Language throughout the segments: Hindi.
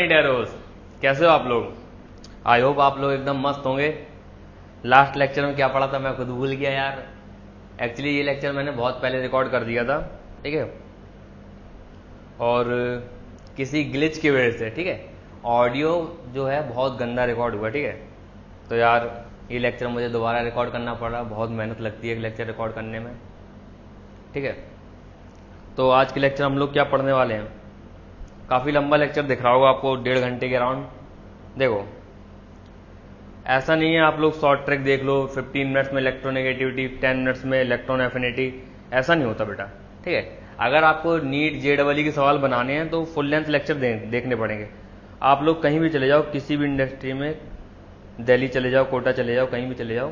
मनी डेरोस, कैसे हो आप लोग? आई होप आप लोग एकदम मस्त होंगे। लास्ट लेक्चर में क्या पढ़ा था मैं खुद भूल गया यार। एक्चुअली ये लेक्चर मैंने बहुत पहले रिकॉर्ड कर दिया था, ठीक है, और किसी ग्लिच की वजह से, ठीक है, ऑडियो जो है बहुत गंदा रिकॉर्ड हुआ, ठीक है। तो यार ये लेक्चर मुझे दोबारा रिकॉर्ड करना पड़ा, बहुत मेहनत लगती है एक लेक्चर रिकॉर्ड करने में, ठीक है। तो आज के लेक्चर हम लोग क्या पढ़ने वाले हैं, काफ़ी लंबा लेक्चर दिख रहा होगा आपको, 1.5 घंटे के अराउंड। देखो ऐसा नहीं है आप लोग शॉर्ट ट्रैक देख लो, 15 मिनट्स में इलेक्ट्रोनेगेटिविटी, 10 मिनट्स में इलेक्ट्रॉन एफिनिटी, ऐसा नहीं होता बेटा, ठीक है। अगर आपको नीट JEE के सवाल बनाने हैं तो फुल लेंथ लेक्चर देखने पड़ेंगे। आप लोग कहीं भी चले जाओ, किसी भी इंडस्ट्री में, दिल्ली चले जाओ, कोटा चले जाओ, कहीं भी चले जाओ,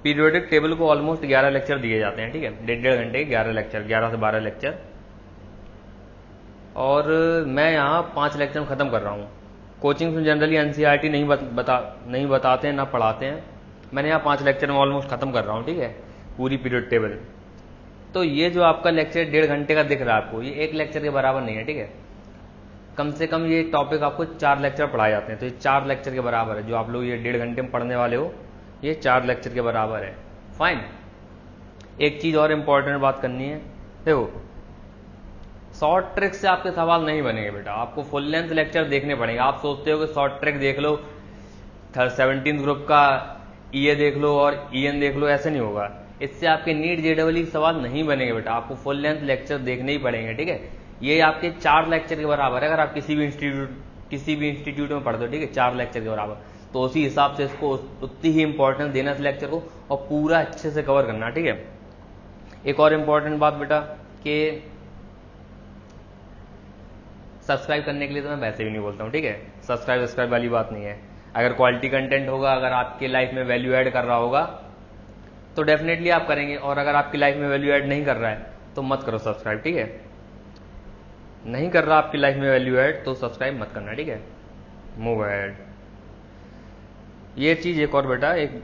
पीरियोडिक टेबल को ऑलमोस्ट 11 लेक्चर दिए जाते हैं, ठीक है, 1.5 घंटे 11 लेक्चर, 11 से 12 लेक्चर। और मैं यहाँ 5 लेक्चर में ख़त्म कर रहा हूँ। कोचिंग में जनरली NCERT नहीं बताते हैं, ना पढ़ाते हैं। मैंने यहाँ 5 लेक्चर में ऑलमोस्ट ख़त्म कर रहा हूँ, ठीक है, पूरी पीरियड टेबल। तो ये जो आपका लेक्चर 1.5 घंटे का दिख रहा है आपको, ये एक लेक्चर के बराबर नहीं है, ठीक है। कम से कम ये टॉपिक आपको 4 लेक्चर पढ़ाए जाते हैं, तो ये 4 लेक्चर के बराबर है। जो आप लोग ये 1.5 घंटे में पढ़ने वाले हो, ये 4 लेक्चर के बराबर है। फाइन। एक चीज़ और इम्पोर्टेंट बात करनी है, देखो शॉर्ट ट्रिक से आपके सवाल नहीं बनेंगे बेटा, आपको फुल लेंथ लेक्चर देखने पड़ेंगे। आप सोचते हो कि शॉर्ट ट्रिक देख लो, 17th ग्रुप का EA देख लो और EN देख लो, ऐसे नहीं होगा। इससे आपके नीट JEE के सवाल नहीं बनेंगे बेटा, आपको फुल लेंथ लेक्चर देखने ही पड़ेंगे, ठीक है। ये आपके 4 लेक्चर के बराबर है। अगर आप किसी भी इंस्टीट्यूट में पढ़ते हो, ठीक है, 4 लेक्चर के बराबर, तो उसी हिसाब से इसको उतनी ही इंपॉर्टेंस देना इस लेक्चर को, और पूरा अच्छे से कवर करना, ठीक है। एक और इम्पॉर्टेंट बात बेटा कि सब्सक्राइब करने के लिए तो मैं वैसे भी नहीं बोलता हूँ, ठीक है, सब्सक्राइब वाली बात नहीं है। अगर क्वालिटी कंटेंट होगा, अगर आपके लाइफ में वैल्यू ऐड कर रहा होगा तो डेफिनेटली आप करेंगे, और अगर आपकी लाइफ में वैल्यू ऐड नहीं कर रहा है तो मत करो सब्सक्राइब, ठीक है। नहीं कर रहा आपकी लाइफ में वैल्यू ऐड तो सब्सक्राइब मत करना, ठीक है, मूव अहेड। ये चीज़ एक और बेटा, एक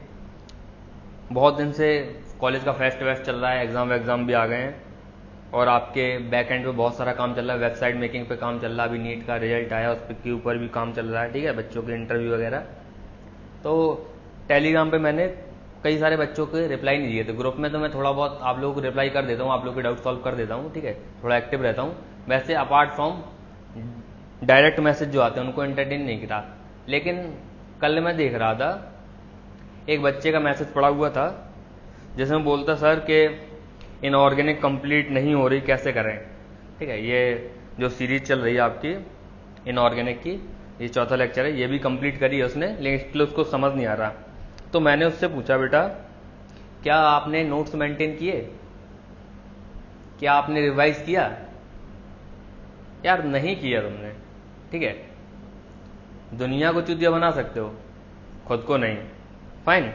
बहुत दिन से कॉलेज का फेस्ट चल रहा है, एग्जाम भी आ गए हैं, और आपके बैक एंड पे बहुत सारा काम चल रहा है, वेबसाइट मेकिंग पे काम चल रहा है, अभी नीट का रिजल्ट आया उस के ऊपर भी काम चल रहा है, ठीक है, बच्चों के इंटरव्यू वगैरह। तो टेलीग्राम पे मैंने कई सारे बच्चों के रिप्लाई नहीं दिए थे। ग्रुप में तो मैं थोड़ा बहुत आप लोगों को रिप्लाई कर देता हूँ, आप लोगों के डाउट सॉल्व कर देता हूँ, ठीक है, थोड़ा एक्टिव रहता हूँ। वैसे अपार्ट फ्रॉम डायरेक्ट मैसेज जो आते हैं उनको एंटरटेन नहीं करा। लेकिन कल मैं देख रहा था, एक बच्चे का मैसेज पड़ा हुआ था जिसमें बोलता सर कि इनऑर्गेनिक कंप्लीट नहीं हो रही, कैसे करें, ठीक है। ये जो सीरीज चल रही है आपकी इनऑर्गेनिक की, ये 4था लेक्चर है, ये भी कंप्लीट करी है उसने, लेकिन स्टिल उसको समझ नहीं आ रहा। तो मैंने उससे पूछा बेटा क्या आपने नोट्स मेंटेन किए, क्या आपने रिवाइज किया? यार नहीं किया तुमने, ठीक है। दुनिया को चूतिया बना सकते हो, खुद को नहीं। फाइन,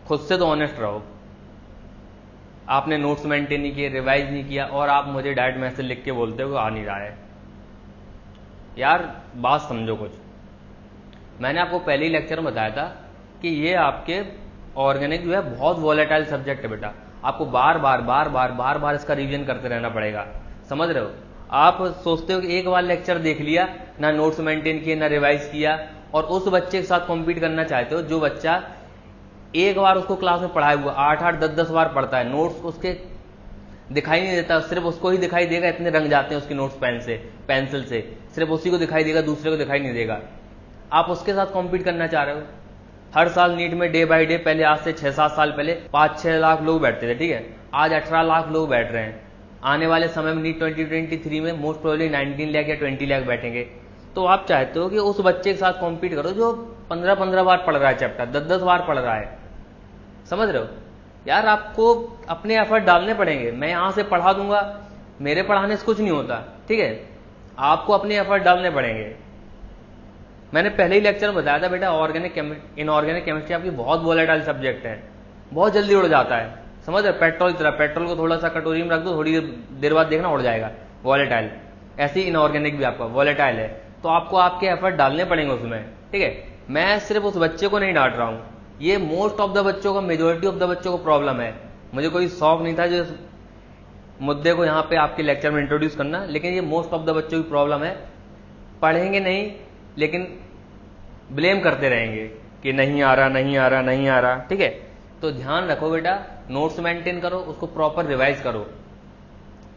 खुद से तो ऑनेस्ट रहो। आपने नोट्स मेंटेन नहीं किए, रिवाइज नहीं किया, और आप मुझे डायरेक्ट मैसेज लिख के बोलते हो कि आ नहीं रहा है। यार बात समझो कुछ। मैंने आपको पहले ही लेक्चर में बताया था कि ये आपके ऑर्गेनिक जो है बहुत वॉलेटाइल सब्जेक्ट है बेटा, आपको बार बार इसका रिवीजन करते रहना पड़ेगा, समझ रहे हो। आप सोचते हो कि एक बार लेक्चर देख लिया, ना नोट्स मेंटेन किए, ना रिवाइज किया, और उस बच्चे के साथ कॉम्पीट करना चाहते हो जो बच्चा एक बार उसको क्लास में पढ़ाया हुआ 8-8, 10-10 बार पढ़ता है, नोट्स उसके दिखाई नहीं देता, सिर्फ उसको ही दिखाई देगा, इतने रंग जाते हैं उसके नोट्स पेंसिल से, सिर्फ उसी को दिखाई देगा, दूसरे को दिखाई नहीं देगा। आप उसके साथ कॉम्पीट करना चाह रहे हो। हर साल नीट में डे बाय डे, पहले आज से 6-7 साल पहले 5-6 लाख लोग बैठते थे, ठीक है, आज 18 लाख लोग बैठ रहे हैं। आने वाले समय में नीट 2023 में मोस्ट प्रोबेबली 19 लाख या 20 लाख बैठेंगे। तो आप चाहते हो कि उस बच्चे के साथ कॉम्पीट करो जो 15-15 बार पढ़ रहा है चैप्टर, 10-10 बार पढ़ रहा है, समझ रहे हो। यार आपको अपने एफर्ट डालने पड़ेंगे। मैं यहां से पढ़ा दूंगा, मेरे पढ़ाने से कुछ नहीं होता, ठीक है, आपको अपने एफर्ट डालने पड़ेंगे। मैंने पहले ही लेक्चर में बताया था बेटा, इनऑर्गेनिक केमिस्ट्री आपकी बहुत वॉलेटाइल सब्जेक्ट है, बहुत जल्दी उड़ जाता है, समझ रहे। पेट्रोल की तरह, पेट्रोल को थोड़ा सा कटोरी में रख दो, थोड़ी देर बाद देखना उड़ जाएगा, वॉलेटाइल। ऐसे ही इनऑर्गेनिक भी आपका वॉलेटाइल है, तो आपको आपके एफर्ट डालने पड़ेंगे उसमें, ठीक है। मैं सिर्फ उस बच्चे को नहीं डांट रहा हूं, ये मोस्ट ऑफ द बच्चों को, मेजोरिटी ऑफ द बच्चों को प्रॉब्लम है। मुझे कोई शौक नहीं था जो मुद्दे को यहाँ पे आपके लेक्चर में इंट्रोड्यूस करना, लेकिन ये मोस्ट ऑफ द बच्चों की प्रॉब्लम है पढ़ेंगे नहीं, लेकिन ब्लेम करते रहेंगे कि नहीं आ रहा, नहीं आ रहा, नहीं आ रहा, ठीक है। तो ध्यान रखो बेटा, नोट्स मेंटेन करो, उसको प्रॉपर रिवाइज करो।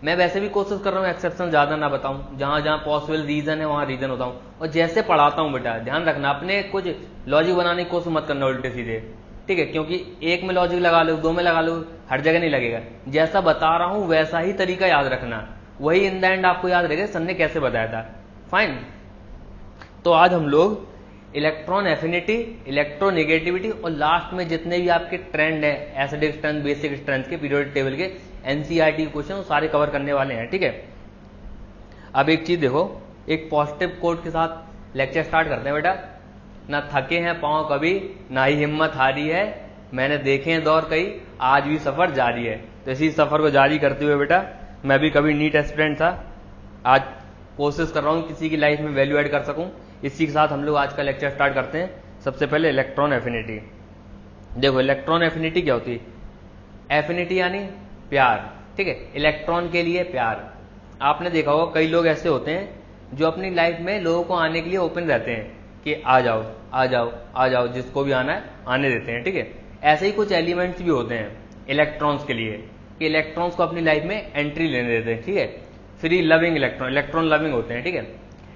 मैं वैसे भी कोशिश कर रहा हूँ एक्सेप्शन ज्यादा ना बताऊं, जहां जहां पॉसिबल रीजन है वहां रीजन होता हूँ, और जैसे पढ़ाता हूँ बेटा ध्यान रखना, अपने कुछ लॉजिक बनाने की कोशिश मत करना उल्टे सीधे, ठीक है, क्योंकि एक में लॉजिक लगा लो, दो में लगा लो, हर जगह नहीं लगेगा। जैसा बता रहा हूं वैसा ही तरीका याद रखना, वही इन द एंड आपको याद रहेगा सर ने कैसे बताया था। फाइन। तो आज हम लोग इलेक्ट्रॉन एफिनिटी, इलेक्ट्रोनेगेटिविटी और लास्ट में जितने भी आपके ट्रेंड है एसिडिक स्ट्रेंथ, बेसिक स्ट्रेंथ के, पीरियोडिक टेबल के एनसीईआरटी क्वेश्चन, वो सारे कवर करने वाले हैं, ठीक है। अब एक चीज देखो, एक पॉजिटिव कोट के साथ लेक्चर स्टार्ट करते हैं बेटा। ना थके हैं पांव कभी, ना ही हिम्मत हारी है, मैंने देखे हैं दौर कई, आज भी सफर जारी है। तो इसी सफर को जारी करते हुए बेटा, मैं भी कभी नीट एस्पिरेंट था, आज कोशिश कर रहा हूं किसी की लाइफ में वैल्यू ऐड कर सकूं। इसी के साथ हम लोग आज का लेक्चर स्टार्ट करते हैं। सबसे पहले इलेक्ट्रॉन एफिनिटी। देखो इलेक्ट्रॉन एफिनिटी क्या होती है? एफिनिटी यानी प्यार, ठीक है, इलेक्ट्रॉन के लिए प्यार। आपने देखा होगा कई लोग ऐसे होते हैं जो अपनी लाइफ में लोगों को आने के लिए ओपन रहते हैं कि आ जाओ आ जाओ आ जाओ, जिसको भी आना है आने देते हैं, ठीक है। ऐसे ही कुछ एलिमेंट्स भी होते हैं इलेक्ट्रॉन्स के लिए कि इलेक्ट्रॉन्स को अपनी लाइफ में एंट्री लेने देते हैं, ठीक है। Free loving electron, electron loving होते हैं, ठीक है।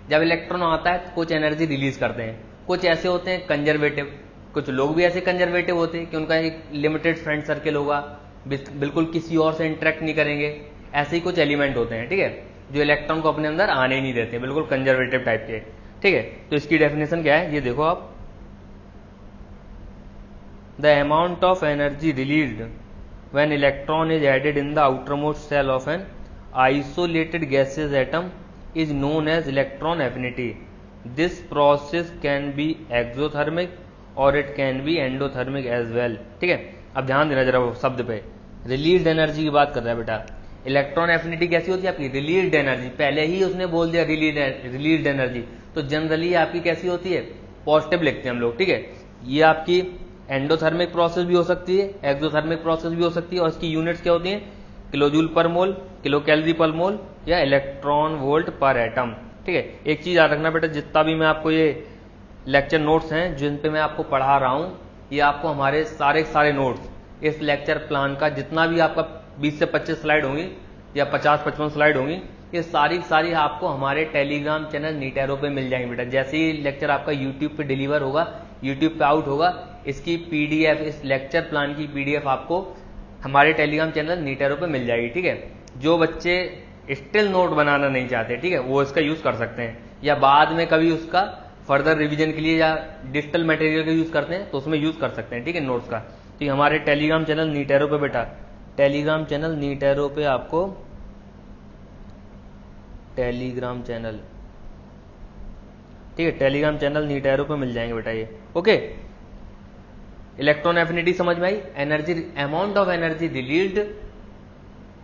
जब इलेक्ट्रॉन आता है तो कुछ एनर्जी रिलीज करते हैं। कुछ ऐसे होते हैं कंजर्वेटिव, कुछ लोग भी ऐसे कंजर्वेटिव होते हैं कि उनका एक लिमिटेड फ्रेंड सर्किल होगा, बिल्कुल किसी और से इंटरेक्ट नहीं करेंगे। ऐसे ही कुछ एलिमेंट होते हैं, ठीक है, जो इलेक्ट्रॉन को अपने अंदर आने ही नहीं देते, बिल्कुल कंजर्वेटिव टाइप के, ठीक है। तो इसकी डेफिनेशन क्या है ये देखो आप, the amount of energy released when electron is added in the outermost shell of an isolated gaseous atom is known as electron affinity. This process can be exothermic or it can be endothermic as well, ठीक है। अब ध्यान देना जरा वो शब्द पे, रिलीज्ड एनर्जी की बात कर रहा है बेटा। इलेक्ट्रॉन एफिनिटी कैसी होती है आपकी? रिलीज्ड एनर्जी, पहले ही उसने बोल दिया रिलीज्ड एनर्जी, तो जनरली आपकी कैसी होती है? पॉजिटिव लिखते हैं हम लोग, ठीक है। ये आपकी एंडोथर्मिक प्रोसेस भी हो सकती है, एक्सोथर्मिक प्रोसेस भी हो सकती है, और इसकी यूनिट्स क्या होती हैं? किलोजूल पर मोल, किलो कैलोरी पर मोल या इलेक्ट्रॉन वोल्ट पर एटम, ठीक है। एक चीज याद रखना बेटा, जितना भी मैं आपको ये लेक्चर नोट्स हैं जिन पे मैं आपको पढ़ा रहा हूं, ये आपको हमारे सारे नोट्स इस लेक्चर प्लान का जितना भी आपका 20 से 25 स्लाइड होंगी या 50-55 स्लाइड होंगी, ये सारी आपको हमारे टेलीग्राम चैनल नीटेरो पे मिल जाएंगे बेटा। जैसे ही लेक्चर आपका यूट्यूब पे डिलीवर होगा, यूट्यूब पे आउट होगा, इसकी पीडीएफ, इस लेक्चर प्लान की पीडीएफ आपको हमारे टेलीग्राम चैनल नीटेरो पे मिल जाएगी, ठीक है। जो बच्चे स्टिल नोट बनाना नहीं चाहते, ठीक है, वो इसका यूज कर सकते हैं, या बाद में कभी उसका फर्दर रिवीजन के लिए या डिजिटल मटेरियल का यूज करते हैं तो उसमें यूज कर सकते हैं, ठीक है, नोट्स का। तो हमारे टेलीग्राम चैनल नीटेरो पे बेटा, टेलीग्राम चैनल नीटेरो पे आपको टेलीग्राम चैनल, ठीक है, टेलीग्राम चैनल नीटेरो पे मिल जाएंगे बेटा ये, ओके। इलेक्ट्रॉन एफिनिटी समझ में आई? Energy, amount of energy released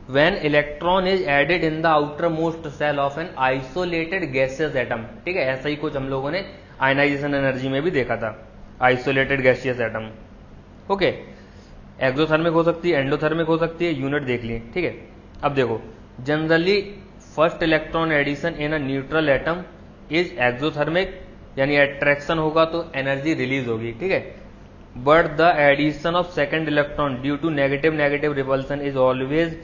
when electron is added in the outermost shell of an isolated gaseous atom, ठीक है। ऐसा ही कुछ हम लोगों ने आयनाइजेशन एनर्जी में भी देखा था, isolated gaseous atom, okay. Exothermic हो सकती है, एंडोथर्मिक हो सकती है, यूनिट देख ली, ठीक है। अब देखो, generally first electron addition in a neutral atom is exothermic, यानी अट्रैक्शन होगा तो एनर्जी रिलीज होगी, ठीक है। But the addition of second electron due to negative repulsion is always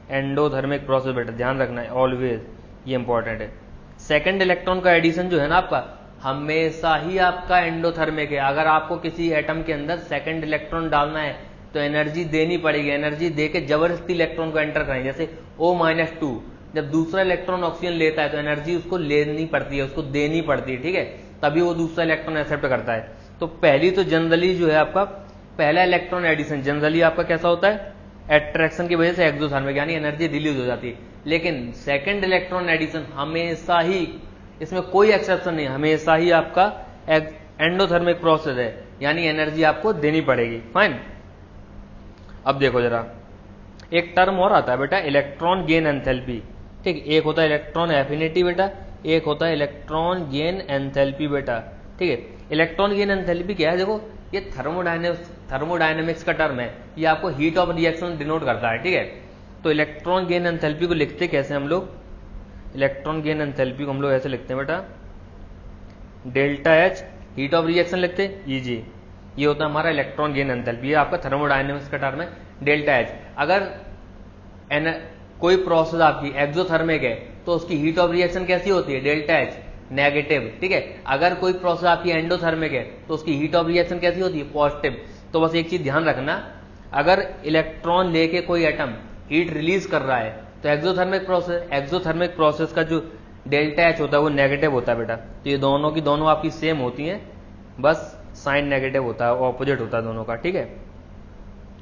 endothermic process बेटा, ध्यान रखना है, ऑलवेज, ये इंपॉर्टेंट है। सेकेंड इलेक्ट्रॉन का एडिशन जो है ना आपका, हमेशा ही आपका एंडोथर्मिक है। अगर आपको किसी एटम के अंदर सेकेंड इलेक्ट्रॉन डालना है तो एनर्जी देनी पड़ेगी, एनर्जी देके जबरदस्ती इलेक्ट्रॉन को एंटर करें। जैसे O-2, जब दूसरा इलेक्ट्रॉन ऑक्सीजन लेता है तो एनर्जी उसको लेनी पड़ती है, उसको देनी पड़ती है, ठीक है, तभी वो दूसरा इलेक्ट्रॉन एक्सेप्ट करता है। तो पहली तो जनरली जो है आपका पहला इलेक्ट्रॉन एडिशन जनरली आपका कैसा होता है? एट्रैक्शन की वजह से एक्सोथर्मिक, यानी एनर्जी रिलीज हो जाती है। लेकिन सेकंड इलेक्ट्रॉन एडिशन हमेशा ही, इसमें कोई एक्सेप्शन नहीं, हमेशा ही आपका एंडोथर्मिक प्रोसेस है, यानी एनर्जी आपको देनी पड़ेगी। फाइन। अब देखो जरा, एक टर्म और आता है बेटा, इलेक्ट्रॉन गेन एंथैल्पी, ठीक। एक होता है इलेक्ट्रॉन एफिनिटी बेटा, एक होता है इलेक्ट्रॉन गेन एंथैल्पी बेटा, ठीक है। इलेक्ट्रॉन गेन एंथैल्पी क्या है? देखो, ये थर्मोडायनेमिक्स का टर्म है, ये आपको हीट ऑफ रिएक्शन डिनोट करता है, ठीक है। तो इलेक्ट्रॉन गेन एंथैल्पी को लिखते कैसे हम लोग? इलेक्ट्रॉन गेन एंथैल्पी को हम लोग ऐसे लिखते हैं बेटा, delta H heat of reaction लिखते Eg, ये होता है हमारा इलेक्ट्रॉन गेन एंथैल्पी, ये आपका थर्मोडायनेमिक्स का टर्म है डेल्टा एच। अगर कोई प्रोसेस आपकी एक्सोथर्मिक है तो उसकी हीट ऑफ रिएक्शन कैसी होती है, डेल्टा एच नेगेटिव, ठीक है। अगर कोई प्रोसेस आपकी एंडोथर्मिक है तो उसकी हीट ऑफ रिएक्शन कैसी होती है, पॉजिटिव। तो बस एक चीज ध्यान रखना, अगर इलेक्ट्रॉन लेके कोई एटम हीट रिलीज कर रहा है तो एक्सोथर्मिक प्रोसेस का जो डेल्टा एच होता है वो नेगेटिव होता है बेटा। तो ये दोनों की दोनों आपकी सेम होती हैं, बस साइन नेगेटिव होता है, ऑपोजिट होता है दोनों का, ठीक है।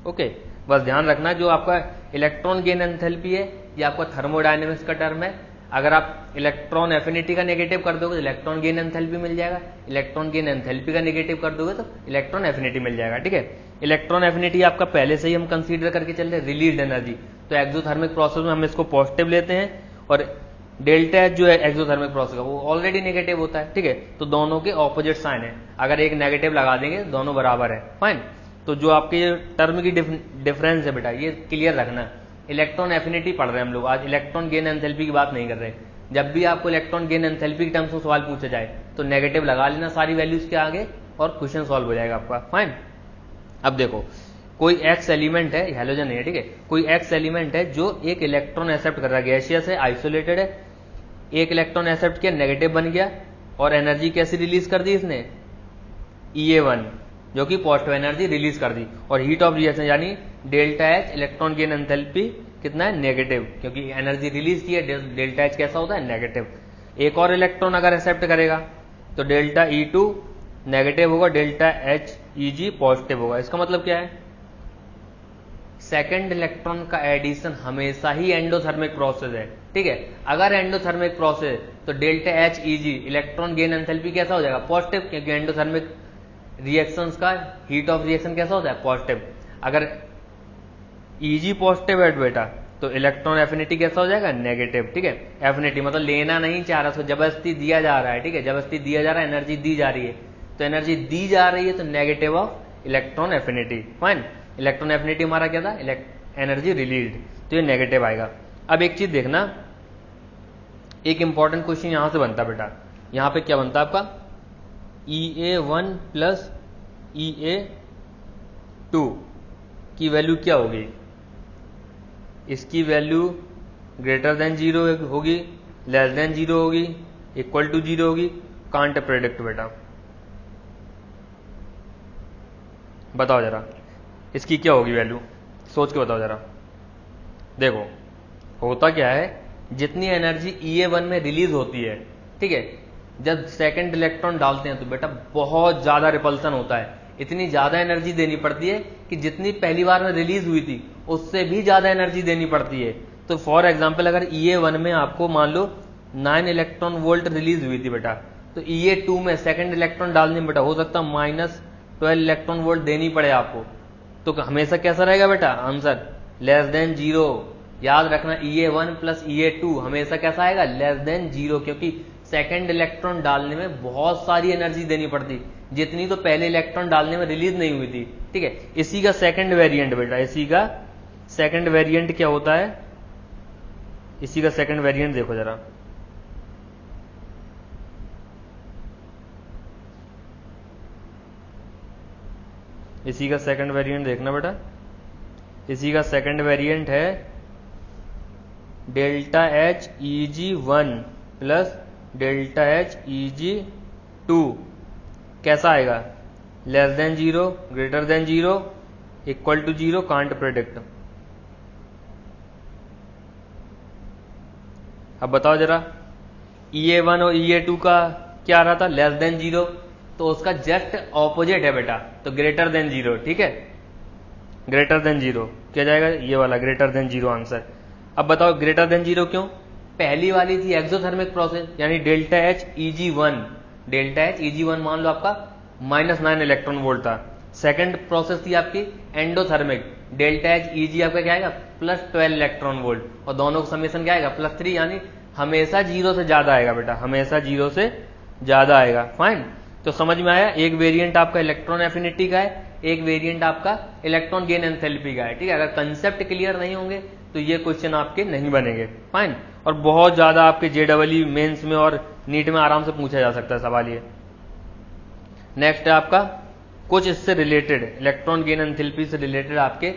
ओके, बस ध्यान रखना जो आपका इलेक्ट्रॉन गेन एंथैल्पी है ये आपका थर्मोडायनेमिक्स का टर्म है। अगर आप इलेक्ट्रॉन एफिनिटी का नेगेटिव कर दोगे तो इलेक्ट्रॉन गेन एंथैल्पी मिल जाएगा, इलेक्ट्रॉन गेन एंथैल्पी का नेगेटिव कर दोगे तो इलेक्ट्रॉन एफिनिटी मिल जाएगा, ठीक है। इलेक्ट्रॉन एफिनिटी आपका पहले से ही हम कंसीडर करके चल रहे रिलीज्ड एनर्जी, तो एक्सोथर्मिक प्रोसेस में हम इसको पॉजिटिव लेते हैं और डेल्टा एच जो है एक्सोथर्मिक प्रोसेस का वो ऑलरेडी नेगेटिव होता है, ठीक है। तो दोनों के ऑपोजिट साइन है, अगर एक नेगेटिव लगा देंगे दोनों बराबर है, फाइन। तो जो आपके ये टर्म की डिफरेंस है बेटा ये क्लियर रखना। इलेक्ट्रॉन एफिनिटी पढ़ रहे हैं हम लोग, आज इलेक्ट्रॉन गेन एंथैल्पी की बात नहीं कर रहे। जब भी आपको इलेक्ट्रॉन गेन एंथैल्पी के टर्म्स में सवाल पूछा जाए तो नेगेटिव लगा लेना सारी वैल्यूज के आगे और क्वेश्चन सॉल्व हो जाएगा आपका, फाइन। अब देखो कोई एक्स एलिमेंट है, हैलोजन है, ठीक है, कोई एक्स एलिमेंट है जो एक इलेक्ट्रॉन एक्सेप्ट कर रहा है, गैसियस है, आइसोलेटेड है, एक इलेक्ट्रॉन एक्सेप्ट किया, नेगेटिव बन गया और एनर्जी कैसी रिलीज कर दी इसने, EA1 जो कि पॉजिटिव एनर्जी रिलीज कर दी, और हीट ऑफ रिएक्शन यानी delta H electron gain enthalpy कितना है, नेगेटिव, क्योंकि एनर्जी रिलीज की है, डेल्टा एच कैसा होता है, नेगेटिव। एक और इलेक्ट्रॉन अगर एक्सेप्ट करेगा तो डेल्टा E2 नेगेटिव होगा, डेल्टा एच Eg पॉजिटिव होगा। इसका मतलब क्या है, सेकेंड इलेक्ट्रॉन का एडिशन हमेशा ही एंडोथर्मिक प्रोसेस है, ठीक है। अगर एंडोथर्मिक प्रोसेस तो delta H Eg electron gain enthalpy कैसा हो जाएगा, पॉजिटिव, क्योंकि एंडोथर्मिक रिएक्शंस का हीट ऑफ रिएक्शन कैसा होता है, पॉजिटिव। अगर Eg पॉजिटिव है बेटा तो इलेक्ट्रॉन एफिनिटी कैसा हो जाएगा, नेगेटिव, ठीक है। एफिनिटी मतलब लेना नहीं चाह रहा, उसको जबरदस्ती दिया जा रहा है, ठीक है, जबरदस्ती दिया जा रहा है, एनर्जी दी जा रही है, तो एनर्जी दी जा रही है तो negative of electron affinity, fine. Electron affinity हमारा क्या था, एनर्जी रिलीज्ड, तो ये नेगेटिव आएगा। अब एक चीज देखना, एक इंपॉर्टेंट क्वेश्चन यहां से बनता बेटा, यहां पे क्या बनता आपका, EA1 प्लस EA2 की वैल्यू क्या होगी, इसकी वैल्यू ग्रेटर देन 0 होगी, लेस देन 0 होगी, इक्वल टू 0 होगी, कांट प्रेडिक्ट बेटा। बताओ जरा इसकी क्या होगी वैल्यू, सोच के बताओ जरा। देखो होता क्या है, जितनी एनर्जी EA1 में रिलीज होती है, ठीक है, जब सेकंड इलेक्ट्रॉन डालते हैं तो बेटा बहुत ज्यादा रिपल्सन होता है, इतनी ज्यादा एनर्जी देनी पड़ती है कि जितनी पहली बार में रिलीज हुई थी उससे भी ज्यादा एनर्जी देनी पड़ती है। तो फॉर एग्जांपल अगर EA1 में आपको मान लो 9 इलेक्ट्रॉन वोल्ट रिलीज हुई थी बेटा, तो EA2 में सेकंड इलेक्ट्रॉन डालने में बेटा हो सकता है -12 इलेक्ट्रॉन वोल्ट देनी पड़े आपको। तो हमेशा कैसा रहेगा बेटा आंसर, लेस देन 0। याद रखना EA1 प्लस EA2 हमेशा कैसा आएगा, लेस देन 0, क्योंकि सेकंड इलेक्ट्रॉन डालने में बहुत सारी एनर्जी देनी पड़ती, जितनी तो पहले इलेक्ट्रॉन डालने में रिलीज नहीं हुई थी, ठीक है। इसी का सेकंड वेरिएंट बेटा, इसी का सेकंड वेरिएंट क्या होता है, इसी का सेकंड वेरिएंट देखो जरा, इसी का सेकंड वेरिएंट देखना बेटा, इसी का सेकंड वेरिएंट है delta H Eg1 plus delta H Eg2 कैसा आएगा, less than 0, greater than 0, equal to 0, can't predict. अब बताओ जरा EA1 और EA2 का क्या आ रहा था, लेस देन 0, तो उसका जस्ट ऑपोजिट है बेटा, तो ग्रेटर देन 0, ठीक है, ग्रेटर देन 0 क्या जाएगा, ये वाला ग्रेटर देन 0 आंसर। अब बताओ ग्रेटर देन 0 क्यों, पहली वाली थी एक्सोथर्मिक प्रोसेस यानी delta H Eg1, delta H Eg1 मान लो आपका -9 इलेक्ट्रॉन वोल्ट था। सेकंड प्रोसेस थी आपकी एंडोथर्मिक, डेल्टा एच Eg आपका क्या आएगा, +12 इलेक्ट्रॉन वोल्ट, और दोनों का समेशन क्या आएगा, +3, यानी हमेशा 0 से ज्यादा आएगा बेटा, हमेशा 0 से ज्यादा आएगा, फाइन। तो समझ में आया, एक वेरिएंट आपका इलेक्ट्रॉन एफिनिटी का है, एक वेरिएंट आपका इलेक्ट्रॉन गेन एंथैल्पी का है, ठीक है। अगर कंसेप्ट क्लियर नहीं होंगे तो ये क्वेश्चन आपके नहीं बनेंगे, फाइन। और बहुत ज्यादा आपके JEE मेंस में और नीट में आराम से पूछा जा सकता है सवाल ये। नेक्स्ट है आपका कुछ इससे रिलेटेड इलेक्ट्रॉन गेन एंथैल्पी से रिलेटेड आपके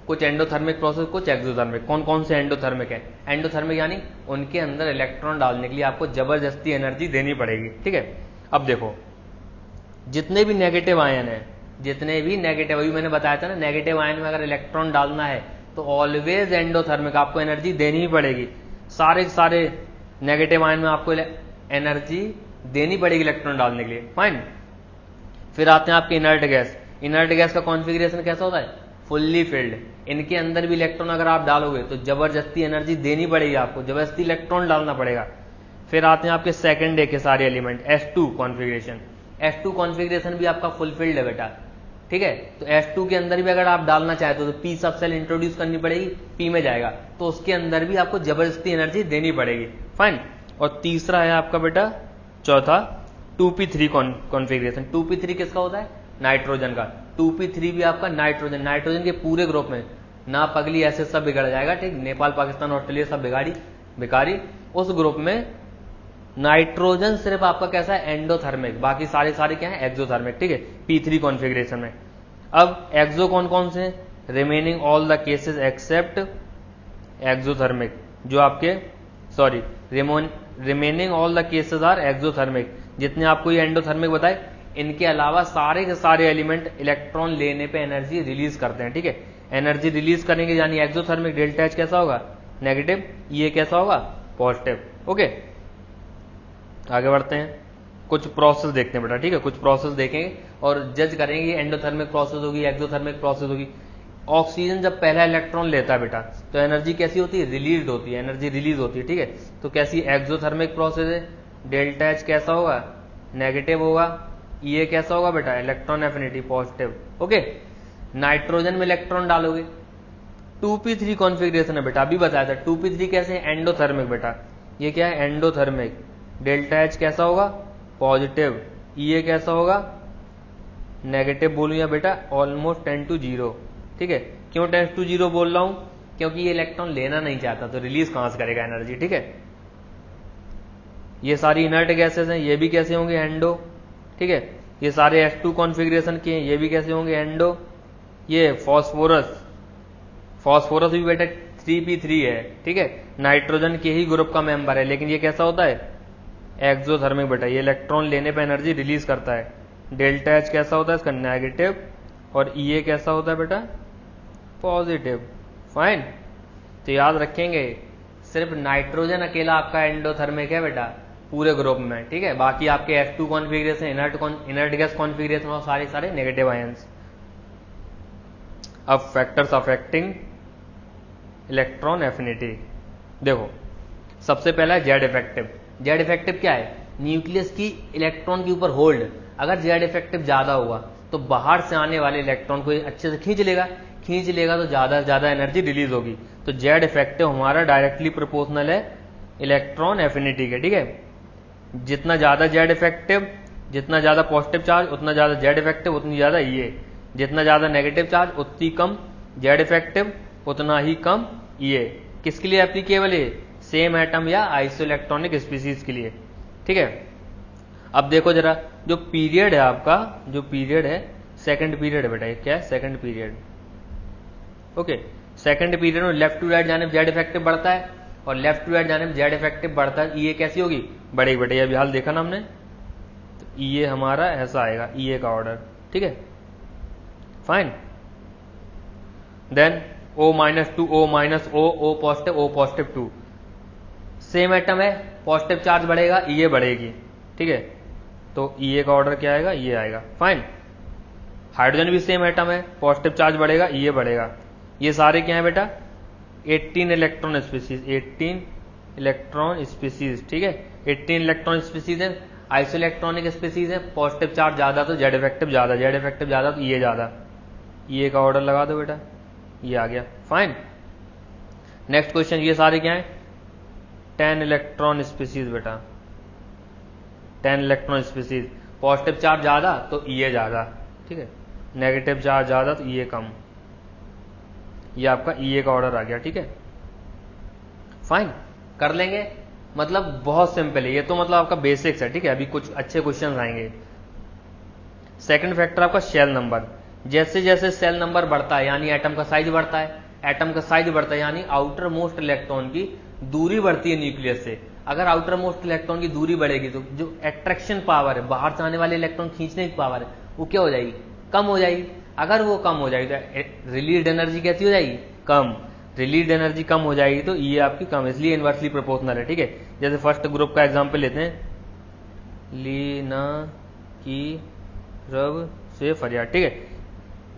कुछ एंडोथर्मिक प्रोसेस, कुछ एक्सोथर्मिक। कौन कौन से एंडोथर्मिक है? एंडोथर्मिक यानी उनके अंदर इलेक्ट्रॉन डालने के लिए आपको जबरदस्ती एनर्जी देनी पड़ेगी, ठीक है। अब देखो जितने भी नेगेटिव आयन है, जितने भी नेगेटिव, अभी मैंने बताया था ना, नेगेटिव आयन में अगर इलेक्ट्रॉन डालना है तो ऑलवेज एंडोथर्मिक आपको एनर्जी देनी ही पड़ेगी। सारे नेगेटिव आयन में आपको एनर्जी देनी पड़ेगी इलेक्ट्रॉन डालने के लिए, फाइन। फिर आते हैं आपके इनर्ट गैस। इनर्ट गैस का कॉन्फ़िगरेशन कैसा होता है? Fully filled. इनके अंदर भी इलेक्ट्रॉन अगर आप डालोगे तो जबरदस्ती एनर्जी देनी पड़ेगी आपको, जबरदस्ती इलेक्ट्रॉन डालना पड़ेगा। फिर आते हैं आपके सेकंड डे के सारे element, S2 configuration. S2 configuration भी आपका फुल फिल्ड है बेटा, ठीक है। तो S2 के अंदर भी अगर आप डालना चाहते हो तो P सब सेल इंट्रोड्यूस करनी पड़ेगी, P में जाएगा, तो उसके अंदर भी आपको जबरदस्ती एनर्जी देनी पड़ेगी, फाइन। और तीसरा है आपका बेटा चौथा 2p3 कॉन्फ़िगरेशन। 2p3 किसका होता है? नाइट्रोजन का। 2p3 भी आपका नाइट्रोजन के पूरे ग्रुप में ना पगली ऐसे सब बिगड़ जाएगा, ठीक। नेपाल, पाकिस्तान, ऑस्ट्रेलिया सब बिगाड़ी। उस ग्रुप में नाइट्रोजन सिर्फ आपका कैसा है? एंडोथर्मिक, बाकी सारे क्या है? एक्सोथर्मिक, ठीक है, P3 कॉन्फ़िगरेशन में। अब एक्सो कौन कौन से? Remaining all the cases except exothermic, जो आपके remaining all the cases are exothermic. जितने आपको ये एंडोथर्मिक बताए, इनके अलावा सारे के सारे एलिमेंट इलेक्ट्रॉन लेने पे एनर्जी रिलीज करते हैं, ठीक है। एनर्जी रिलीज करेंगे यानी एक्सोथर्मिक। डेल्टा एच कैसा होगा? नेगेटिव। ये कैसा होगा? पॉजिटिव। ओके, आगे बढ़ते हैं, कुछ प्रोसेस देखते हैं बेटा, ठीक है। कुछ प्रोसेस देखेंगे और जज करेंगे ये एंडोथर्मिक प्रोसेस होगी, एक्सोथर्मिक प्रोसेस होगी। ऑक्सीजन जब पहला इलेक्ट्रॉन लेता है बेटा तो एनर्जी कैसी होती है? रिलीज होती है, एनर्जी रिलीज होती है, ठीक है। तो कैसी? एक्सोथर्मिक प्रोसेस है। डेल्टा एच कैसा होगा? नेगेटिव होगा। ये कैसा होगा बेटा? Electron affinity positive. Okay, nitrogen में इलेक्ट्रॉन डालोगे, 2p3 कॉन्फ़िगरेशन है बेटा, अभी बताया था। 2p3 कैसे? एंडोथर्मिक बेटा, ये क्या है? एंडोथर्मिक। डेल्टा एच कैसा होगा? पॉजिटिव। ये कैसा होगा? नेगेटिव बोलूं या बेटा? ऑलमोस्ट 10 to 0, ठीक है। क्यों 10 to 0 बोल रहा हूं? क्योंकि ये इलेक्ट्रॉन लेना नहीं चाहता, तो रिलीज कहां से करेगा एनर्जी, ठीक है। ये सारी इनर्ट गैसेस हैं, ये भी कैसे होंगे? एंडो, ठीक है। ये सारे S2 कॉन्फ़िगरेशन के हैं, ये भी कैसे होंगे? एंडो। ये फॉस्फोरस भी बेटा 3p3 है, ठीक है, नाइट्रोजन के ही ग्रुप का मेंबर है, लेकिन ये कैसा होता है? एक्सोथर्मिक बेटा, ये इलेक्ट्रॉन लेने पे एनर्जी रिलीज करता है। डेल्टा एच कैसा होता है इसका? नेगेटिव। और ये कैसा होता है बेटा? Positive, fine. तो याद रखेंगे सिर्फ नाइट्रोजन अकेला आपका एंडोथर्मिक है बेटा पूरे ग्रुप में, ठीक है। बाकी आपके F2 configuration, inert gas configuration और सारे नेगेटिव आयंस। अब फैक्टर्स अफेक्टिंग इलेक्ट्रॉन एफिनिटी देखो, सबसे पहला है जेड इफेक्टिव। जेड इफेक्टिव क्या है? न्यूक्लियस की इलेक्ट्रॉन के ऊपर होल्ड। अगर जेड इफेक्टिव ज्यादा हुआ तो बाहर से आने वाले इलेक्ट्रॉन को अच्छे से खींच लेगा तो ज्यादा से ज्यादा एनर्जी रिलीज होगी। तो जेड इफेक्टिव हमारा डायरेक्टली प्रोपोर्शनल है इलेक्ट्रॉन एफिनिटी के, ठीक है। जितना ज्यादा जेड इफेक्टिव, जितना ज्यादा पॉजिटिव चार्ज, उतना ज्यादा जेड इफेक्टिव, उतनी ज्यादा ये। जितना ज्यादा नेगेटिव चार्ज, उतनी कम जेड इफेक्टिव, उतना ही कम ये। किसके लिए एप्लीकेबल है? सेम एटम या आइसोइलेक्ट्रॉनिक स्पीसीज के लिए, ठीक है। अब देखो जरा, जो पीरियड है आपका, जो पीरियड है सेकंड पीरियड है बेटा, ये क्या है? Second period. Okay, second period में लेफ्ट टू राइट जाने में जेड इफेक्टिव बढ़ता है और लेफ्ट टू राइट जाने में जेड इफेक्टिव बढ़ता है। ये कैसी होगी? बढ़ेगी बेटा, ये अभी हाल देखा ना हमने। तो ये हमारा ऐसा आएगा, ये का ऑर्डर, ठीक है, fine. Then O-2, O-O positive, O positive 2, same atom है, पॉजिटिव चार्ज बढ़ेगा, ये बढ़ेगी, ठीक है। तो ये का ऑर्डर क्या आएगा? ये आएगा, फाइन। हाइड्रोजन भी सेम एटम है, पॉजिटिव चार्ज बढ़ेगा, ये बढ़ेगा। ये सारे क्या है बेटा? 18 इलेक्ट्रॉन स्पीसीज, 18 इलेक्ट्रॉन स्पीसीज, ठीक है। 18 इलेक्ट्रॉन स्पीसीज है, आइसोइलेक्ट्रॉनिक स्पीसीज है। पॉजिटिव चार्ज ज्यादा तो जेड इफेक्टिव ज्यादा, जेड इफेक्टिव ज्यादा तो ये ज्यादा। ये का ऑर्डर लगा दो बेटा, ये आ गया, फाइन। नेक्स्ट क्वेश्चन, ये सारे क्या है? 10 इलेक्ट्रॉन स्पीसीज बेटा, 10 इलेक्ट्रॉन स्पीसीज। पॉजिटिव चार्ज ज्यादा तो ये ज्यादा, ठीक है, नेगेटिव चार्ज ज्यादा तो ये कम। ये आपका ये का ऑर्डर आ गया, ठीक है, फाइन। कर लेंगे, मतलब बहुत सिंपल है ये तो, मतलब आपका बेसिक्स है, ठीक है। अभी कुछ अच्छे क्वेश्चन आएंगे। सेकंड फैक्टर आपका शेल नंबर। जैसे जैसे सेल नंबर बढ़ता है यानी एटम का साइज बढ़ता है, एटम का साइज बढ़ता है यानी आउटर मोस्ट इलेक्ट्रॉन की दूरी बढ़ती है न्यूक्लियस से। अगर आउटर मोस्ट इलेक्ट्रॉन की दूरी बढ़ेगी तो जो अट्रैक्शन पावर है, बाहर से आने वाले इलेक्ट्रॉन खींचने की पावर है, वो क्या हो जाएगी? कम हो जाएगी। अगर वो कम हो जाएगी तो रिलीज एनर्जी कैसी हो जाएगी? कम। रिलीज एनर्जी कम हो जाएगी तो ये आपकी कम, इसलिए इनवर्सली प्रोपोर्शनल है। ठीक है, जैसे फर्स्ट ग्रुप का एग्जांपल लेते हैं, लीना की रब से फरियाद। ठीक है,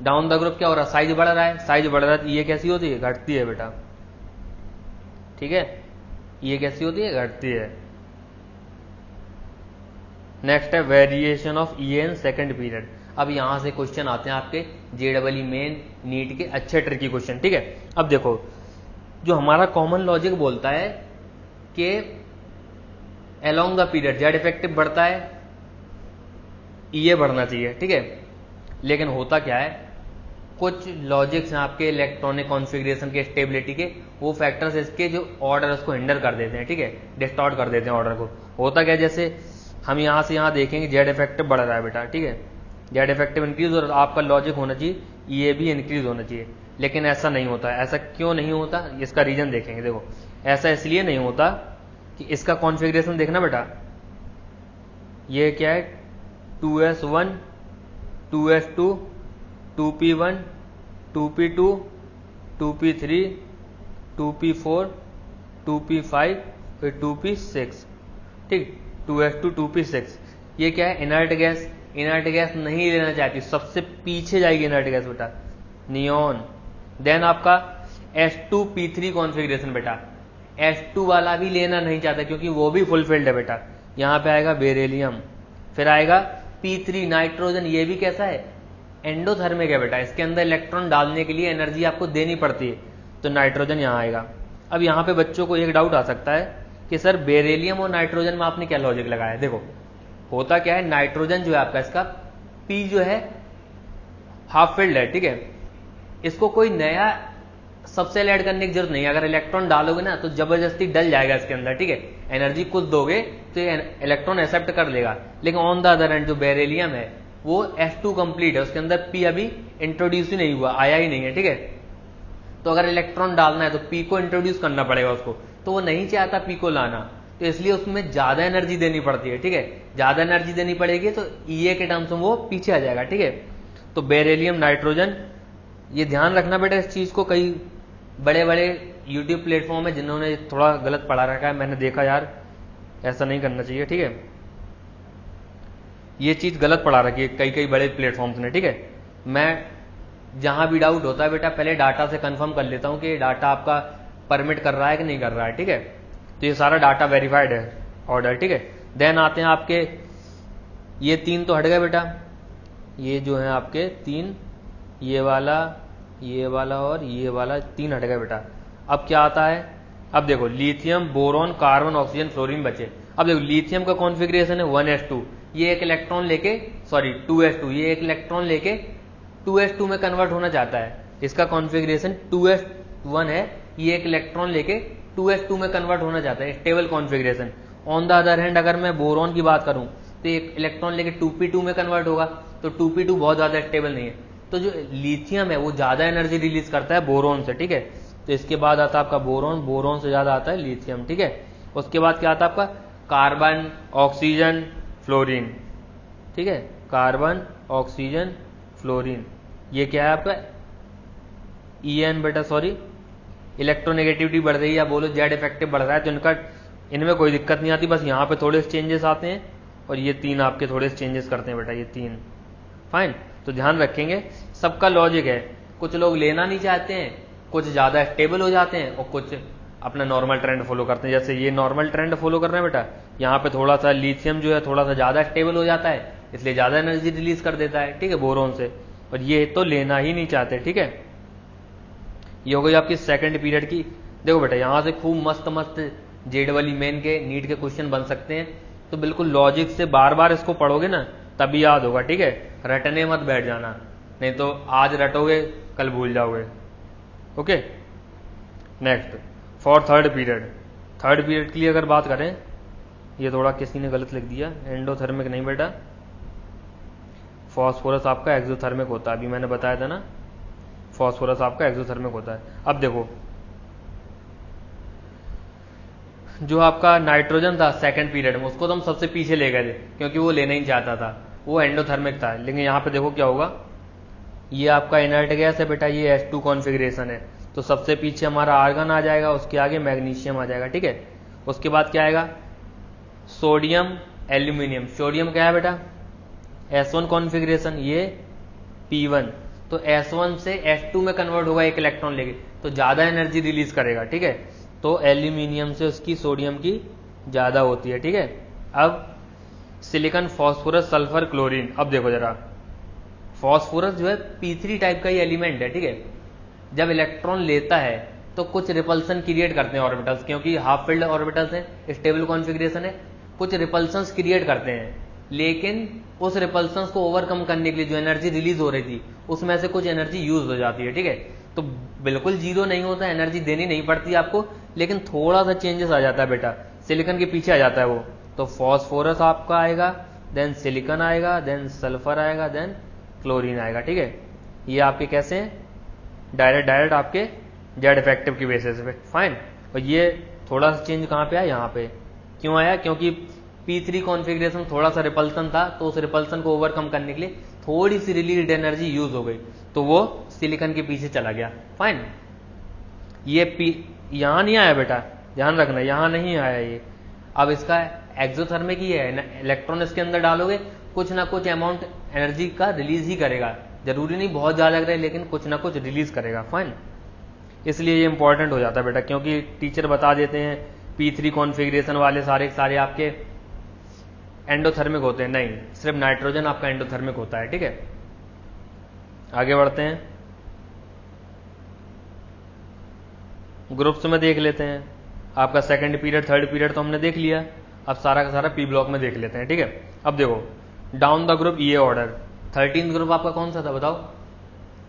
डाउन द ग्रुप क्या हो रहा है? साइज बढ़ रहा है, साइज बढ़ रहा है तो ये कैसी होती है? घटती है बेटा। ठीक है, ये कैसी होती है? घटती है। नेक्स्ट है variation of E N second period. अब यहां से क्वेश्चन आते हैं आपके जेडबल मेन नीट के अच्छे ट्रिकी क्वेश्चन। ठीक है, अब देखो जो हमारा कॉमन लॉजिक बोलता है कि along the period Z effective बढ़ता है, ये बढ़ना चाहिए। ठीक है, लेकिन होता क्या है, कुछ लॉजिक्स हैं आपके इलेक्ट्रॉनिक कॉन्फ़िगरेशन के, स्टेबिलिटी के, वो फैक्टर्स इसके जो ऑर्डर उसको हिंडर कर देते हैं। ठीक है, डिस्टॉर्ट कर देते हैं ऑर्डर को। होता क्या, जैसे हम यहां से यहां देखेंगे जेड इफेक्टिव बढ़ रहा है बेटा। ठीक है, जेड इफेक्टिव इंक्रीज और आपका लॉजिक होना चाहिए ये भी इंक्रीज होना चाहिए, लेकिन ऐसा नहीं होता है। ऐसा क्यों नहीं होता, इसका रीजन देखेंगे। देखो ऐसा इसलिए नहीं होता कि इसका कॉन्फ़िगरेशन देखना बेटा, ये क्या है 2s1 2s2 2p1 2p2 2p3 2p4 2p5 फिर 2p6। ठीक, 2s2 2p6 ये क्या है? Inert gas. इनर्ट गैस नहीं लेना चाहती, सबसे पीछे जाएगी इनर्ट गैस बेटा, नियॉन। देन आपका s2p3 कॉन्फ़िगरेशन बेटा, s2 वाला भी लेना नहीं चाहता क्योंकि वो भी फुलफिल्ड है बेटा। यहां पे आएगा बेरिलियम, फिर आएगा p3 नाइट्रोजन, ये भी कैसा है? एंडोथर्मिक है बेटा, इसके अंदर इलेक्ट्रॉन डालने के लिए एनर्जी आपको देनी पड़ती है, तो नाइट्रोजन यहां आएगा। अब यहां पे बच्चों को एक डाउट आ सकता है कि सर बेरिलियम और नाइट्रोजन में आपने क्या लॉजिक लगाया? देखो होता क्या है, नाइट्रोजन जो है आपका, इसका पी जो है हाफ फिल्ड है। ठीक है, इसको कोई नया सबसेल ऐड करने की जरूरत नहीं है। अगर इलेक्ट्रॉन डालोगे ना तो जबरदस्ती डल जाएगा इसके अंदर। ठीक है, एनर्जी कुछ दोगे तो ये इलेक्ट्रॉन एक्सेप्ट कर लेगा। लेकिन ऑन द अदर हैंड जो बेरिलियम है वो s2 कंप्लीट है, उसके अंदर p अभी इंट्रोड्यूस ही नहीं हुआ, आया ही नहीं है। ठीक है, तो अगर इलेक्ट्रॉन डालना है तो p को इंट्रोड्यूस करना पड़ेगा उसको, तो वो नहीं चाहता p को लाना, तो इसलिए उसमें ज्यादा एनर्जी देनी पड़ती है। ठीक है, ज्यादा एनर्जी देनी पड़ेगी तो Ea के टर्म्स में वो पीछे आ जाएगा। ठीक है, तो बेरिलियम नाइट्रोजन, ये ध्यान रखना बेटा इस चीज को। कई बड़े बड़े यूट्यूब प्लेटफॉर्म है जिन्होंने थोड़ा गलत पढ़ा रखा है, मैंने देखा यार ऐसा नहीं करना चाहिए। ठीक है, ये चीज गलत पढ़ा रखी है कई बड़े प्लेटफॉर्म्स ने। ठीक है, मैं जहां भी डाउट होता है बेटा पहले डाटा से कंफर्म कर लेता हूं कि डाटा आपका परमिट कर रहा है कि नहीं कर रहा है। ठीक है, तो ये सारा डाटा वेरीफाइड है ऑर्डर। ठीक है, देन आते हैं आपके ये 3 तो हट गए बेटा, ये जो है आपके 3, ये वाला और ये वाला 3 हट गए बेटा। अब क्या आता है, अब देखो lithium boron carbon oxygen fluorine बचे। अब देखो लिथियम का कॉन्फ़िगरेशन है 1s2, ये एक इलेक्ट्रॉन लेके 2s2, ये एक इलेक्ट्रॉन लेके 2s2 में कन्वर्ट होना चाहता है। इसका कॉन्फ़िगरेशन 2s1 है, ये एक इलेक्ट्रॉन लेके 2s2 में कन्वर्ट होना चाहता है, stable configuration. On the other hand अगर मैं बोरॉन की बात करूं तो एक इलेक्ट्रॉन लेके 2p2 में कन्वर्ट होगा, तो 2p2 बहुत ज्यादा स्टेबल नहीं है। तो जो लिथियम है वो ज्यादा एनर्जी रिलीज करता है बोरोन से। ठीक है, तो इसके बाद आता है आपका बोरोन से ज्यादा आता है लिथियम। ठीक है, उसके बाद क्या आता है आपका कार्बन ऑक्सीजन फ्लोरीन। ठीक है, कार्बन ऑक्सीजन फ्लोरीन, ये क्या है आपका En बेटा, सॉरी इलेक्ट्रोनेगेटिविटी बढ़ रही है या बोलो जेड इफेक्टिव बढ़ रहा है, तो इनका इनमें कोई दिक्कत नहीं आती, बस यहाँ पे थोड़े से चेंजेस आते हैं और ये 3 आपके थोड़े से चेंजेस करते हैं बेटा, ये 3 फाइन। तो ध्यान रखेंगे सबका लॉजिक है, कुछ लोग लेना नहीं चाहते हैं, कुछ ज्यादा स्टेबल हो जाते हैं और कुछ अपना नॉर्मल ट्रेंड फॉलो करते हैं। जैसे ये नॉर्मल ट्रेंड फॉलो कर रहे हैं बेटा, यहाँ पे थोड़ा सा लिथियम जो है थोड़ा सा ज्यादा स्टेबल हो जाता है, इसलिए ज्यादा एनर्जी रिलीज कर देता है। ठीक है, बोरोन से, और ये तो लेना ही नहीं चाहते। ठीक है, ये हो गई आपकी सेकंड पीरियड की। देखो बेटा यहां से खूब मस्त जेडबल मेन के नीट के क्वेश्चन बन सकते हैं, तो बिल्कुल लॉजिक से बार बार इसको पढ़ोगे ना तभी याद होगा। ठीक है, रटने मत बैठ जाना, नहीं तो आज रटोगे कल भूल जाओगे। Okay, next for third period के लिए अगर बात करें, ये थोड़ा किसी ने गलत लिख दिया, एंडोथर्मिक नहीं बेटा, फॉस्फोरस आपका एक्सोथर्मिक होता है, अभी मैंने बताया था ना, फॉस्फोरस आपका एक्सोथर्मिक होता है। अब देखो जो आपका नाइट्रोजन था सेकंड पीरियड में, उसको तो हम सबसे पीछे ले गए थे क्योंकि वो लेना ही चाहता था, वो एंडोथर्मिक था। लेकिन यहाँ पे देखो क्या होगा, ये आपका इनर्ट गैस है बेटा, ये H2 कॉन्फ़िगरेशन है, तो सबसे पीछे हमारा आर्गन आ जाएगा, उसके आगे मैग्नीशियम आ जाएगा, ठीक है। उसके बाद क्या आएगा, सोडियम एल्यूमिनियम। सोडियम क्या है बेटा, S1 कॉन्फ़िगरेशन, ये P1, तो S1 से S2 में कन्वर्ट होगा एक इलेक्ट्रॉन लेके, तो ज्यादा एनर्जी रिलीज करेगा, ठीक है। तो एल्यूमिनियम से उसकी सोडियम की ज्यादा होती है, ठीक है। अब सिलिकॉन, फॉस्फोरस, सल्फर, क्लोरीन। अब देखो जरा, फॉस्फोरस जो है P3 टाइप का ही एलिमेंट है, ठीक है। जब इलेक्ट्रॉन लेता है तो कुछ रिपल्सन क्रिएट करते हैं ऑर्बिटल्स, क्योंकि हाफ फील्ड ऑर्बिटल्स हैं, स्टेबल कॉन्फ़िगरेशन है, कुछ रिपल्सन्स क्रिएट करते हैं, लेकिन उस रिपल्सन्स को ओवरकम करने के लिए जो एनर्जी रिलीज हो रही थी उसमें से कुछ एनर्जी यूज हो जाती है, ठीक है। तो बिल्कुल जीरो नहीं होता, एनर्जी देनी नहीं पड़ती आपको, लेकिन थोड़ा सा चेंजेस आ जाता है बेटा, सिलिकॉन के पीछे आ जाता है वो। तो फॉस्फोरस आपका आएगा, देन सिलिकॉन आएगा, देन सल्फर आएगा, देन क्लोरीन आएगा, ठीक है। ये आपके कैसे हैं, डायरेक्ट आपके जेड इफेक्टिव की बेसिस पे, फाइन। और ये थोड़ा सा चेंज कहाँ पे आया, यहाँ पे क्यों आया, क्योंकि P3 कॉन्फ़िगरेशन थोड़ा सा रिपल्सन था, तो उस रिपल्सन को ओवरकम करने के लिए थोड़ी सी रिलीज्ड एनर्जी यूज हो गई, तो वो सिलिकॉन के पीछे चला गया, फाइन। ये यहां नहीं आया बेटा, ध्यान रखना, यहां नहीं आया ये। अब इसका एक्सोथर्मिक ही है, इलेक्ट्रॉन इसके अंदर डालोगे कुछ ना कुछ अमाउंट एनर्जी का रिलीज ही करेगा, जरूरी नहीं बहुत ज्यादा करे, लेकिन कुछ ना कुछ रिलीज करेगा, फाइन। इसलिए ये इंपॉर्टेंट हो जाता है बेटा, क्योंकि टीचर बता देते हैं P3 कॉन्फ़िगरेशन वाले सारे आपके एंडोथर्मिक होते हैं, नहीं, सिर्फ नाइट्रोजन आपका एंडोथर्मिक होता है, ठीक है। आगे बढ़ते हैं, ग्रुप्स में देख लेते हैं। आपका सेकंड पीरियड, थर्ड पीरियड तो हमने देख लिया, अब सारा का सारा P ब्लॉक में देख लेते हैं, ठीक है। अब देखो डाउन द ग्रुप ये ऑर्डर, 13th ग्रुप आपका कौन सा था बताओ,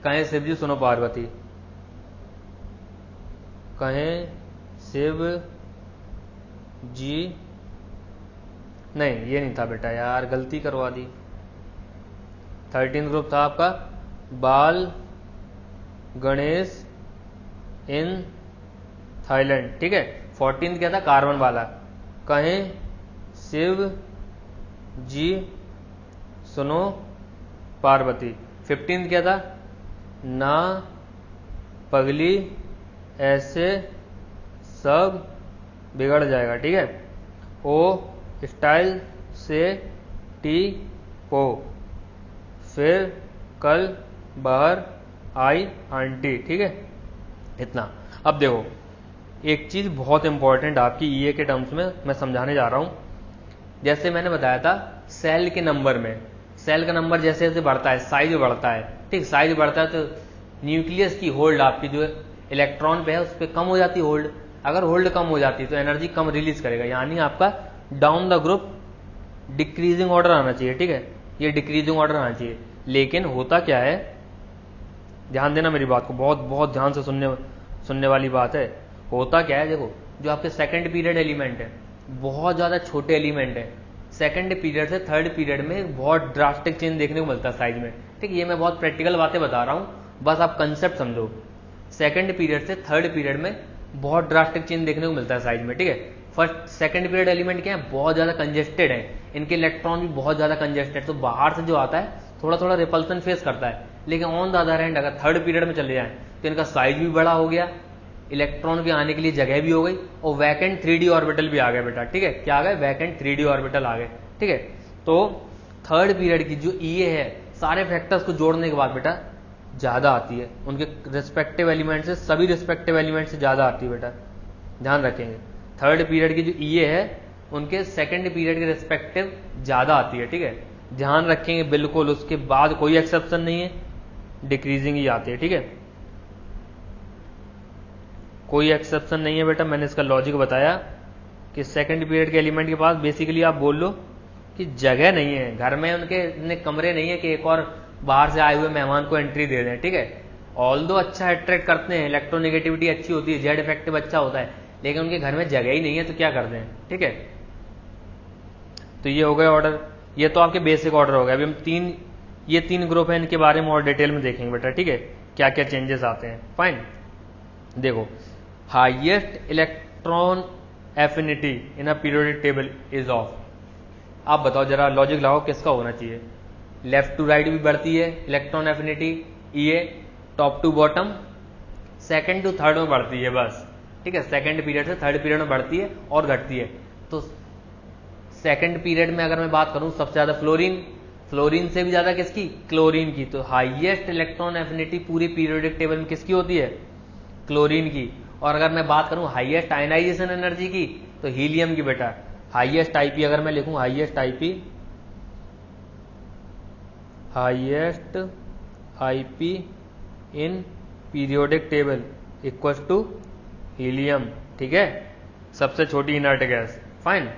कहें शिव जी सुनो पार्वती, कहें शिव जी, नहीं ये नहीं था बेटा यार, गलती करवा दी। 13th ग्रुप था आपका बाल गणेश इन थाईलैंड, ठीक है। 14th क्या था, कार्बन वाला, कहें शिव जी सुनो पार्वती। 15th क्या था, ना पगली ऐसे सब बिगड़ जाएगा, ठीक है। ओ स्टाइल से टी पो, फिर कल बाहर आई आंटी, ठीक है, इतना। अब देखो एक चीज बहुत इंपॉर्टेंट आपकी ईए के टर्म्स में मैं समझाने जा रहा हूं। जैसे मैंने बताया था सेल के नंबर में, सेल का नंबर जैसे जैसे बढ़ता है साइज बढ़ता है, ठीक, साइज बढ़ता है तो न्यूक्लियस की होल्ड आपकी जो इलेक्ट्रॉन पे है उस पर कम हो जाती है होल्ड, अगर होल्ड कम हो जाती है तो एनर्जी कम रिलीज करेगा, यानी आपका down the group decreasing order आना चाहिए, ठीक है, ये डिक्रीजिंग ऑर्डर आना चाहिए। लेकिन होता क्या है, ध्यान देना मेरी बात को, बहुत बहुत ध्यान से सुनने वाली बात है। होता क्या है, देखो जो आपके सेकंड पीरियड एलिमेंट है बहुत ज्यादा छोटे एलिमेंट है, सेकंड पीरियड से थर्ड पीरियड में बहुत ड्रास्टिक चेंज देखने को मिलता है साइज में, ठीक, ये मैं बहुत प्रैक्टिकल बातें बता रहा हूँ, बस आप कंसेप्ट समझो। सेकंड पीरियड से थर्ड पीरियड में बहुत ड्रास्टिक चेंज देखने को मिलता है साइज में, ठीक है। फर्स्ट सेकंड पीरियड एलिमेंट क्या है, बहुत ज्यादा कंजेस्टेड है, इनके इलेक्ट्रॉन भी बहुत ज्यादा कंजेस्टेड, तो बाहर से जो आता है थोड़ा थोड़ा रिपल्सन फेस करता है। लेकिन ऑन द अदर हैंड अगर थर्ड पीरियड में चले जाए तो इनका साइज भी बड़ा हो गया, इलेक्ट्रॉन के आने के लिए जगह भी हो गई, और वैकेंट 3D ऑर्बिटल भी आ गए बेटा, ठीक है, क्या आ गए, वैकेंट 3D ऑर्बिटल आ गए, ठीक है। तो थर्ड पीरियड की जो ईए है सारे फैक्टर्स को जोड़ने के बाद बेटा ज्यादा आती है, उनके रिस्पेक्टिव एलिमेंट से, सभी रिस्पेक्टिव एलिमेंट से ज्यादा आती है बेटा, ध्यान रखेंगे। थर्ड पीरियड की जो ईए है उनके सेकंड पीरियड के रिस्पेक्टिव ज्यादा आती है, ठीक है, ध्यान रखेंगे बिल्कुल, उसके बाद कोई एक्सेप्शन नहीं है, डिक्रीजिंग ही आती है, ठीक है, कोई एक्सेप्शन नहीं है बेटा। मैंने इसका लॉजिक बताया कि सेकंड पीरियड के एलिमेंट के पास बेसिकली आप बोल लो कि जगह नहीं है, घर में उनके इतने कमरे नहीं है कि एक और बाहर से आए हुए मेहमान को एंट्री दे दें, ठीक है। ऑल्दो अच्छा अट्रैक्ट करते हैं, इलेक्ट्रोनेगेटिविटी अच्छी होती है, जेड इफेक्टिव अच्छा होता है, लेकिन उनके घर में जगह ही नहीं है तो क्या करते हैं, ठीक है। तो ये हो गए ऑर्डर, ये तो आपके बेसिक ऑर्डर हो गए। अभी हम 3 ये 3 ग्रुप है, इनके बारे में और डिटेल में देखेंगे बेटा, ठीक है, क्या क्या चेंजेस आते हैं। फाइन, देखो highest electron affinity in a periodic table is of. आप बताओ जरा, लॉजिक लगाओ, किसका होना चाहिए? लेफ्ट टू राइट भी बढ़ती है इलेक्ट्रॉन एफिनिटी, ये top to bottom, second to third में बढ़ती है बस, ठीक है, सेकंड पीरियड से थर्ड पीरियड में बढ़ती है और घटती है। तो सेकंड पीरियड में अगर मैं बात करूं सबसे ज्यादा फ्लोरीन, फ्लोरीन से भी ज्यादा किसकी? क्लोरीन की। तो हाईएस्ट इलेक्ट्रॉन एफिनिटी पूरी पीरियोडिक टेबल में किसकी होती है? क्लोरीन की। और अगर मैं बात करूं हाईएस्ट आयनाइजेशन एनर्जी की, तो हीलियम की बेटा। हाईएस्ट आईपी अगर मैं लिखूं, highest IP in periodic table equals to helium, ठीक है, सबसे छोटी इनर्ट गैस। फाइन,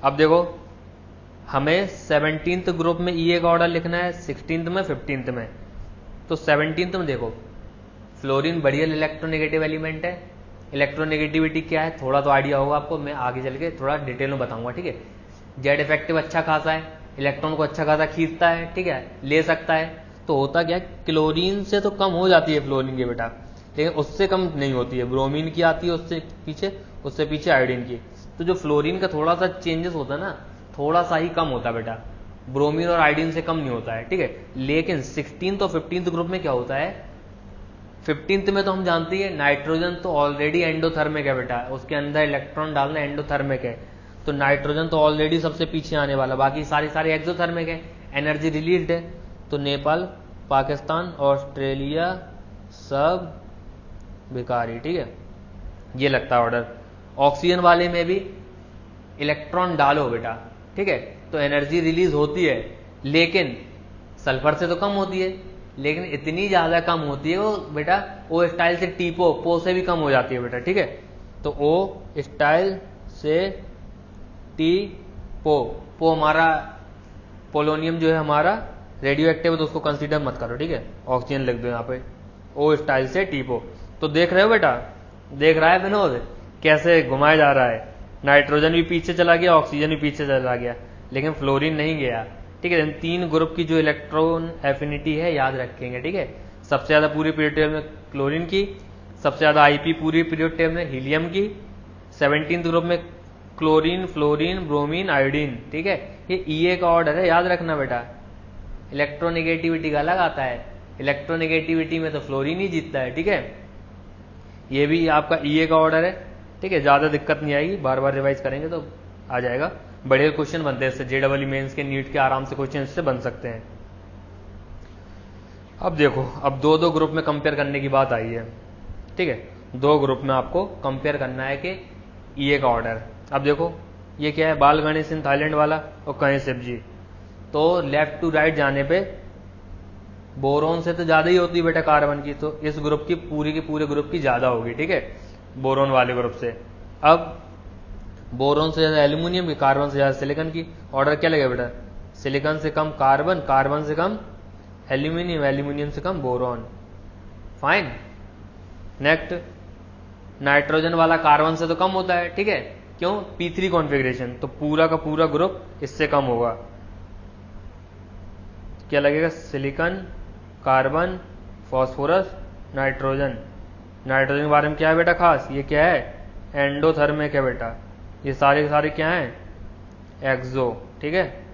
अब देखो हमें 17th ग्रुप में ईए का ऑर्डर लिखना है, 16th में, 15th में। तो 17th में देखो फ्लोरीन बढ़िया इलेक्ट्रोनेगेटिव एलिमेंट है। इलेक्ट्रोनेगेटिविटी क्या है थोड़ा तो आइडिया होगा आपको, मैं आगे चल के थोड़ा डिटेल में बताऊंगा, ठीक है। जेड इफेक्टिव अच्छा खासा है, इलेक्ट्रॉन को अच्छा खासा खींचता है, ठीक है, ले सकता है। तो होता क्या, क्लोरीन से तो कम हो जाती है फ्लोरीन की बेटा, लेकिन उससे कम नहीं होती है। ब्रोमीन की आती है उससे पीछे आयोडीन की। तो जो फ्लोरीन का थोड़ा सा चेंजेस होता है ना, थोड़ा सा ही कम होता है बेटा, ब्रोमीन और आयोडीन से कम नहीं होता है, ठीक है। लेकिन 16th और 15th ग्रुप में क्या होता है? 15th में तो हम जानते हैं नाइट्रोजन तो ऑलरेडी एंडोथर्मिक है बेटा, उसके अंदर इलेक्ट्रॉन डालना एंडोथर्मिक है। तो नाइट्रोजन तो ऑलरेडी सबसे पीछे आने वाला, बाकी सारे एक्सोथर्मिक है, एनर्जी रिलीज्ड है। तो नेपाल, पाकिस्तान, ऑस्ट्रेलिया सब भिखारी, ठीक है, ये लगता है ऑर्डर। ऑक्सीजन वाले में भी इलेक्ट्रॉन डालो बेटा, ठीक है, तो एनर्जी रिलीज होती है, लेकिन सल्फर से तो कम होती है, लेकिन इतनी ज्यादा कम होती है वो बेटा, ओ स्टाइल से टी पो से भी कम हो जाती है बेटा, ठीक है। तो ओ स्टाइल से टी पो हमारा पोलोनियम जो है हमारा रेडियो एक्टिव है, तो उसको कंसीडर मत करो, ठीक है, ऑक्सीजन लिख दो यहाँ पे, ओ स्टाइल से टी पो। तो देख रहे हो बेटा, देख रहा है विनोद कैसे घुमाया जा रहा है? नाइट्रोजन भी पीछे चला गया, ऑक्सीजन भी पीछे चला गया, लेकिन फ्लोरीन नहीं गया, ठीक है। इन 3 ग्रुप की जो इलेक्ट्रॉन एफिनिटी है याद रखेंगे, ठीक है। सबसे ज्यादा पूरी पीरियड टेबल में क्लोरीन की, सबसे ज्यादा आईपी पूरी पीरियड टेबल में हीलियम की, 17th ग्रुप में क्लोरीन, फ्लोरीन, ब्रोमीन, आयोडीन, ठीक है। ये ईए का ऑर्डर है, याद रखना बेटा। इलेक्ट्रोनेगेटिविटी का अलग आता है, इलेक्ट्रोनेगेटिविटी में तो फ्लोरीन ही जीतता है, ठीक है। ये भी आपका ईए का ऑर्डर है, ठीक है, ज्यादा दिक्कत नहीं आएगी, बार बार रिवाइज करेंगे तो आ जाएगा। बड़े क्वेश्चन बनते हैं इससे, जेडबल मेंस के, नीट के आराम से क्वेश्चन इससे बन सकते हैं। अब देखो, अब 2 ग्रुप में कंपेयर करने की बात आई है, ठीक है। 2 ग्रुप में आपको कंपेयर करना है कि ईए का ऑर्डर। अब देखो ये क्या है, बाल गणेश सिंह थाईलैंड वाला और कहीं शिवजी। तो लेफ्ट टू राइट जाने पे बोरोन से तो ज्यादा ही होती है बेटा कार्बन की, तो इस ग्रुप की पूरे ग्रुप की ज्यादा होगी, ठीक है, बोरोन वाले ग्रुप से। अब बोरोन से ज्यादा एल्यूमिनियम की, कार्बन से ज्यादा सिलिकॉन की। ऑर्डर क्या लगेगा बेटा? सिलिकॉन से कम कार्बन, कार्बन से कम एल्यूमिनियम, एल्यूमिनियम से कम बोरोन। फाइन, नेक्स्ट नाइट्रोजन वाला कार्बन से तो कम होता है, ठीक है, क्यों? P3 कॉन्फ़िगरेशन, तो पूरा का पूरा ग्रुप इससे कम होगा। क्या लगेगा? Silicon, carbon, phosphorus, nitrogen. Nitrogen के बारे में क्या है बेटा खास? ये क्या है? एंडोथर्मिक है बेटा। ये सारे के सारे क्या हैं? एक्सो, ठीक है,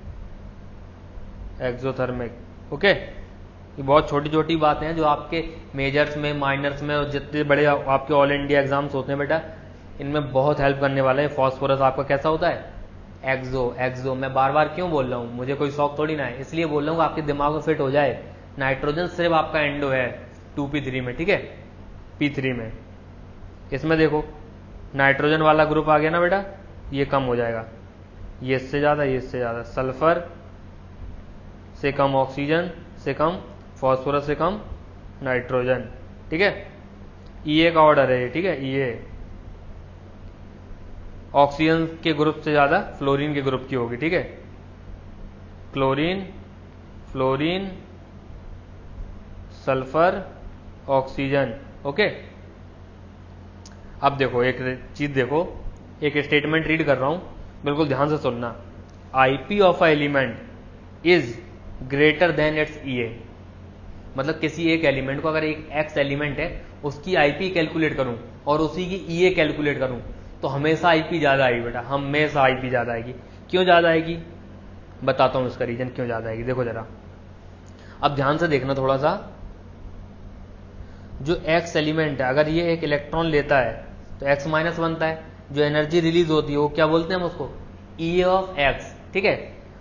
एक्सोथर्मिक, ओके। ये बहुत छोटी छोटी बातें हैं जो आपके मेजर्स में, माइनर्स में और जितने बड़े आपके ऑल इंडिया एग्जाम्स होते हैं बेटा, इनमें बहुत हेल्प करने वाला है। फॉस्फोरस आपका कैसा होता है? एक्सो। मैं बार बार क्यों बोल रहा हूँ? मुझे कोई शौक थोड़ी ना है, इसलिए बोल रहा हूँ आपके दिमाग में फिट हो जाए। नाइट्रोजन सिर्फ आपका एंडो है 2p3 में, ठीक है, p3 में। इसमें देखो नाइट्रोजन वाला ग्रुप आ गया ना बेटा, ये कम हो जाएगा, ये इससे ज्यादा, ये इससे ज्यादा। सल्फर से कम ऑक्सीजन से कम, फॉस्फोरस से कम नाइट्रोजन, ठीक है। ईए का ऑर्डर है ये, ठीक है, ईए। ऑक्सीजन के ग्रुप से ज्यादा फ्लोरीन के ग्रुप की होगी, ठीक है। Chlorine, fluorine, sulphur, oxygen, okay. अब देखो एक चीज देखो, एक स्टेटमेंट रीड कर रहा हूं, बिल्कुल ध्यान से सुनना। IP of a element is greater than its EA, मतलब किसी एक एलिमेंट को अगर एक एक्स एलिमेंट है उसकी आईपी कैलकुलेट करूं और उसी की ईए कैलकुलेट करूं तो हमेशा आईपी ज्यादा आएगी बेटा, हमेशा आईपी ज्यादा आएगी। क्यों ज्यादा आएगी बताता हूं इसका रीजन क्यों ज्यादा आएगी। देखो जरा, अब ध्यान से देखना थोड़ा सा, जो एक्स एलिमेंट है अगर ये एक इलेक्ट्रॉन लेता है तो एक्स माइनस बनता है, जो एनर्जी रिलीज होती है वो क्या बोलते हैं हम उसको, ई ऑफ एक्स, ठीक है।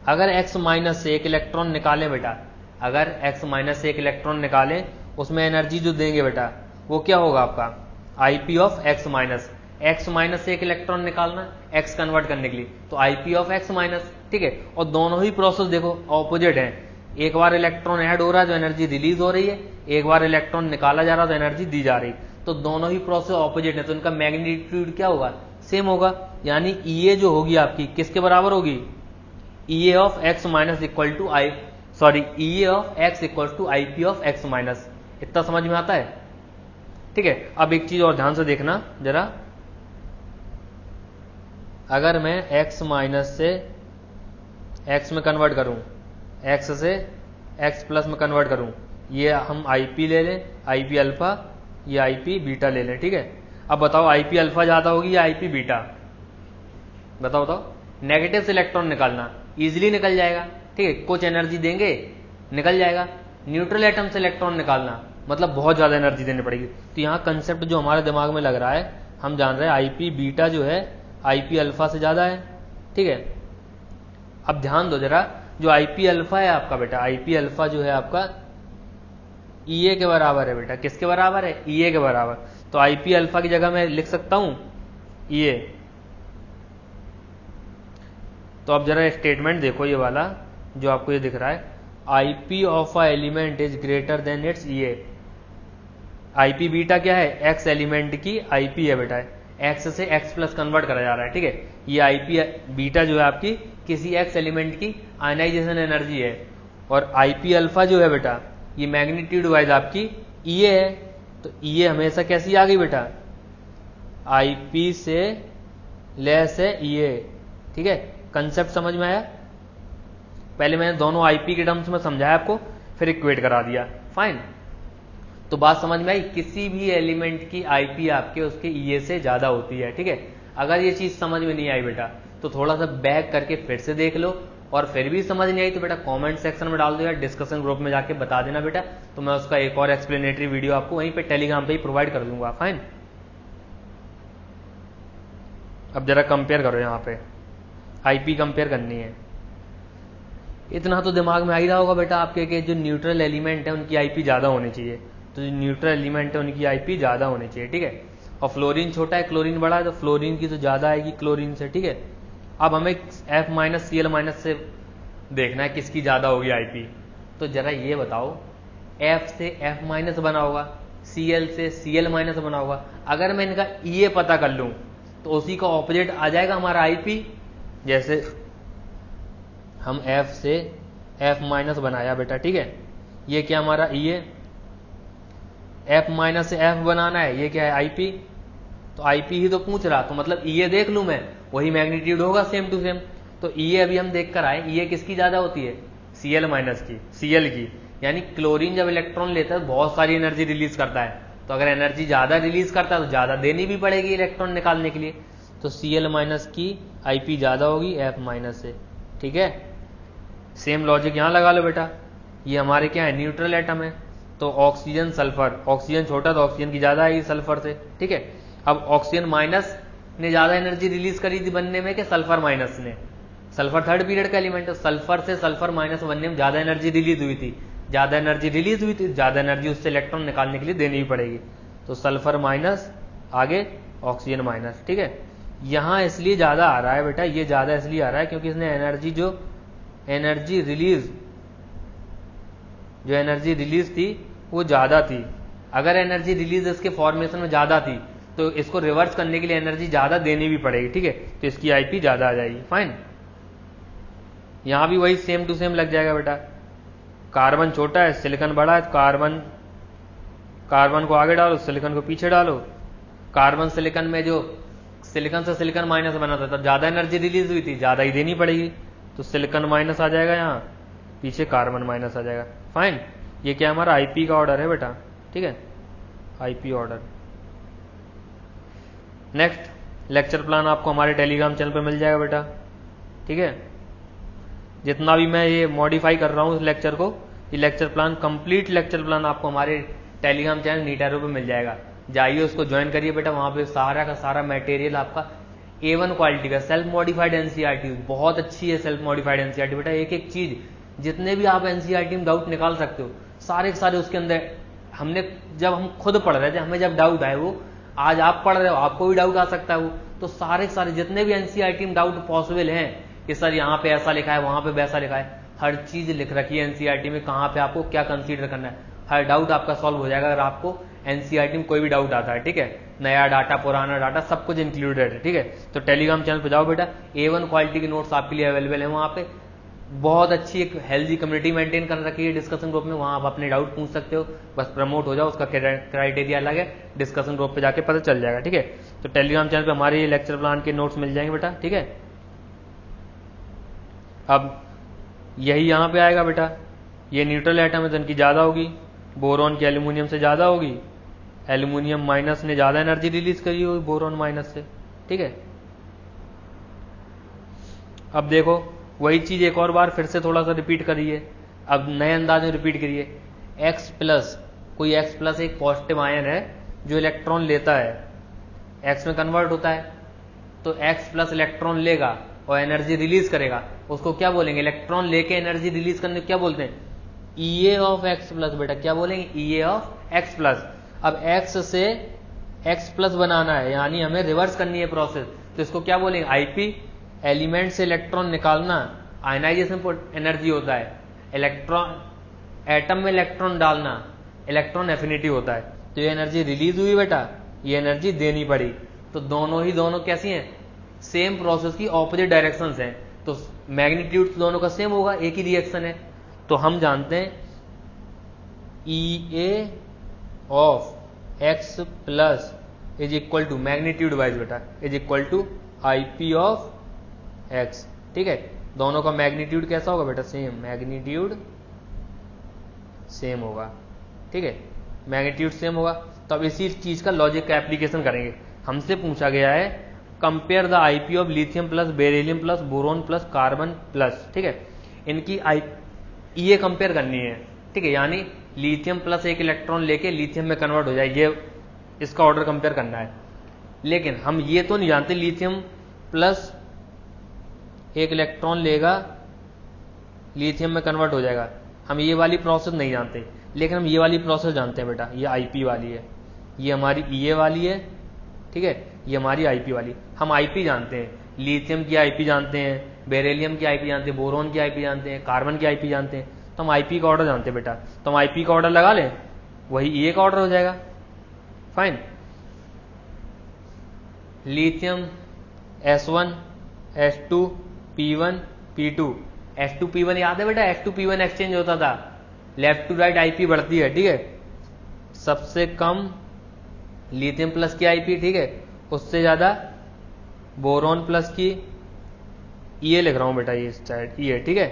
अगर एक्स माइनस से एक इलेक्ट्रॉन निकाले बेटा, अगर एक्स माइनस से एक इलेक्ट्रॉन निकाले उसमें एनर्जी जो देंगे बेटा वो क्या होगा आपका, IP of X minus. X minus से एक इलेक्ट्रॉन निकालना एक्स कन्वर्ट करने के लिए तो आईपी ऑफ एक्स माइनस, ठीक है। और दोनों ही प्रोसेस देखो ऑपोजिट है, एक बार इलेक्ट्रॉन ऐड हो रहा है जो एनर्जी रिलीज हो रही है, एक बार इलेक्ट्रॉन निकाला जा रहा है तो एनर्जी दी जा रही, तो दोनों ही प्रोसेस ऑपोजिट है तो इनका मैग्नीट्यूड क्या होगा, सेम होगा। यानी ईए जो होगी आपकी किसके बराबर होगी, EA of X minus equal to EA of X equal to IP of X minus. इतना समझ में आता है, ठीक है। अब एक चीज और ध्यान से देखना जरा, अगर मैं x माइनस से x में कन्वर्ट करूं, x से x प्लस में कन्वर्ट करूं, ये हम IP ले लें, IP अल्फा, ये IP बीटा ले लें, ठीक है। अब बताओ IP अल्फा ज्यादा होगी या IP बीटा, बताओ बताओ। नेगेटिव से इलेक्ट्रॉन निकालना इजीली निकल जाएगा, ठीक है, कुछ एनर्जी देंगे निकल जाएगा। न्यूट्रल एटम से इलेक्ट्रॉन निकालना मतलब बहुत ज्यादा एनर्जी देनी पड़ेगी। तो यहाँ कंसेप्ट जो हमारे दिमाग में लग रहा है, हम जान रहे हैं आईपी बीटा जो है आईपी अल्फा से ज्यादा है, ठीक है। अब ध्यान दो जरा, जो आईपी अल्फा है आपका बेटा, आईपी अल्फा जो है आपका ईए के बराबर है बेटा, किसके बराबर है, ईए के बराबर। तो आईपी अल्फा की जगह मैं लिख सकता हूं ईए। तो अब जरा स्टेटमेंट देखो ये वाला जो आपको ये दिख रहा है, IP of a element is greater than its EA. IP beta क्या है, एक्स एलिमेंट की आईपी है बेटा, एक्स से एक्स प्लस कन्वर्ट करा जा रहा है, ठीक है। ये आईपी बीटा जो है आपकी किसी एक्स एलिमेंट की आयनाइजेशन एनर्जी है, और आईपी अल्फा जो है बेटा ये मैग्नीट्यूड वाइज आपकी ईए है। तो ईए हमेशा कैसी आ गई बेटा, आईपी से लेस है ईए, ठीक है। कंसेप्ट समझ में आया, पहले मैंने दोनों आईपी के टर्म्स में समझाया आपको, फिर इक्वेट करा दिया, फाइन। तो बात समझ में आई, किसी भी एलिमेंट की आईपी आपके उसके ईए से ज्यादा होती है, ठीक है। अगर ये चीज समझ में नहीं आई बेटा तो थोड़ा सा बैक करके फिर से देख लो, और फिर भी समझ नहीं आई तो बेटा कमेंट सेक्शन में डाल दो या डिस्कशन ग्रुप में जाके बता देना बेटा, तो मैं उसका एक और एक्सप्लेनेटरी वीडियो आपको वहीं पे टेलीग्राम पे ही प्रोवाइड कर दूंगा, फाइन। अब जरा कंपेयर करो, यहाँ पे आईपी कंपेयर करनी है। इतना तो दिमाग में आ ही रहा होगा बेटा आपके कि जो न्यूट्रल एलिमेंट है उनकी आईपी ज्यादा होनी चाहिए, तो जो न्यूट्रल एलिमेंट है उनकी आईपी ज्यादा होनी चाहिए, ठीक है। और फ्लोरीन छोटा है क्लोरीन बड़ा है तो फ्लोरीन की तो ज्यादा आएगी क्लोरीन से, ठीक है। अब हमें F माइनस Cl माइनस से देखना है किसकी ज्यादा होगी आईपी। तो जरा ये बताओ, F से F माइनस बना होगा, Cl से Cl माइनस बना होगा। अगर मैं इनका EA पता कर लूं तो उसी का ऑपोजिट आ जाएगा हमारा आईपी। जैसे हम F से F माइनस बनाया बेटा, ठीक है, ये क्या हमारा EA, F माइनस से F बनाना है, ये क्या है आईपी। तो आईपी ही तो पूछ रहा, तो मतलब EA देख लूं मैं, वही मैग्नीट्यूड होगा सेम टू सेम। तो EA अभी हम देख कर आए, EA किसकी ज्यादा होती है, Cl माइनस की, Cl की। यानी क्लोरीन जब इलेक्ट्रॉन लेता है बहुत सारी एनर्जी रिलीज करता है, तो अगर एनर्जी ज्यादा रिलीज करता है तो ज्यादा देनी भी पड़ेगी इलेक्ट्रॉन निकालने के लिए। तो Cl माइनस की आईपी ज्यादा होगी F माइनस से, ठीक है। सेम लॉजिक यहां लगा लो बेटा, ये हमारे क्या है, न्यूट्रल एटम है, तो ऑक्सीजन सल्फर, ऑक्सीजन छोटा तो ऑक्सीजन की ज्यादा आएगी सल्फर से, ठीक है। अब ऑक्सीजन माइनस ने ज्यादा एनर्जी रिलीज करी थी बनने में कि सल्फर माइनस ने, सल्फर थर्ड पीरियड का एलिमेंट है, सल्फर से सल्फर माइनस बनने में ज्यादा एनर्जी रिलीज हुई थी, ज्यादा एनर्जी रिलीज हुई थी, ज्यादा एनर्जी उससे इलेक्ट्रॉन निकालने के लिए देनी भी पड़ेगी। तो सल्फर माइनस आगे ऑक्सीजन माइनस, ठीक है। यहां इसलिए ज्यादा आ रहा है बेटा, ये ज्यादा इसलिए आ रहा है क्योंकि इसने एनर्जी जो एनर्जी रिलीज थी वो ज्यादा थी। अगर एनर्जी रिलीज इसके फॉर्मेशन में ज्यादा थी तो इसको रिवर्स करने के लिए एनर्जी ज्यादा देनी भी पड़ेगी, ठीक है। तो इसकी आईपी ज्यादा आ जाएगी, फाइन। यहां भी वही सेम टू सेम लग जाएगा बेटा, कार्बन छोटा है सिलिकॉन बड़ा है, कार्बन को आगे डालो सिलिकॉन को पीछे डालो। कार्बन सिलिकॉन में जो सिलिकॉन से सिलिकॉन माइनस बना था तब ज्यादा एनर्जी रिलीज हुई थी, ज्यादा ही देनी पड़ेगी, तो सिलिकॉन माइनस आ जाएगा यहाँ, पीछे कार्बन माइनस आ जाएगा। फाइन, ये क्या हमारा आईपी का ऑर्डर है बेटा, ठीक है, IP order. Next lecture plan आपको हमारे टेलीग्राम चैनल पे मिल जाएगा बेटा, ठीक है। जितना भी मैं ये मॉडिफाई कर रहा हूँ इस लेक्चर को, ये lecture plan, complete lecture plan आपको हमारे टेलीग्राम चैनल नीट एरो पे मिल जाएगा। जाइए उसको ज्वाइन करिए बेटा, वहाँ पे सारा का सारा मटेरियल आपका A1 क्वालिटी का सेल्फ मॉडिफाइड एनसीईआरटी, बहुत अच्छी है सेल्फ मॉडिफाइड एनसीईआरटी बेटा। एक एक चीज, जितने भी आप एनसीईआरटी में डाउट निकाल सकते हो, सारे के सारे उसके अंदर हमने, जब हम खुद पढ़ रहे थे हमें जब डाउट आए, वो आज आप पढ़ रहे हो आपको भी डाउट आ सकता है वो, तो सारे के सारे जितने भी एनसीईआरटी में डाउट पॉसिबल हैं कि सर यहाँ पे ऐसा लिखा है, वहां पे वैसा लिखा है, हर चीज लिख रखी है एनसीईआरटी में, कहाँ पे आपको क्या कंसीडर करना है, हर डाउट आपका सॉल्व हो जाएगा अगर आपको एनसीईआरटी में कोई भी डाउट आता है, ठीक है। नया डाटा, पुराना डाटा, सब कुछ इंक्लूडेड है, ठीक है। तो टेलीग्राम चैनल पे जाओ बेटा, A1 क्वालिटी के नोट्स आपके लिए अवेलेबल है वहाँ पे। बहुत अच्छी एक हेल्दी कम्युनिटी मेंटेन कर रखी है डिस्कशन ग्रुप में, वहाँ आप अपने डाउट पूछ सकते हो, बस प्रमोट हो जाओ, उसका क्राइटेरिया अलग है, डिस्कशन ग्रुप पे जाके पता चल जाएगा, ठीक है। तो टेलीग्राम चैनल पे हमारे ये लेक्चर प्लान के नोट्स मिल जाएंगे बेटा, ठीक है। अब यही यहाँ पे आएगा बेटा, ये न्यूट्रल एटम है तो इनकी ज्यादा होगी, बोरॉन की एल्यूमिनियम से ज्यादा होगी, एल्यूमिनियम माइनस ने ज्यादा एनर्जी रिलीज करी होगी बोरॉन माइनस से, ठीक है। अब देखो वही चीज एक और बार फिर से थोड़ा सा रिपीट करिए, अब नए अंदाज में रिपीट करिए। X प्लस, कोई X प्लस एक पॉजिटिव आयन है जो इलेक्ट्रॉन लेता है, X में कन्वर्ट होता है, तो X प्लस इलेक्ट्रॉन लेगा और एनर्जी रिलीज करेगा, उसको क्या बोलेंगे, इलेक्ट्रॉन लेके एनर्जी रिलीज करने को क्या बोलते हैं, EA ऑफ X प्लस बेटा, क्या बोलेंगे, EA ऑफ X प्लस। अब X से X प्लस बनाना है, यानी हमें रिवर्स करनी है प्रोसेस, तो इसको क्या बोलेंगे, IP। एलिमेंट से इलेक्ट्रॉन निकालना आयनाइजेशन एनर्जी होता है, इलेक्ट्रॉन एटम में इलेक्ट्रॉन डालना इलेक्ट्रॉन एफिनिटी होता है, तो ये एनर्जी रिलीज हुई बेटा, ये एनर्जी देनी पड़ी, तो दोनों कैसी हैं, सेम प्रोसेस की ऑपोजिट डायरेक्शंस हैं, तो मैग्नीट्यूड दोनों का सेम होगा, एक ही रिएक्शन है। तो हम जानते हैं EA of X plus is equal to magnitude wise बेटा, is equal to IP of X, ठीक है। दोनों का मैग्नीट्यूड कैसा होगा बेटा, सेम, मैग्नीट्यूड सेम होगा, ठीक है, मैग्नीट्यूड सेम होगा। तो अब इसी चीज का लॉजिक का एप्लीकेशन करेंगे। हमसे पूछा गया है compare the IP of lithium plus beryllium plus boron plus carbon plus, ठीक है, इनकी EA कंपेयर करनी है, ठीक है, यानी लिथियम प्लस एक इलेक्ट्रॉन लेके लिथियम में कन्वर्ट हो जाए, ये इसका ऑर्डर कंपेयर करना है। लेकिन हम ये तो नहीं जानते लिथियम प्लस एक इलेक्ट्रॉन लेगा लिथियम में कन्वर्ट हो जाएगा, हम ये वाली प्रोसेस नहीं जानते, लेकिन हम ये वाली प्रोसेस जानते हैं बेटा, ये IP वाली है, ये हमारी EA वाली है, ठीक है, ये हमारी IP वाली। हम IP जानते हैं, लिथियम की IP जानते हैं, बेरिलियम की IP जानते हैं, बोरोन की IP जानते हैं, कार्बन की IP जानते हैं, तो हम IP का ऑर्डर जानते हैं बेटा, तो हम IP का ऑर्डर लगा लें, वही EA का ऑर्डर हो जाएगा। Fine, lithium S1 S2 P1 P2, S2 P1 याद है बेटा, S2 P1 एक्सचेंज होता था, लेफ्ट टू राइट IP बढ़ती है, ठीक है, सबसे कम लिथियम प्लस की IP, ठीक है, उससे ज्यादा बोरॉन प्लस की, EA लिख रहा हूं बेटा, ये साइड EA, ठीक है,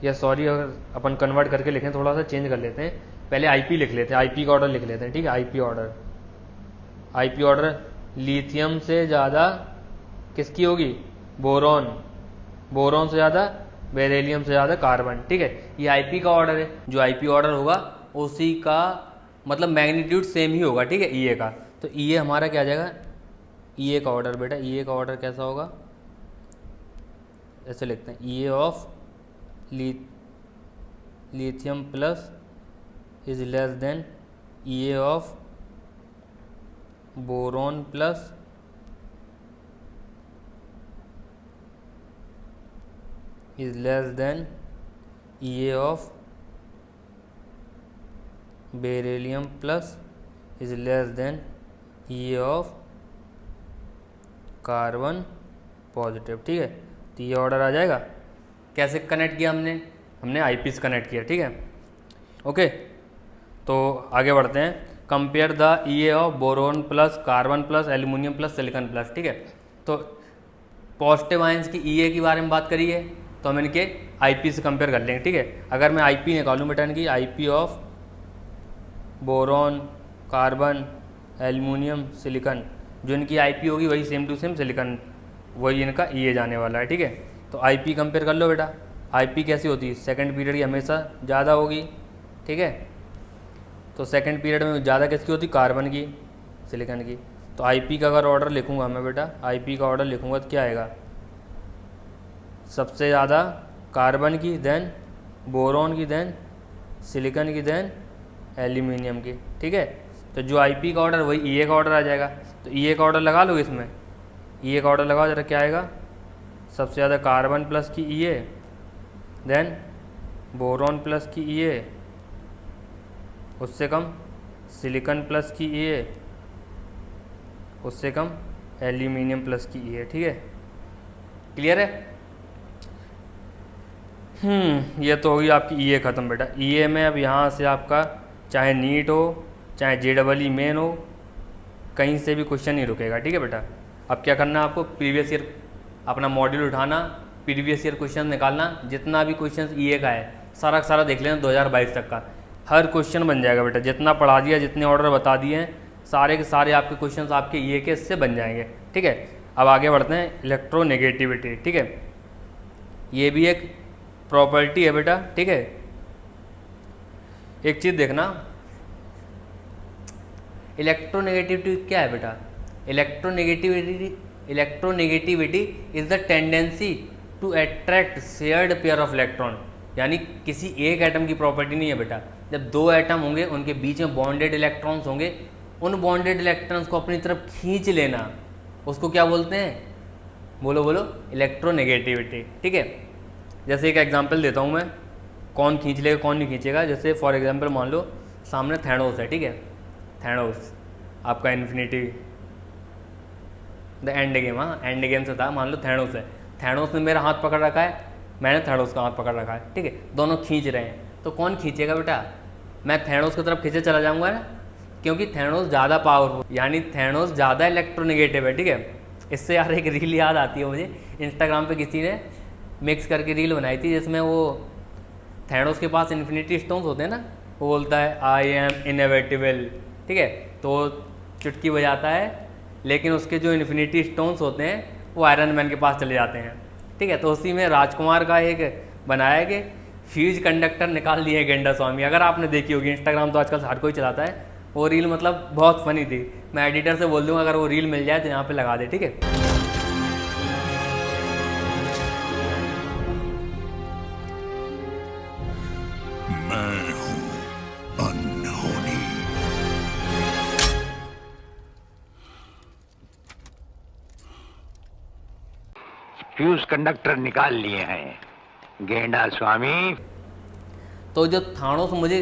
या सॉरी अगर अपन कन्वर्ट करके लिखें, थोड़ा सा चेंज कर लेते हैं, पहले IP लिख लेते हैं, IP का ऑर्डर लिख लेते हैं, ठीक है, IP ऑर्डर लिथियम से ज्यादा किसकी होगी, बोरॉन, बोरॉन से ज्यादा बेरिलियम से ज्यादा कार्बन, ठीक है, ये IP का ऑर्डर है। जो IP ऑर्डर होगा उसी का मतलब मैग्नीट्यूड सेम ही होगा, ठीक है, EA का। तो EA हमारा क्या आ जाएगा, EA का ऑर्डर बेटा, EA का ऑर्डर कैसा होगा, ऐसे लिखते हैं, EA of lithium plus is less than EA of boron plus is less than EA of beryllium plus is less than EA of carbon positive, ठीक है। तो ये ऑर्डर आ जाएगा। कैसे कनेक्ट किया हमने IP से कनेक्ट किया, ठीक है, ओके। तो आगे बढ़ते हैं, compare the EA of boron plus carbon plus aluminium plus silicon plus, ठीक है। तो पॉजिटिव आयंस की ई के बारे में बात करी है तो हम इनके IP से कंपेयर कर लेंगे, ठीक है। अगर मैं IP निकालूँ बेटा इनकी, IP of boron, carbon, aluminium, silicon, जो इनकी IP होगी वही सेम टू सेम सिलिकॉन, वही इनका ई जाने वाला है, ठीक है। तो IP कंपेयर कर लो बेटा। IP कैसी होती है, सेकंड पीरियड की हमेशा ज़्यादा होगी, ठीक है। तो सेकंड पीरियड में ज़्यादा किसकी होती, कार्बन की, सिलिकॉन की। तो IP का अगर ऑर्डर लिखूँगा मैं बेटा, IP का ऑर्डर लिखूँगा तो क्या आएगा, सबसे ज़्यादा कार्बन की, देन बोरॉन की, देन सिलिकॉन की, देन एल्यूमिनियम की, ठीक है। तो जो IP का ऑर्डर वही EA का ऑर्डर आ जाएगा। तो EA का ऑर्डर लगा लो इसमें, EA का ऑर्डर लगाओ जरा, क्या आएगा, सबसे ज़्यादा कार्बन प्लस की EA, देन बोरॉन प्लस की EA, उससे कम सिलिकॉन प्लस की EA, उससे कम एल्यूमिनियम प्लस की EA, ठीक है। क्लियर है। ये तो होगी आपकी EA ख़त्म बेटा। EA में अब यहाँ से आपका चाहे नीट हो, चाहे JEE मेन हो, कहीं से भी क्वेश्चन नहीं रुकेगा, ठीक है बेटा। अब क्या करना है आपको, प्रीवियस ईयर अपना मॉड्यूल उठाना, प्रीवियस ईयर क्वेश्चन निकालना, जितना भी क्वेश्चन EA का है सारा का सारा देख लेना 2022 तक का, हर क्वेश्चन बन जाएगा बेटा। जितना पढ़ा दिया, जितने ऑर्डर बता दिए हैं, सारे के सारे आपके क्वेश्चन आपके EA के इससे बन जाएंगे, ठीक है। अब आगे बढ़ते हैं, इलेक्ट्रोनेगेटिविटी, ठीक है। ये भी एक प्रॉपर्टी है बेटा, ठीक है। एक चीज़ देखना, इलेक्ट्रोनेगेटिविटी क्या है बेटा, electronegativity is the tendency to attract shared pair of electron, यानी किसी एक एटम की प्रॉपर्टी नहीं है बेटा। जब दो एटम होंगे उनके बीच में बॉन्डेड इलेक्ट्रॉन्स होंगे, उन बॉन्डेड इलेक्ट्रॉन्स को अपनी तरफ खींच लेना, उसको क्या बोलते हैं, बोलो बोलो, इलेक्ट्रोनेगेटिविटी, ठीक है। जैसे एक एग्जांपल देता हूँ मैं, कौन खींच लेगा कौन नहीं खींचेगा। जैसे फॉर एग्जांपल मान लो सामने थैनोस है, ठीक है। थैनोस आपका इन्फिनिटी द एंड गेम, हाँ एंड गेम से था, मान लो थैनोस है। थैनोस ने मेरा हाथ पकड़ रखा है, मैंने थैनोस का हाथ पकड़ रखा है, ठीक है। दोनों खींच रहे हैं, तो कौन खींचेगा बेटा, मैं थैनोस की तरफ खींचे चला जाऊँगा ना, क्योंकि थैनोस ज़्यादा पावरफुल, यानी थैनोस ज़्यादा इलेक्ट्रोनेगेटिव है, ठीक है। इससे यार एक रील याद आती है मुझे, इंस्टाग्राम पे किसी ने मिक्स करके रील बनाई थी, जिसमें वो थैनोस के पास इन्फिनिटी स्टोन्स होते हैं ना, वो बोलता है आई एम इनएविटेबल, ठीक है। तो चुटकी बजाता है, लेकिन उसके जो इन्फिनिटी स्टोन्स होते हैं वो आयरन मैन के पास चले जाते हैं, ठीक है। तो उसी में राजकुमार का एक बनाया कि फ्यूज कंडक्टर निकाल दिए गेंडा स्वामी, अगर आपने देखी होगी, इंस्टाग्राम तो आजकल हर कोई चलाता है, वो रील मतलब बहुत फनी थी। मैं एडिटर से बोल दूँगा अगर वो रील मिल जाए तो यहाँ पे लगा दे, ठीक है। मैं हूं अनहोनी। फ्यूज कंडक्टर निकाल लिए हैं गेंडा स्वामी। तो जो थैनोस मुझे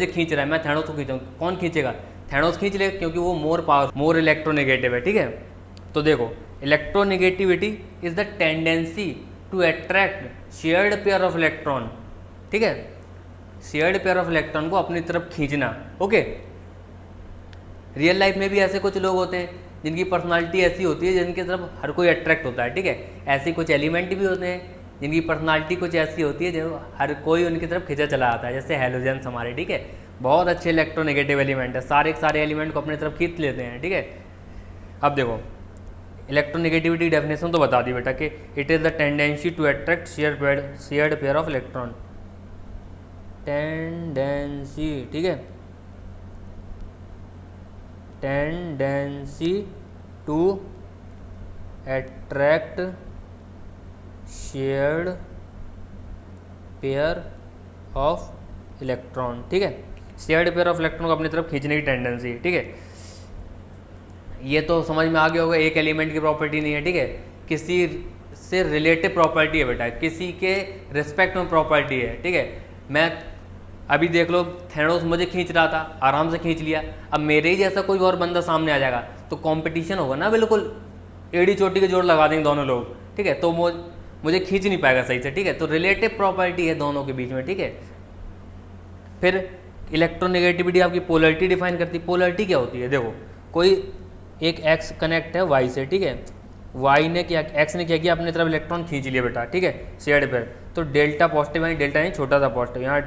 खींच रहा है, मैं थैनोस को खींचूँ, कौन खींचेगा, थैनोस खींच लेगा, क्योंकि वो मोर इलेक्ट्रोनेगेटिव है, ठीक है। तो देखो, electronegativity is the tendency to attract shared pair of electron, ठीक है। शेयर्ड पेयर ऑफ इलेक्ट्रॉन को अपनी तरफ खींचना, ओके। रियल लाइफ में भी ऐसे कुछ लोग होते हैं जिनकी पर्सनालिटी ऐसी होती है जिनकी तरफ हर कोई अट्रैक्ट होता है, ठीक है। ऐसे कुछ एलिमेंट भी होते हैं जिनकी पर्सनालिटी कुछ ऐसी होती है जो हर कोई उनकी तरफ खींचा चला आता है, जैसे हैलोजेंस हमारे, ठीक है। बहुत अच्छे इलेक्ट्रोनेगेटिव एलिमेंट है, सारे के सारे एलिमेंट को अपनी तरफ खींच लेते हैं, ठीक है। अब देखो, इलेक्ट्रोनेगेटिविटी डेफिनेशन तो बता दी बेटा कि it is the tendency to attract shared pair of electron, tendency, ठीक है, tendency to attract shared pair of electron, ठीक है। शेयर्ड पेयर ऑफ इलेक्ट्रॉन को अपनी तरफ खींचने की टेंडेंसी, ठीक है। ये तो समझ में आ गया होगा, एक एलिमेंट की प्रॉपर्टी नहीं है, ठीक है, किसी से रिलेटिव प्रॉपर्टी है बेटा, किसी के रिस्पेक्ट में प्रॉपर्टी है, ठीक है। मैं अभी देख लो, थैनोस मुझे खींच रहा था, आराम से खींच लिया, अब मेरे ही जैसा कोई और बंदा सामने आ जाएगा तो कंपटीशन होगा ना, बिल्कुल एड़ी चोटी के जोड़ लगा देंगे दोनों लोग, ठीक है। तो मुझे खींच नहीं पाएगा सही से, ठीक है। तो रिलेटिव प्रॉपर्टी है दोनों के बीच में, ठीक है। फिर इलेक्ट्रोनेगेटिविटी आपकी पोलरिटी डिफाइन करती है। पोलरिटी क्या होती है, देखो, कोई एक एक्स कनेक्ट है वाई से, ठीक है, वाई ने क्या, एक्स ने क्या किया, अपने तरफ इलेक्ट्रॉन खींच लिया बेटा, ठीक है, शेयर्ड पेयर। तो डेल्टा पॉजिटिव यानी डेल्टा यानी छोटा सा पॉजिटिव, यहाँ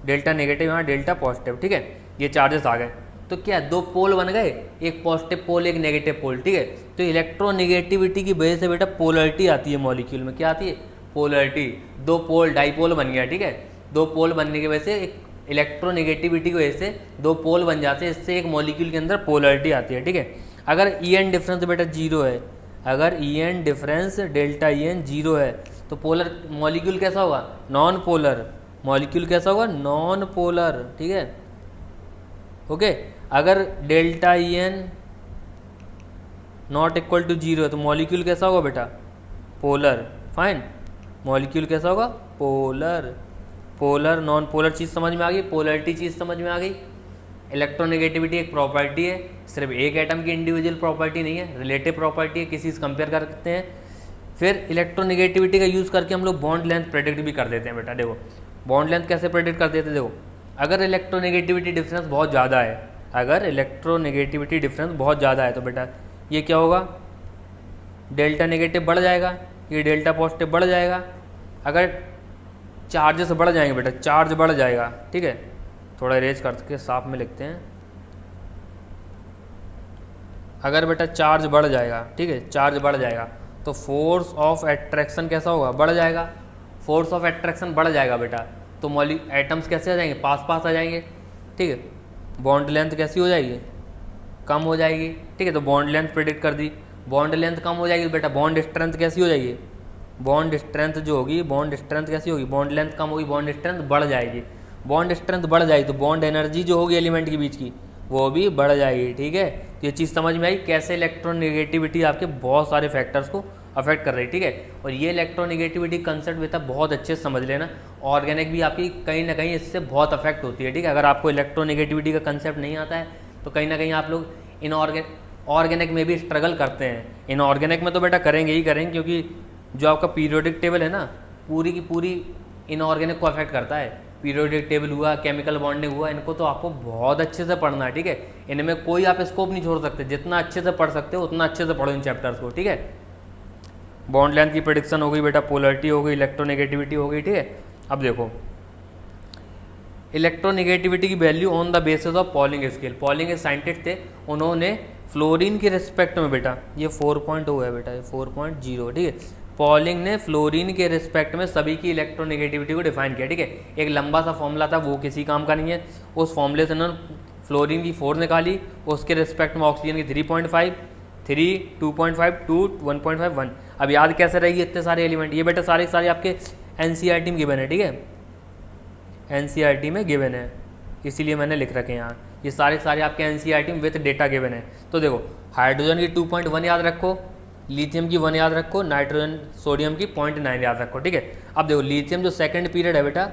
डेल्टा नेगेटिव, यहाँ डेल्टा पॉजिटिव, ठीक है, ये चार्जेस आ गए। तो क्या दो पोल बन गए, एक पॉजिटिव पोल एक नेगेटिव पोल, ठीक है। तो इलेक्ट्रोनेगेटिविटी की वजह से बेटा पोलरिटी आती है मॉलिक्यूल में, क्या आती है, पोलरिटी। दो पोल डाइपोल बन गया, ठीक है, दो पोल बनने की वजह से एक इलेक्ट्रोनेगेटिविटी की वजह से दो पोल बन जाते हैं, इससे एक मॉलिक्यूल के अंदर पोलरिटी आती है, ठीक है। अगर ई एन डिफरेंस बेटा जीरो है, अगर E N difference delta E N zero है तो पोलर मॉलिक्यूल कैसा होगा, नॉन पोलर, मॉलिक्यूल कैसा होगा, नॉन पोलर, ठीक है, ओके। अगर delta E N not equal to zero है तो मॉलिक्यूल कैसा होगा बेटा, पोलर, फाइन, मॉलिक्यूल कैसा होगा, पोलर। पोलर नॉन पोलर चीज़ समझ में आ गई, पोलरिटी चीज़ समझ में आ गई। इलेक्ट्रोनेगेटिविटी एक प्रॉपर्टी है, सिर्फ एक एटम की इंडिविजुअल प्रॉपर्टी नहीं है, रिलेटिव प्रॉपर्टी है, किसी से कंपेयर कर सकते हैं। फिर इलेक्ट्रोनेगेटिविटी का यूज़ करके हम लोग बॉन्ड लेंथ प्रेडिक्ट भी कर देते हैं बेटा। देखो बॉन्ड लेंथ कैसे प्रेडिक्ट कर देते हैं, देखो अगर इलेक्ट्रोनेगेटिविटी डिफरेंस बहुत ज़्यादा है, अगर इलेक्ट्रोनेगेटिविटी डिफरेंस बहुत ज़्यादा है तो बेटा ये क्या होगा, डेल्टा नेगेटिव बढ़ जाएगा, ये डेल्टा पॉजिटिव बढ़ जाएगा। अगर चार्जेस बढ़ जाएंगे बेटा, चार्ज बढ़ जाएगा, ठीक है, थोड़ा इरेज करके साफ में लिखते हैं। अगर बेटा चार्ज बढ़ जाएगा, ठीक है, चार्ज बढ़ जाएगा तो फोर्स ऑफ एट्रैक्शन कैसा होगा, बढ़ जाएगा, फोर्स ऑफ एट्रैक्शन बढ़ जाएगा बेटा, तो एटम्स कैसे आ जाएंगे, पास पास आ जाएंगे, ठीक है। बॉन्ड लेंथ कैसी हो जाएगी, कम हो जाएगी, ठीक है। तो बॉन्ड लेंथ प्रेडिक्ट कर दी, बॉन्ड लेंथ कम हो जाएगी बेटा, बॉन्ड स्ट्रेंथ कैसी हो जाएगी, बॉन्ड स्ट्रेंथ जो होगी, बॉन्ड स्ट्रेंथ कैसी होगी, बॉन्ड लेंथ कम होगी, बॉन्ड स्ट्रेंथ बढ़ जाएगी। बॉन्ड स्ट्रेंथ बढ़ जाएगी तो बॉन्ड एनर्जी जो होगी एलिमेंट के बीच की वो भी बढ़ जाएगी, ठीक है। तो ये चीज़ समझ में आई कैसे इलेक्ट्रोनेगेटिविटी आपके बहुत सारे फैक्टर्स को अफेक्ट कर रही है, ठीक है। और ये इलेक्ट्रोनेगेटिविटी कंसेप्ट बेटा बहुत अच्छे से समझ लेना, ऑर्गेनिक भी आपकी कहीं ना कहीं इससे बहुत अफेक्ट होती है, ठीक है। अगर आपको इलेक्ट्रोनेगेटिविटी का कंसेप्ट नहीं आता है तो कहीं ना कहीं आप लोग ऑर्गेनिक में भी स्ट्रगल करते हैं। इनऑर्गेनिक में तो बेटा करेंगे ही करेंगे, क्योंकि जो आपका पीरियोडिक टेबल है ना, पूरी की पूरी इनऑर्गेनिक को अफेक्ट करता है। पीरियोडिक टेबल हुआ, केमिकल बॉन्डिंग हुआ, इनको तो आपको बहुत अच्छे से पढ़ना है, ठीक है। इनमें कोई आप स्कोप नहीं छोड़ सकते, जितना अच्छे से पढ़ सकते हो उतना अच्छे से पढ़ो इन चैप्टर्स को, ठीक है। बॉन्ड लेंथ की प्रेडिक्शन हो गई बेटा, पोलरिटी हो गई, इलेक्ट्रोनेगेटिविटी हो गई, ठीक है। अब देखो इलेक्ट्रोनेगेटिविटी की value on the basis of polling scale. Polling scientist थे, उन्होंने फ्लोरीन के रिस्पेक्ट में बेटा, ये 4.0 है बेटा, ये 4.0, ठीक है। पॉलिंग ने फ्लोरीन के रिस्पेक्ट में सभी की इलेक्ट्रोनेगेटिविटी को डिफाइन किया, ठीक है। एक लंबा सा फॉर्मूला था, वो किसी काम का नहीं है। उस फॉर्मूले से उन्होंने फ्लोरीन की 4 निकाली, उसके रिस्पेक्ट में ऑक्सीजन की 3.5, 3, 2.5, 2, 1.5, 1। अब याद कैसे रहेगी इतने सारे एलिमेंट, ये बेटा सारे सारे आपके एनसीईआरटी में गिवन है, ठीक है, एनसीईआरटी में गिवन है, इसीलिए मैंने लिख रखे हैं यहाँ। ये सारे सारे आपके एनसीईआरटी में विथ डेटा गिवन है। तो देखो हाइड्रोजन की 2.1 याद रखो, लिथियम की 1 याद रखो, नाइट्रोजन सोडियम की 0.9 याद रखो, ठीक है। अब देखो लिथियम जो सेकंड पीरियड है बेटा,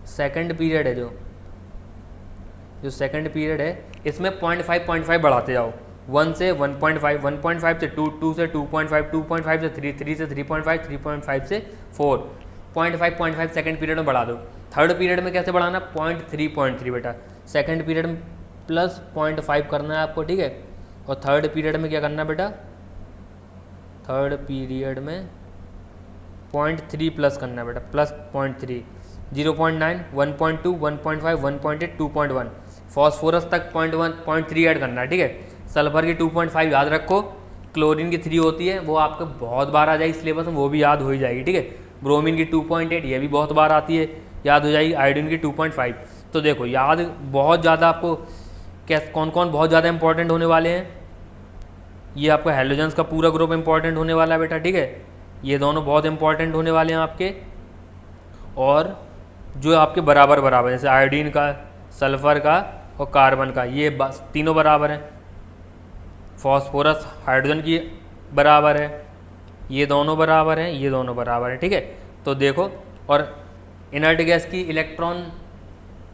सेकंड पीरियड है जो सेकंड पीरियड है, इसमें 0.5 बढ़ाते जाओ, 1 से 1.5, 1.5 से 2, 2 से 2.5, 2.5 से 3, 3 से 3.5, 3.5 से 4, 0.5 सेकंड पीरियड में बढ़ा दो। थर्ड पीरियड में कैसे बढ़ाना, 0.3 बेटा, सेकंड पीरियड में प्लस 0.5 करना है आपको, ठीक है। और थर्ड पीरियड में क्या करना है बेटा, थर्ड पीरियड में 0.3 प्लस करना है बेटा, प्लस 0.3, 0.9, 1.2, 1.5, 1.8, 2.1, फॉस्फोरस तक 0.3 ऐड करना है, ठीक है। सल्फर की 2.5 याद रखो, क्लोरीन की 3 होती है, वो आपको बहुत बार आ जाएगी सिलेबस में, वो भी याद हो ही जाएगी, ठीक है। ब्रोमीन की 2.8, ये भी बहुत बार आती है, याद हो जाएगी। आयोडीन की 2.5। तो देखो याद बहुत ज़्यादा आपको कौन कौन बहुत ज़्यादा इंपॉर्टेंट होने वाले हैं, ये आपका हेलोजेंस का पूरा ग्रुप इंपॉर्टेंट होने वाला है बेटा, ठीक है। ये दोनों बहुत इंपॉर्टेंट होने वाले हैं आपके, और जो आपके बराबर बराबर, जैसे आयोडीन का, सल्फर का और कार्बन का, ये तीनों बराबर हैं। फॉस्फोरस हाइड्रोजन की बराबर है, ये दोनों बराबर हैं, ये दोनों बराबर हैं, ठीक है। तो देखो, और इनर्ट गैस की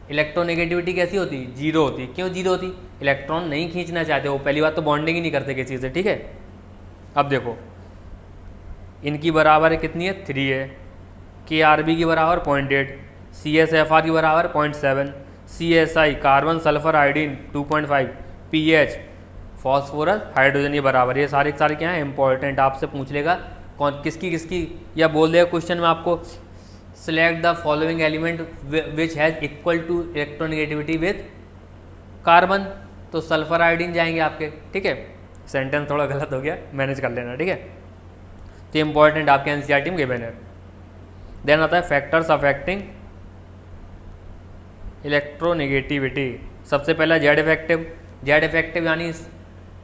इलेक्ट्रोनेगेटिविटी कैसी होती, जीरो होती। क्यों जीरो होती, इलेक्ट्रॉन नहीं खींचना चाहते वो, पहली बात तो बॉन्डिंग ही नहीं करते किसी से, ठीक है। अब देखो इनकी बराबर है कितनी है, 3 है। KRB की बराबर 0.8, CSFR की बराबर 0.7, CSI carbon sulphur iodine 2.5, pH phosphorus, hydrogen, ये बराबर, ये सारे सारे क्या है इंपॉर्टेंट, आपसे पूछ लेगा कौन किसकी किसकी, या बोल देगा क्वेश्चन में आपको select the following element which has equal to electronegativity with carbon, तो सल्फर आयोडीन जाएंगे आपके, ठीक है। सेंटेंस थोड़ा गलत हो गया, मैनेज कर लेना, ठीक है। तो इंपॉर्टेंट आपके एनसीईआरटी में गिवन है। देन आता है फैक्टर्स अफेक्टिंग इलेक्ट्रोनेगेटिविटी। सबसे पहला जेड इफेक्टिव, जेड इफेक्टिव यानी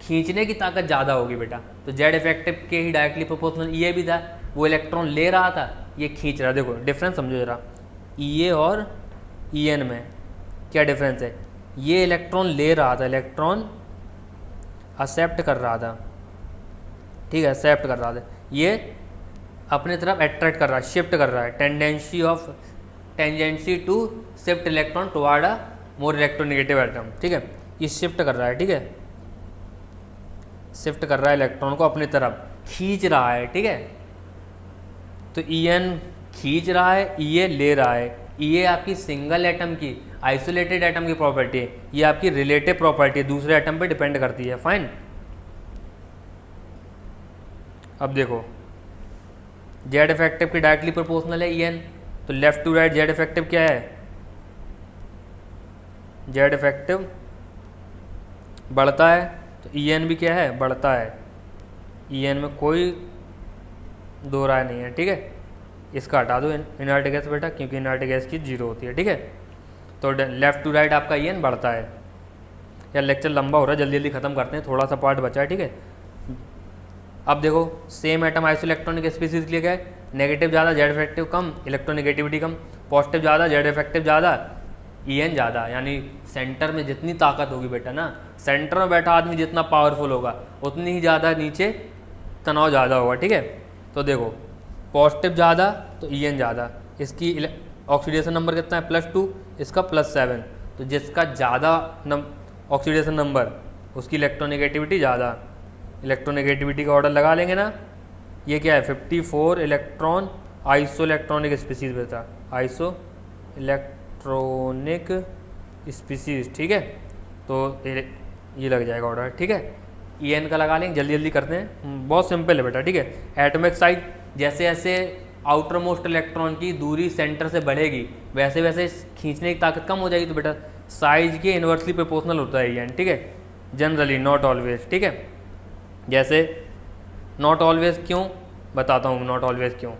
खींचने की ताकत ज़्यादा होगी बेटा, तो जेड इफेक्टिव के ही डायरेक्टली प्रोपोर्शनल ये भी था, वो इलेक्ट्रॉन ले रहा था, ये खींच रहा। देखो डिफरेंस समझो जरा, ई और ई एन में क्या डिफरेंस है, ये इलेक्ट्रॉन ले रहा था, इलेक्ट्रॉन एक्सेप्ट कर रहा था, ठीक है, एक्सेप्ट कर रहा था, ये अपने तरफ अट्रैक्ट कर रहा है, शिफ्ट कर रहा है, tendency to shift electron toward a more electronegative atom, ठीक है, ये शिफ्ट कर रहा है, ठीक है, शिफ्ट कर रहा है इलेक्ट्रॉन को अपनी तरफ, खींच रहा है, ठीक है। तो ई एन खींच रहा है, ई ए ले रहा है, ई ए आपकी सिंगल एटम की आइसोलेटेड एटम की प्रॉपर्टी है, ये आपकी रिलेटिव प्रॉपर्टी है, दूसरे एटम पे डिपेंड करती है, फाइन। अब देखो जेड इफेक्टिव की डायरेक्टली प्रोपोर्शनल है ई एन, तो left to right Z effective क्या है, जेड इफेक्टिव बढ़ता है, तो ई एन भी क्या है, बढ़ता है, ई एन में कोई दो राय नहीं है, ठीक है। इसका हटा दो इनर्ट गैस बेटा, क्योंकि इनर्ट गैस की जीरो होती है, ठीक है। तो लेफ्ट टू राइट आपका ई एन बढ़ता है। यार लेक्चर लंबा हो रहा है, जल्दी जल्दी खत्म करते हैं, थोड़ा सा पार्ट बचा है, ठीक है। अब देखो same atom iso electronic species के लिए क्या है, नेगेटिव ज़्यादा जेड इफेक्टिव कम, इलेक्ट्रोनेगेटिविटी कम, पॉजिटिव ज़्यादा जेड इफेक्टिव ज़्यादा, ई एन ज़्यादा, यानी सेंटर में जितनी ताकत होगी बेटा ना, सेंटर में बैठा आदमी जितना पावरफुल होगा उतनी ही ज़्यादा नीचे तनाव ज़्यादा होगा, ठीक है। तो देखो पॉजिटिव ज़्यादा तो ई एन ज़्यादा, इसकी ऑक्सीडेशन नंबर कितना है +2, इसका +7, तो जिसका ज़्यादा ऑक्सीडेशन नंबर उसकी इलेक्ट्रोनेगेटिविटी ज़्यादा। इलेक्ट्रोनेगेटिविटी का ऑर्डर लगा लेंगे ना, ये क्या है 54 इलेक्ट्रॉन आइसो इलेक्ट्रॉनिक स्पीसीज बेटा, आइसो इलेक्ट्रॉनिक स्पीसीज, ठीक है। तो ये लग जाएगा ऑर्डर, ठीक है। ई एन का लगा लेंगे, जल्दी जल्दी करते हैं, बहुत सिंपल है बेटा, ठीक है। एटॉमिक साइज जैसे जैसे आउटर मोस्ट इलेक्ट्रॉन की दूरी सेंटर से बढ़ेगी वैसे वैसे खींचने की ताकत कम हो जाएगी, तो बेटा साइज के इन्वर्सली प्रोपोर्शनल होता है ई एन, ठीक है, जनरली नॉट ऑलवेज, ठीक है। जैसे नॉट ऑलवेज क्यों बताता हूँ, नॉट ऑलवेज क्यों,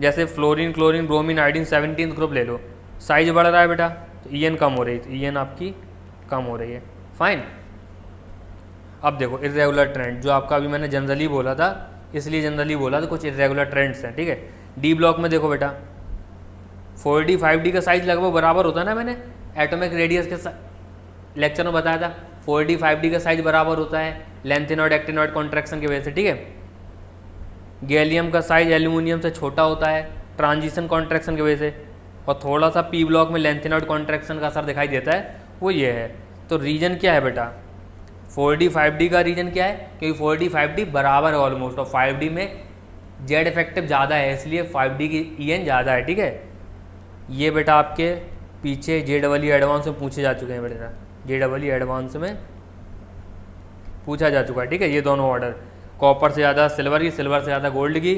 जैसे fluorine chlorine bromine iodine 17th group ले लो, साइज बढ़ रहा है बेटा, तो ई एन कम हो रही है, तो ई एन आपकी कम हो रही है, फाइन। अब देखो इरेगुलर ट्रेंड, जो आपका अभी मैंने जनरली बोला था, इसलिए जनरली बोला तो कुछ इरेगुलर ट्रेंड्स हैं, ठीक है। डी ब्लॉक में देखो बेटा 4D 5D का साइज लगभग बराबर होता है ना, मैंने एटॉमिक रेडियस के लेक्चर में बताया था, 4D 5D का साइज बराबर होता है लेंथेनॉइड एक्टिनॉइड कॉन्ट्रैक्शन की वजह से, ठीक है। गैलियम का साइज एल्यूमिनियम से छोटा होता है ट्रांजिशन कॉन्ट्रैक्शन की वजह से, और थोड़ा सा पी ब्लॉक में लेंथेनॉइड कॉन्ट्रैक्शन का असर दिखाई देता है, वो ये है। तो रीजन क्या है बेटा, 4D 5D का रीजन क्या है, क्योंकि 4D 5D बराबर है ऑलमोस्ट, और 5D में जेड इफेक्टिव ज़्यादा है, इसलिए 5D की ई एन ज़्यादा है, ठीक है। ये बेटा आपके पीछे JEE एडवांस में पूछे जा चुके हैं बेटा, JEE एडवांस में पूछा जा चुका है, ठीक है। ये दोनों ऑर्डर, कॉपर से ज़्यादा सिल्वर की, सिल्वर से ज़्यादा गोल्ड की,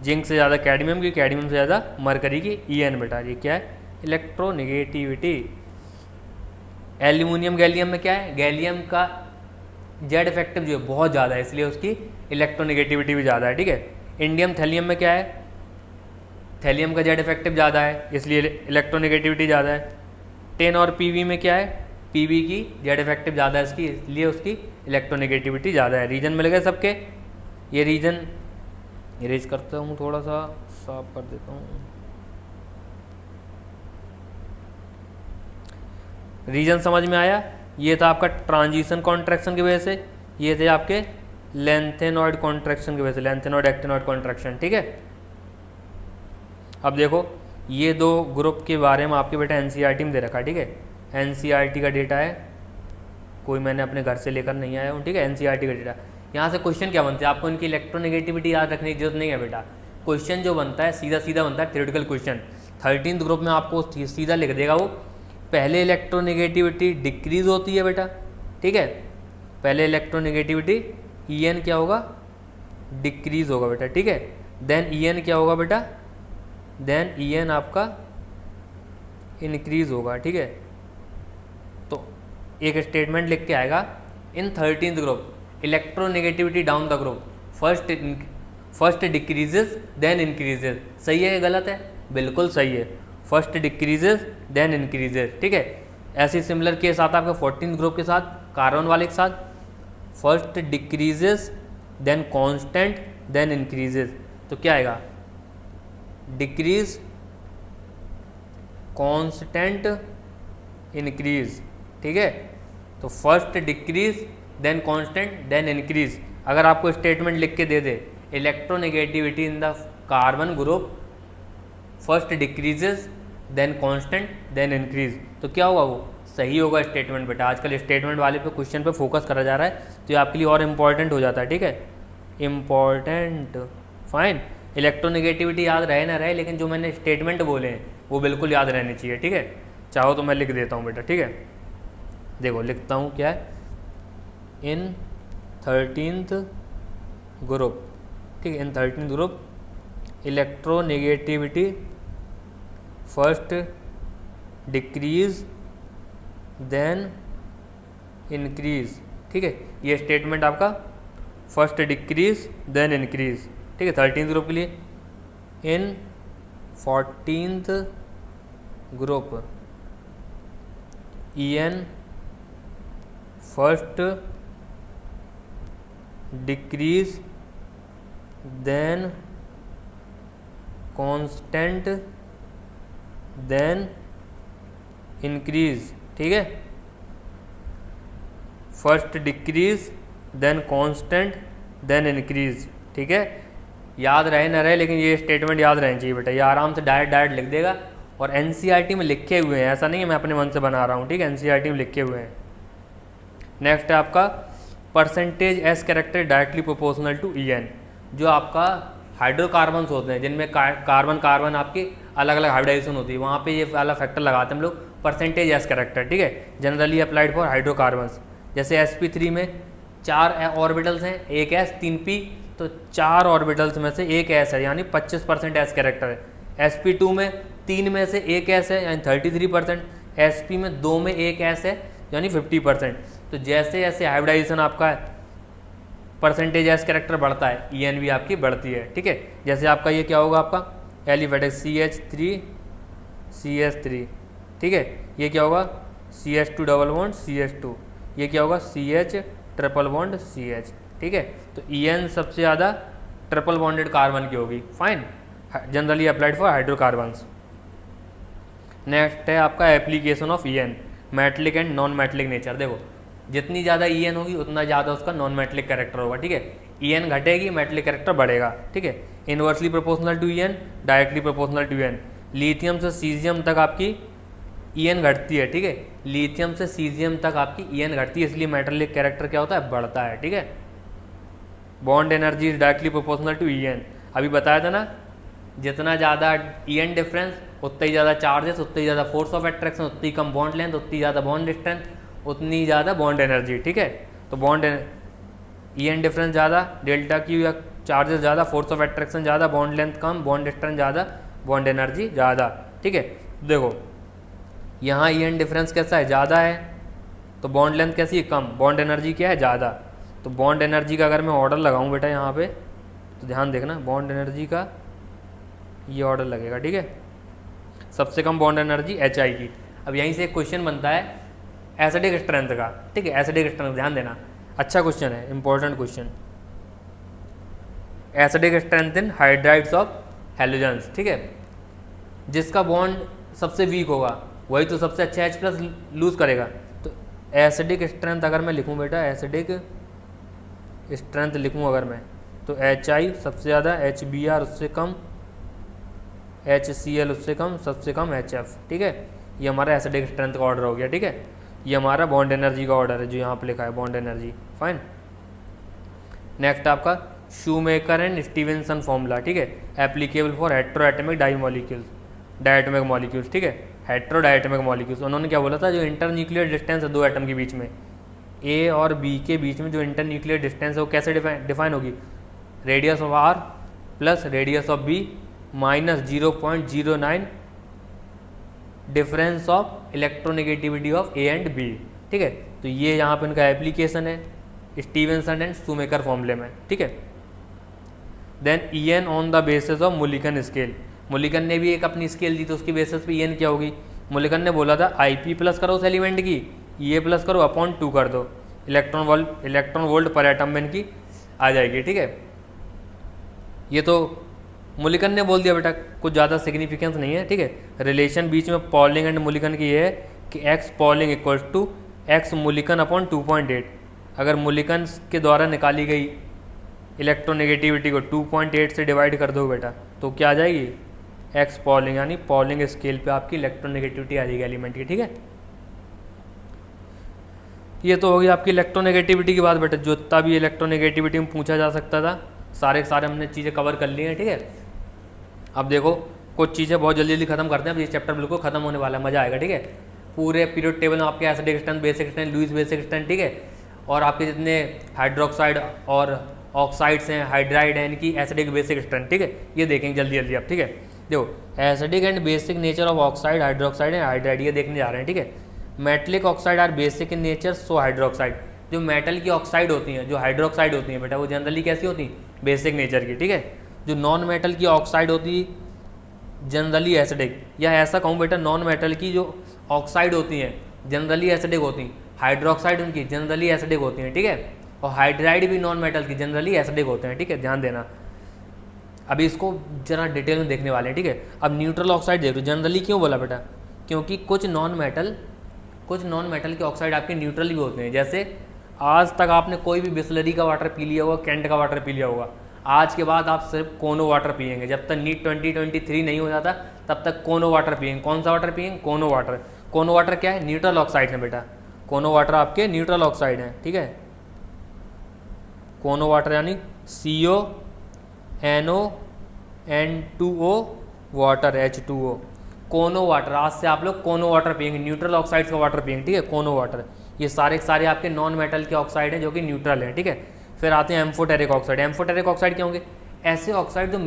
जिंक से ज़्यादा कैडमियम की, कैडमियम से ज़्यादा मरकरी की, ई एन बेटा ये क्या है, इलेक्ट्रोनेगेटिविटी। एल्यूमिनियम गैलियम में क्या है, गैलियम का जेड इफेक्टिव जो है बहुत ज़्यादा है, इसलिए उसकी इलेक्ट्रोनेगेटिविटी भी ज़्यादा है, ठीक है। इंडियम थैलियम में क्या है, थैलियम का जेड इफेक्टिव ज़्यादा है, इसलिए इलेक्ट्रोनेगेटिविटी ज़्यादा है। टेन और पीवी में क्या है, पीवी की जेड इफेक्टिव ज़्यादा है इसकी, इसलिए उसकी इलेक्ट्रोनेगेटिविटी ज़्यादा है। रीजन मिल गए सबके, ये रीजन इरेज करता हूँ, थोड़ा सा साफ कर देता हूँ। रीजन समझ में आया, ये था आपका ट्रांजिशन कॉन्ट्रैक्शन की वजह से, ये थे आपके लेंथेनॉइड कॉन्ट्रैक्शन की वजह से, लेंथेनॉइड एक्टिनॉइड कॉन्ट्रैक्शन, ठीक है। अब देखो ये दो ग्रुप के बारे में आपके बेटा एनसीईआरटी में दे रखा है, ठीक है। एनसीईआरटी का डेटा है, कोई मैंने अपने घर से लेकर नहीं आया हूँ, ठीक है। एनसीईआरटी का डेटा, यहाँ से क्वेश्चन क्या बनते हैं, आपको इनकी इलेक्ट्रोनेगेटिविटी याद रखने की जरूरत नहीं है बेटा। क्वेश्चन जो बनता है सीधा सीधा बनता है, थ्योरेटिकल क्वेश्चन। 13th ग्रुप में आपको सीधा लिख देगा वो, पहले इलेक्ट्रोनेगेटिविटी डिक्रीज होती है बेटा, ठीक है, पहले इलेक्ट्रोनेगेटिविटी En क्या होगा, डिक्रीज होगा बेटा, ठीक है। देन En क्या होगा बेटा, देन En आपका इंक्रीज होगा, ठीक है। तो एक स्टेटमेंट लिख के आएगा, in 13th group electronegativity down the group first decreases then increases. सही है या गलत है? बिल्कुल सही है, फर्स्ट डिक्रीजेस देन इंक्रीजेस, ठीक है। ऐसी सिमिलर केस आता है आपका 14th ग्रुप के साथ, कार्बन वाले के साथ, first decreases then constant then increases. तो क्या आएगा, डिक्रीज कांस्टेंट इंक्रीज, ठीक है। तो first decrease then constant then increase. अगर आपको स्टेटमेंट लिख के दे दे, electronegativity in the carbon group first decreases then constant then increase, तो क्या होगा, वो सही होगा स्टेटमेंट बेटा। आजकल स्टेटमेंट वाले पे क्वेश्चन पे फोकस करा जा रहा है, तो ये आपके लिए और इम्पॉर्टेंट हो जाता है, ठीक है, इम्पॉर्टेंट, फाइन। इलेक्ट्रोनेगेटिविटी याद रहे ना रहे, लेकिन जो मैंने स्टेटमेंट बोले हैं वो बिल्कुल याद रहने चाहिए, ठीक है। चाहो तो मैं लिख देता हूँ बेटा, ठीक है। देखो लिखता हूँ, क्या है, इन 13th ग्रुप, ठीक है, in 13th group electronegativity first decrease then increase, ठीक है। ये स्टेटमेंट आपका फर्स्ट डिक्रीज देन इंक्रीज, ठीक है, 13th ग्रुप के लिए। In 14th group En first decrease then constant then increase, ठीक है, first decrease then constant then increase, ठीक है। याद रहे ना रहे, लेकिन ये स्टेटमेंट याद रहना चाहिए बेटा। ये आराम से डायरेक्ट लिख देगा, और एनसीईआरटी में लिखे हुए हैं, ऐसा नहीं है मैं अपने मन से बना रहा हूँ, ठीक है, एनसीईआरटी में लिखे हुए हैं। नेक्स्ट है आपका percentage S character directly proportional to En। जो आपका हाइड्रोकार्बन्स होते हैं, जिनमें कार्बन कार्बन आपकी अलग अलग हाइब्रिडाइजेशन होती है, वहाँ पे ये वाला फैक्टर लगाते हैं हम लोग, परसेंटेज एस कैरेक्टर, ठीक है, जनरली अप्लाइड फॉर हाइड्रोकार्बन्स। जैसे sp3 में 4 ऑर्बिटल्स हैं, एक s 3 p, तो 4 ऑर्बिटल्स में से एक s है, यानी 25% एस कैरेक्टर है। sp2 में 3 में से एक s है, यानी 33%। sp में 2 में एक s है, यानी 50%। तो जैसे जैसे हाइब्रिडाइजेशन आपका परसेंटेज एस कैरेक्टर बढ़ता है, En भी आपकी बढ़ती है, ठीक है। जैसे आपका ये क्या होगा, आपका एलिफेटिक CH3 CH3, ठीक है, ये क्या होगा CH2 डबल बॉन्ड CH2, ये क्या होगा CH ट्रिपल बॉन्ड CH, ठीक है। तो En सबसे ज़्यादा ट्रिपल बॉन्डेड कार्बन की होगी, fine, generally applied for hydrocarbons. Next है आपका application of En, metallic and non metallic nature. देखो जितनी ज़्यादा En होगी उतना ज़्यादा उसका नॉन मेटलिक कैरेक्टर होगा, ठीक है। En घटेगी, मेटलिक कैरेक्टर बढ़ेगा, ठीक है। Inversely proportional to En, directly proportional to En। Lithium से सीजियम तक आपकी En घटती है, ठीक है, लिथियम से सीजियम तक आपकी En घटती है, इसलिए मेटलिक कैरेक्टर क्या होता है, बढ़ता है, ठीक है। Bond energy is directly proportional to En। अभी बताया था ना, जितना ज़्यादा En डिफरेंस उतना ही ज़्यादा चार्जेस, उतना ही ज़्यादा फोर्स ऑफ अट्रैक्शन, उतनी कम बॉन्ड लेंथ, उतनी ज़्यादा बॉन्ड स्ट्रेंथ, उतनी ज़्यादा बॉन्ड एनर्जी, ठीक है। तो बॉन्ड En डिफरेंस ज़्यादा, डेल्टा क्यू या चार्जेस ज़्यादा, फोर्स ऑफ अट्रैक्शन ज़्यादा, बॉन्ड लेंथ कम, बॉन्ड स्ट्रेंथ ज़्यादा, बॉन्ड एनर्जी ज़्यादा, ठीक है। देखो यहाँ En डिफरेंस कैसा है, ज़्यादा है, तो बॉन्ड लेंथ कैसी है, कम, बॉन्ड एनर्जी क्या है, ज़्यादा। तो बॉन्ड एनर्जी का अगर मैं ऑर्डर लगाऊँ बेटा यहाँ पे, तो ध्यान देखना, बॉन्ड एनर्जी का ये ऑर्डर लगेगा, ठीक है। सबसे कम बॉन्ड एनर्जी HI की। अब यहीं से एक क्वेश्चन बनता है एसिडिक स्ट्रेंथ का, ठीक है, एसिडिक स्ट्रेंथ, ध्यान देना, अच्छा क्वेश्चन है, important question. Acidic strength in hydrides of halogens, ठीक है। जिसका बॉन्ड सबसे वीक होगा वही तो सबसे अच्छा H+ लूज करेगा। तो एसिडिक स्ट्रेंथ अगर मैं लिखूं बेटा, एसिडिक स्ट्रेंथ लिखूं अगर मैं, तो HI सबसे ज़्यादा, HBr उससे कम, HCl उससे कम, सबसे कम HF, ठीक है। ये हमारा एसिडिक स्ट्रेंथ का ऑर्डर हो गया, ठीक है। ये हमारा बॉन्ड एनर्जी का ऑर्डर है जो यहाँ पे लिखा है, बॉन्ड एनर्जी, फाइन। नेक्स्ट आपका शूमेकर एंड स्टीवेंसन फॉर्मूला, ठीक है, एप्लीकेबल फॉर हेट्रोएटमिक डाईमोलिक्यूल्स, डायटोमिक मॉलिक्यूल्स, ठीक है, हेट्रो डायटोमिक मॉलिक्यूल्स। उन्होंने क्या बोला था, जो इंटर न्यूक्लियर डिस्टेंस है दो एटम के बीच में, ए और बी के बीच में जो इंटरन्यूक्लियर डिस्टेंस है वो कैसे डिफाइन होगी, radius of R plus radius of B minus 0.09 difference of electronegativity of A and B. ठीक है, तो ये यहाँ पे इनका एप्लीकेशन है स्टीवेंसन एंड शूमेकर फॉर्मूले में। ठीक है, then E N on the basis of Mulliken scale, Mulliken ने भी एक अपनी स्केल दी तो उसकी बेसिस पे ई एन क्या होगी, मुलिकन ने बोला था आई पी प्लस करो उस एलिमेंट की, ई ए प्लस करो अपॉन 2 कर दो, इलेक्ट्रॉन वोल्ट पर एटम में इनकी आ जाएगी। ठीक है, ये तो मुलिकन ने बोल दिया बेटा, कुछ ज़्यादा सिग्निफिकेंस नहीं है। ठीक है, रिलेशन बीच में पॉलिंग एंड मुलिकन की ये है कि X Pauling equals to X Mulliken upon 2.8। अगर मुलिकन के द्वारा निकाली गई इलेक्ट्रोनेगेटिविटी को 2.8 से डिवाइड कर दो बेटा तो क्या आ जाएगी, एक्स पॉलिंग, यानी पॉलिंग स्केल पे आपकी इलेक्ट्रोनेगेटिविटी आ जाएगी एलिमेंट की। ठीक है, ये तो होगी आपकी इलेक्ट्रोनेगेटिविटी की बात बेटा, जो इतना भी इलेक्ट्रोनेगेटिविटी में पूछा जा सकता था सारे हमने चीज़ें कवर कर ली हैं। ठीक है, अब देखो कुछ चीज़ें बहुत जल्दी जल्दी खत्म करते हैं, अब ये चैप्टर बिल्कुल खत्म होने वाला है, मज़ा आएगा। ठीक है, पूरे पीरियड टेबल में आपके acidic strength, basic strength, Lewis basic strength, ठीक है, और आपके जितने हाइड्रोक्साइड और ऑक्साइड्स हैं, हाइड्राइड हैं, इनकी एसिडिक बेसिक स्ट्रेंथ। ठीक है, ये देखेंगे जल्दी जल्दी आप। ठीक है, देखो acidic and basic nature of oxide, hydroxide and hydride, ये देखने जा रहे हैं। ठीक है, metallic oxide are basic in nature, so hydroxide, जो मेटल की ऑक्साइड होती हैं, जो हाइड्रोक्साइड होती हैं बेटा, वो जनरली कैसी होती हैं, बेसिक नेचर की। ठीक है, जो नॉन मेटल की ऑक्साइड होती है जनरली एसिडिक, या ऐसा कहूँ बेटा नॉन मेटल की जो ऑक्साइड होती हैं जनरली एसिडिक होती हैं, हाइड्रोक्साइड उनकी जनरली एसिडिक होती हैं। ठीक है, और हाइड्राइड भी नॉन मेटल की जनरली एसिडिक होते हैं। ठीक है, ध्यान देना, अभी इसको जरा डिटेल में देखने वाले हैं। ठीक है, अब न्यूट्रल ऑक्साइड देख लो, जनरली क्यों बोला बेटा, क्योंकि कुछ नॉन मेटल के ऑक्साइड आपके न्यूट्रल भी होते हैं। जैसे आज तक आपने कोई भी बिस्लरी का वाटर पी लिया होगा, कैंट का वाटर पी लिया होगा, आज के बाद आप सिर्फ कोनो वाटर पिएंगे, जब तक नीट 2023 नहीं हो जाता तब तक कोनो वाटर पिएंगे। कौन सा वाटर पिएंगे, कोनो वाटर। कोनो वाटर क्या है, न्यूट्रल ऑक्साइड है बेटा, कोनो वाटर आपके न्यूट्रल ऑक्साइड हैं। ठीक है, कोनो वाटर यानी CO NO N2O water H2O, कोनो वाटर। आज से आप लोग कोनो वाटर पिएंगे, न्यूट्रल ऑक्साइड्स का वाटर पिएंगे। ठीक है, कोनो वाटर, ये सारे आपके नॉन मेटल के ऑक्साइड हैं जो कि न्यूट्रल हैं। ठीक है, फिर आते हैं एम्फोटेरिक ऑक्साइड। एम्फोटेरिक ऑक्साइड क्या होंगे, ऐसे ऑक्साइड जो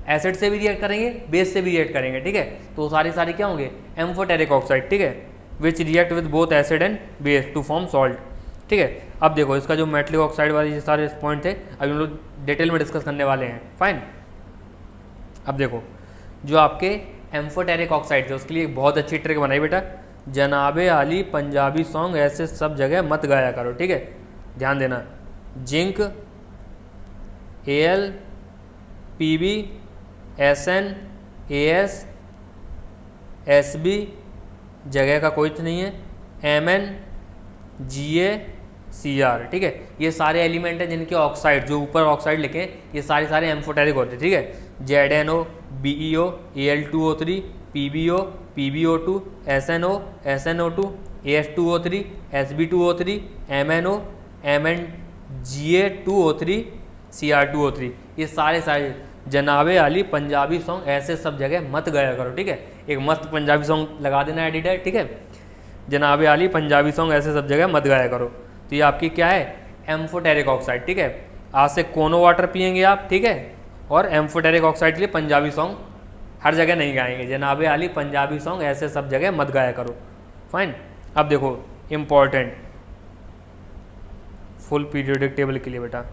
एसिड से भी रिएक्ट करेंगे, बेस से भी रिएक्ट करेंगे। ठीक है, तो सारे क्या होंगे, एम्फोटेरिक ऑक्साइड। ठीक है, which react with both acid and base to form salt. ठीक है, अब देखो इसका जो मेटलिक ऑक्साइड वाले सारे पॉइंट थे अभी हम लोग डिटेल में डिस्कस करने वाले हैं। फाइन, अब देखो जो आपके एम्फोटेरिक ऑक्साइड थे उसके लिए एक बहुत अच्छी ट्रिक बनाई बेटा, जनाबे आली पंजाबी सॉन्ग ऐसे सब जगह मत गाया करो। ठीक है, ध्यान देना, zinc Al Pb Sn As Sb जगह का कोई नहीं है, Mn Ga Cr। ठीक है, ये सारे एलिमेंट हैं जिनके ऑक्साइड, जो ऊपर ऑक्साइड लिखे ये सारे एम्फोटेरिक होते हैं। ठीक है, ZnO BeO Al2O3 PbO PbO2 SnO SnO2 As2O3 Sb2O3 MnO MnGa2O3 Cr2O3, ये सारे जनाबे आली पंजाबी सॉन्ग ऐसे सब जगह मत गाया करो। ठीक है, एक मस्त पंजाबी सॉन्ग लगा देना एडिटर। ठीक है, जनाबे आली पंजाबी सॉन्ग ऐसे सब जगह मत गाया करो। तो ये आपकी क्या है, एम्फोटेरिक ऑक्साइड। ठीक है, आज से कोनो वाटर पिएंगे आप। ठीक है, और एम्फोटेरिक ऑक्साइड के लिए पंजाबी सॉन्ग हर जगह नहीं गाएंगे, जनाबे आली पंजाबी सॉन्ग ऐसे सब जगह मत गाया करो। फाइन, अब देखो इम्पॉर्टेंट फुल पीरियोडिक टेबल के लिए बेटा,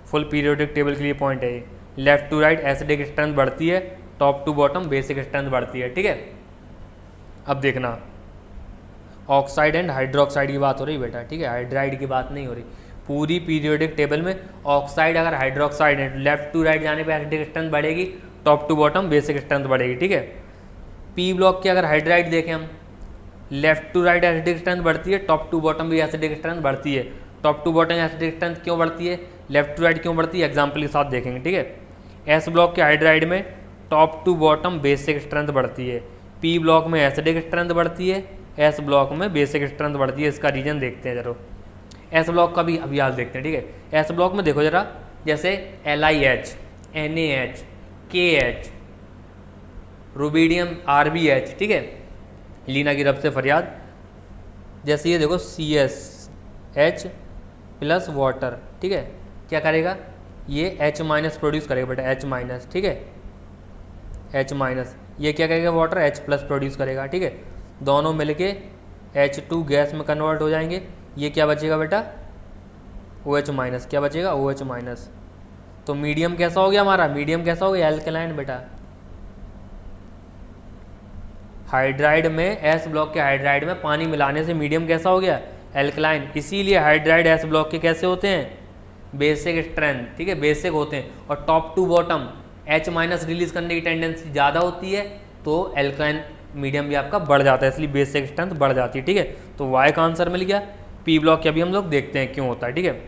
फुल पीरियोडिक टेबल के लिए पॉइंट है ये, left to right acidic strength बढ़ती है, top to bottom basic strength बढ़ती है। ठीक है, अब देखना ऑक्साइड एंड हाइड्रोक्साइड की बात हो रही बेटा। ठीक है, हाइड्राइड की बात नहीं हो रही। पूरी पीरियोडिक टेबल में ऑक्साइड अगर हाइड्रोक्साइड है, लेफ्ट टू राइट जाने पे एसिडिक स्ट्रेंथ बढ़ेगी, top to bottom basic strength बढ़ेगी। ठीक है, पी ब्लॉक की अगर हाइड्राइड देखें हम, left to right acidic strength बढ़ती है, टॉप टू बॉटम भी एसिडिक स्ट्रेंथ बढ़ती है। Top to bottom acidic strength क्यों बढ़ती है, लेफ्ट टू राइट क्यों बढ़ती है, एग्जाम्पल के साथ देखेंगे। ठीक है, एस ब्लॉक के हाइड्राइड में top to bottom basic strength बढ़ती है, पी ब्लॉक में एसिडिक स्ट्रेंथ बढ़ती है, एस ब्लॉक में बेसिक स्ट्रेंथ बढ़ती है। इसका रीजन देखते हैं जरूर, एस ब्लॉक का भी अभी याद देखते हैं। ठीक है, एस ब्लॉक में देखो जरा, जैसे LiH NaH KH rubidium RbH। ठीक है, लीना की रब से फरियाद। जैसे ये देखो CS H प्लस वाटर, ठीक है, क्या करेगा ये H माइनस प्रोड्यूस करेगा बेटा, H माइनस, ठीक है, H माइनस, ये क्या करेगा वाटर H प्लस प्रोड्यूस करेगा, ठीक है, दोनों मिलके H2 गैस में कन्वर्ट हो जाएंगे, ये क्या बचेगा बेटा OH माइनस, क्या बचेगा OH माइनस। तो मीडियम कैसा हो गया हमारा, मीडियम कैसा हो गया एल्कलाइन बेटा। हाइड्राइड में एस ब्लॉक के हाइड्राइड में पानी मिलाने से मीडियम कैसा हो गया एल्कलाइन, इसीलिए हाइड्राइड एस ब्लॉक के कैसे होते हैं बेसिक स्ट्रेंथ, ठीक है, बेसिक होते हैं, और top to bottom H minus release करने की टेंडेंसी ज़्यादा होती है, तो एल्कलाइन मीडियम भी आपका बढ़ जाता है, इसलिए बेसिक स्ट्रेंथ बढ़ जाती है, ठीक है। तो वाई का आंसर मिल गया। पी ब्लॉक के अभी हम लोग देखते हैं क्यों होता है, ठीक है।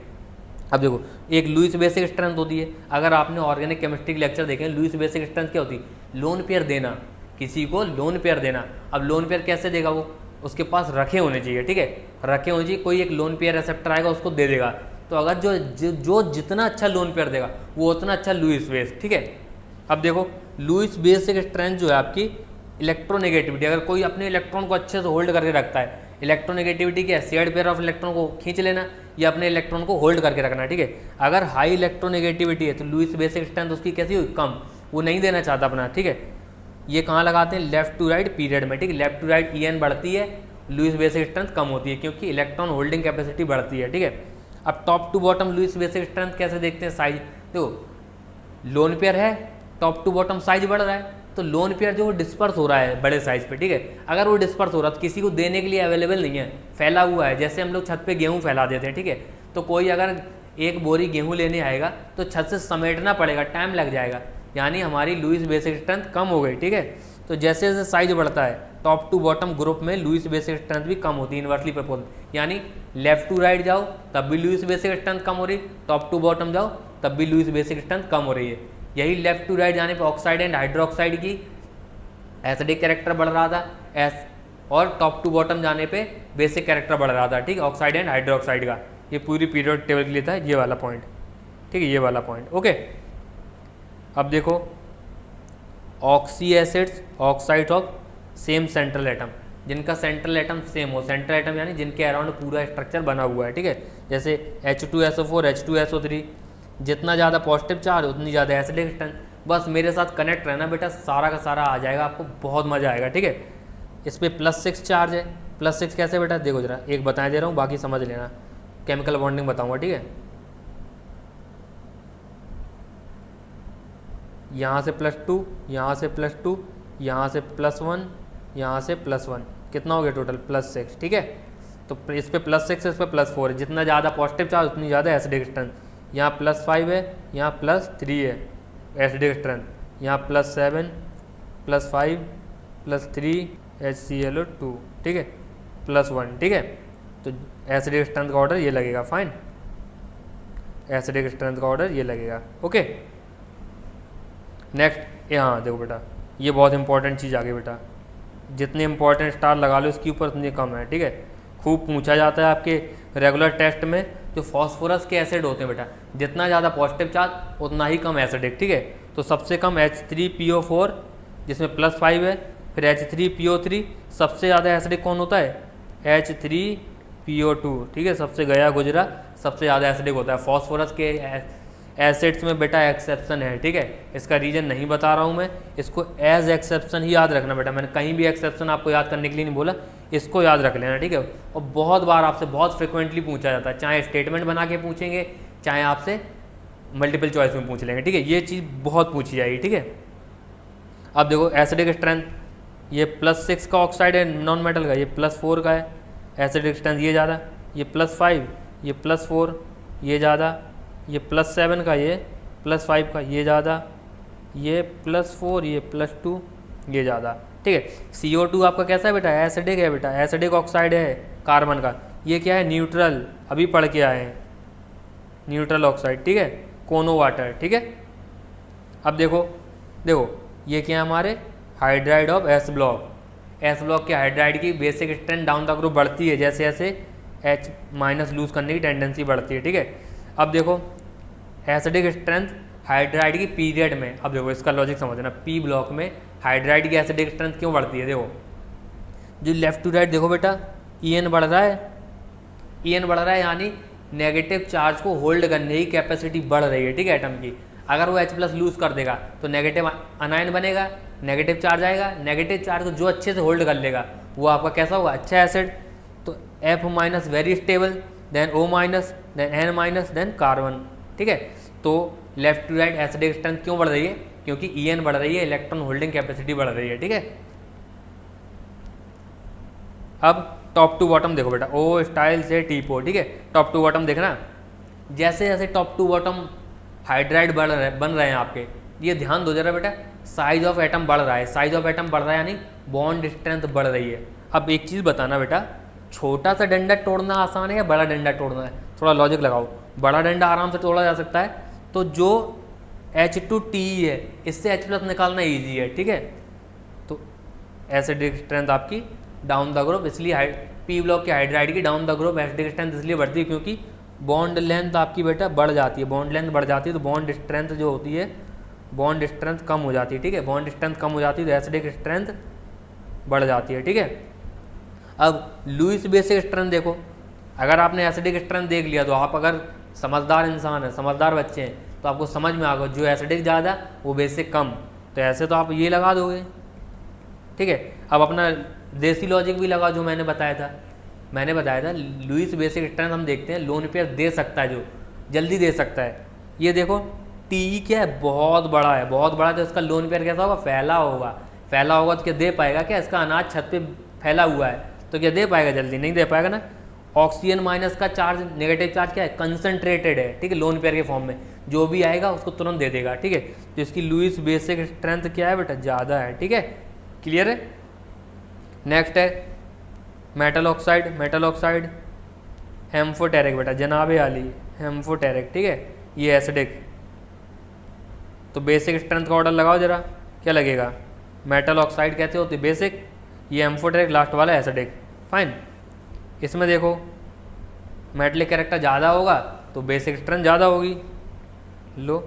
अब देखो एक लुईस बेसिक स्ट्रेंथ होती है, अगर आपने ऑर्गेनिक केमिस्ट्री के लेक्चर देखे, लुईस बेसिक स्ट्रेंथ क्या होती है, लोन पेयर देना, किसी को लोन पेयर देना। अब लोन पेयर कैसे देगा वो, उसके पास रखे होने चाहिए, ठीक है, रखे होने चाहिए, कोई एक लोन पेयर रिसेप्टर आएगा उसको दे देगा, तो अगर जो जितना अच्छा लोन पेयर देगा वो उतना अच्छा लुईस बेस, ठीक है। अब देखो लुईस बेसिक स्ट्रेंथ जो है आपकी इलेक्ट्रोनेगेटिविटी, अगर कोई अपने इलेक्ट्रॉन को अच्छे से होल्ड करके रखता है, इलेक्ट्रोनेगेटिविटी क्या है, शेयर्ड पेयर ऑफ इलेक्ट्रॉन को खींच लेना या अपने इलेक्ट्रॉन को होल्ड करके रखना, ठीक है। अगर हाई इलेक्ट्रोनेगेटिविटी है तो लुईस बेसिक स्ट्रेंथ उसकी कैसी हुई, कम, वो नहीं देना चाहता अपना, ठीक है। ये कहाँ लगाते हैं, लेफ्ट टू राइट पीरियड में, ठीक है, लेफ्ट टू राइट EN बढ़ती है, लुईस बेसिक स्ट्रेंथ कम होती है, क्योंकि इलेक्ट्रॉन होल्डिंग कैपेसिटी बढ़ती है, ठीक है। अब top to bottom Lewis basic strength कैसे देखते हैं, साइज, देखो लोन पेयर है, टॉप टू बॉटम साइज बढ़ रहा है, तो लोन पेयर जो डिस्पर्स हो रहा है बड़े साइज पे, ठीक है, अगर वो डिस्पर्स हो रहा है तो किसी को देने के लिए अवेलेबल नहीं है, फैला हुआ है, जैसे हम लोग छत पे गेहूं फैला देते हैं, ठीक है, तो कोई अगर एक बोरी गेहूं लेने आएगा तो छत से समेटना पड़ेगा, टाइम लग जाएगा, यानी हमारी लुईस बेसिक स्ट्रेंथ कम हो गई, ठीक है। तो जैसे जैसे साइज बढ़ता है टॉप टू बॉटम ग्रुप में लुईस बेसिक स्ट्रेंथ भी कम होती है, इन्वर्सली प्रोपोर्शनल, यानी लेफ्ट टू राइट जाओ तब भी लुईस बेसिक स्ट्रेंथ कम हो रही, टॉप टू बॉटम जाओ तब भी लुईस बेसिक स्ट्रेंथ कम हो रही है। यही लेफ्ट टू राइट जाने पर ऑक्साइड एंड हाइड्रोक्साइड की एसिडिक कैरेक्टर बढ़ रहा था एस, और टॉप टू बॉटम जाने पे बेसिक कैरेक्टर बढ़ रहा था, ठीक है, ऑक्साइड एंड हाइड्रोक्साइड का। ये पूरी पीरियड टेबल के लिए था ये वाला पॉइंट, ठीक है, ये वाला पॉइंट, ओके। अब देखो oxy acids oxide of same central atom, जिनका सेंट्रल एटम सेम हो, सेंट्रल एटम यानी जिनके अराउंड पूरा स्ट्रक्चर बना हुआ है, ठीक है, जैसे H2SO4 H2SO3, जितना ज़्यादा पॉजिटिव चार्ज उतनी ज़्यादा एसिडिक स्ट्रेंथ। बस मेरे साथ कनेक्ट रहना बेटा, सारा का सारा आ जाएगा, आपको बहुत मज़ा आएगा, ठीक है। इस पर +6 चार्ज है, +6 कैसे बेटा, देखो जरा एक बता दे रहा हूँ, बाकी समझ लेना, केमिकल बॉन्डिंग बताऊँगा, ठीक है। यहाँ से +2, यहाँ से +2, यहाँ से +1, यहाँ से +1, कितना हो गया टोटल +6, ठीक है। तो इस पर +6 इस पर +4 है, जितना ज़्यादा पॉजिटिव चार्ज उतनी ज़्यादा एसिडिक स्ट्रेंथ। यहाँ +5 है, यहाँ +3 है एसिडिक स्ट्रेंथ, यहाँ +7 +5 +3 HClO2, ठीक है, +1, ठीक है। तो एसिडिक स्ट्रेंथ का ऑर्डर ये लगेगा, फाइन, एसिडिक स्ट्रेंथ का ऑर्डर ये लगेगा, ओके। नेक्स्ट यहाँ देखो बेटा, ये बहुत इंपॉर्टेंट चीज़ आ गई बेटा, जितने इंपॉर्टेंट स्टार लगा लो इसके ऊपर उतने कम है, ठीक है। खूब पूछा जाता है आपके रेगुलर टेस्ट में, जो फॉस्फोरस के एसिड होते हैं बेटा, जितना ज़्यादा पॉजिटिव चार्ज उतना ही कम एसिडिक, ठीक है। तो सबसे कम H3PO4 जिसमें +5 है, फिर H3PO3, सबसे ज़्यादा एसिडिक कौन होता है H3PO2, ठीक है, सबसे गया गुजरा सबसे ज़्यादा एसिडिक होता है। फॉस्फोरस के एसिड्स में बेटा एक्सेप्शन है, ठीक है, इसका रीजन नहीं बता रहा हूँ मैं, इसको एज एक्सेप्शन ही याद रखना बेटा, मैंने कहीं भी एक्सेप्शन आपको याद करने के लिए नहीं बोला, इसको याद रख लेना, ठीक है। और बहुत बार आपसे बहुत फ्रिक्वेंटली पूछा जाता है, चाहे स्टेटमेंट बना के पूछेंगे, चाहे आपसे मल्टीपल चॉइस में पूछ लेंगे, ठीक है, ये चीज़ बहुत पूछी जाएगी, ठीक है। अब देखो एसिडिक स्ट्रेंथ, ये +6 का ऑक्साइड है नॉन मेटल का, ये +4 का है एसिडिक स्ट्रेंथ, ये ज़्यादा, ये +5, ये +4, ये ज़्यादा, ये +7 का, ये +5 का, ये ज़्यादा, ये +4, ये +2, ये ज़्यादा, ठीक है। CO2 आपका कैसा है बेटा, एसिडिक है बेटा, एसिडिक ऑक्साइड है कार्बन का, ये क्या है न्यूट्रल, अभी पढ़ के आए हैं, न्यूट्रल ऑक्साइड, ठीक है, कोनो वाटर, ठीक है। अब देखो ये क्या है हमारे hydride of S block, S block के हाइड्राइड की basic strength down the group बढ़ती है जैसे जैसे H- लूज करने की टेंडेंसी बढ़ती है, ठीक है। अब देखो एसिडिक स्ट्रेंथ हाइड्राइड की पीरियड में, अब देखो इसका लॉजिक समझना, P ब्लॉक में हाइड्राइड की एसिडिक स्ट्रेंथ क्यों बढ़ती है, देखो जो लेफ्ट टू राइट देखो बेटा EN बढ़ रहा है, En बढ़ रहा है यानी नेगेटिव चार्ज को होल्ड करने की कैपेसिटी बढ़ रही है, ठीक है, एटम की। अगर वो H+ लूज कर देगा तो नेगेटिव अनायन बनेगा, नेगेटिव चार्ज आएगा, नेगेटिव चार्ज को जो अच्छे से होल्ड कर लेगा वो आपका कैसा होगा, अच्छा एसिड। तो F- very stable, then O-, then N-, then carbon, ठीक है। तो left to right acidic strength क्यों बढ़ रही है, क्योंकि En बढ़ रही है, इलेक्ट्रॉन होल्डिंग कैपेसिटी बढ़ रही है, ठीक है। अब टॉप टू बॉटम देखो बेटा, O स्टाइल से T4, ठीक है। टॉप टू बॉटम देखना, जैसे जैसे टॉप टू बॉटम हाइड्राइड बन रहे हैं आपके, ये ध्यान दो जरा बेटा, साइज ऑफ एटम बढ़ रहा है, साइज ऑफ एटम बढ़ रहा है यानी बॉन्ड स्ट्रेंथ बढ़ रही है। अब एक चीज़ बताना बेटा, छोटा सा डंडा तोड़ना आसान है या बड़ा डंडा तोड़ना है, थोड़ा लॉजिक लगाओ। बड़ा डंडा आराम से तोड़ा जा सकता है, तो जो H2TE है इससे H+ निकालना ईजी है, ठीक है। तो एसिडिक स्ट्रेंथ आपकी डाउन द ग्रुप, इसलिए P ब्लॉक के हाइड्राइड की down the group acidic strength इसलिए बढ़ती है क्योंकि बॉन्ड लेंथ आपकी बेटा बढ़ जाती है, बॉन्ड लेंथ बढ़ जाती है तो बॉन्ड स्ट्रेंथ जो होती है, बॉन्ड स्ट्रेंथ कम हो जाती है, ठीक है। बॉन्ड स्ट्रेंथ कम हो जाती है तो एसिडिक स्ट्रेंथ बढ़ जाती है, ठीक है। अब लुईस बेसिक स्ट्रेंथ देखो, अगर आपने एसिडिक स्ट्रेंथ देख लिया तो आप अगर समझदार इंसान है, समझदार बच्चे हैं, तो आपको समझ में आ गया जो एसिडिक ज़्यादा वो बेसिक कम, तो ऐसे तो आप ये लगा दोगे, ठीक है। अब अपना देसी लॉजिक भी लगा जो मैंने बताया था लुईस बेसिक स्ट्रेंथ हम देखते हैं, लोन पेयर दे सकता है, जो जल्दी दे सकता है। ये देखो टी क्या है, बहुत बड़ा है, बहुत बड़ा, तो इसका लोन पेयर कैसा होगा, फैला होगा तो क्या दे पाएगा, क्या इसका अनाज छत पे फैला हुआ है तो क्या दे पाएगा, जल्दी नहीं दे पाएगा ना। ऑक्सीजन माइनस का चार्ज, नेगेटिव चार्ज क्या है, कंसंट्रेटेड है, ठीक है, लोन पेयर के फॉर्म में, जो भी आएगा उसको तुरंत दे देगा, ठीक है। तो इसकी लुईस बेसिक स्ट्रेंथ क्या है बेटा, ज़्यादा है, ठीक है, क्लियर है। नेक्स्ट है मेटल ऑक्साइड हेम्फोटेरिक बेटा, जनाबे आली हेम्फोटेरिक, ठीक है, ये एसिडिक। तो बेसिक स्ट्रेंथ का ऑर्डर लगाओ जरा, क्या लगेगा, मेटल ऑक्साइड कहते होते बेसिक, ये हेम्फोटेरिक लास्ट वाला एसिडिक, फाइन। इसमें देखो मेटलिक कैरेक्टर ज़्यादा होगा तो बेसिक स्ट्रेंथ ज़्यादा होगी, लो,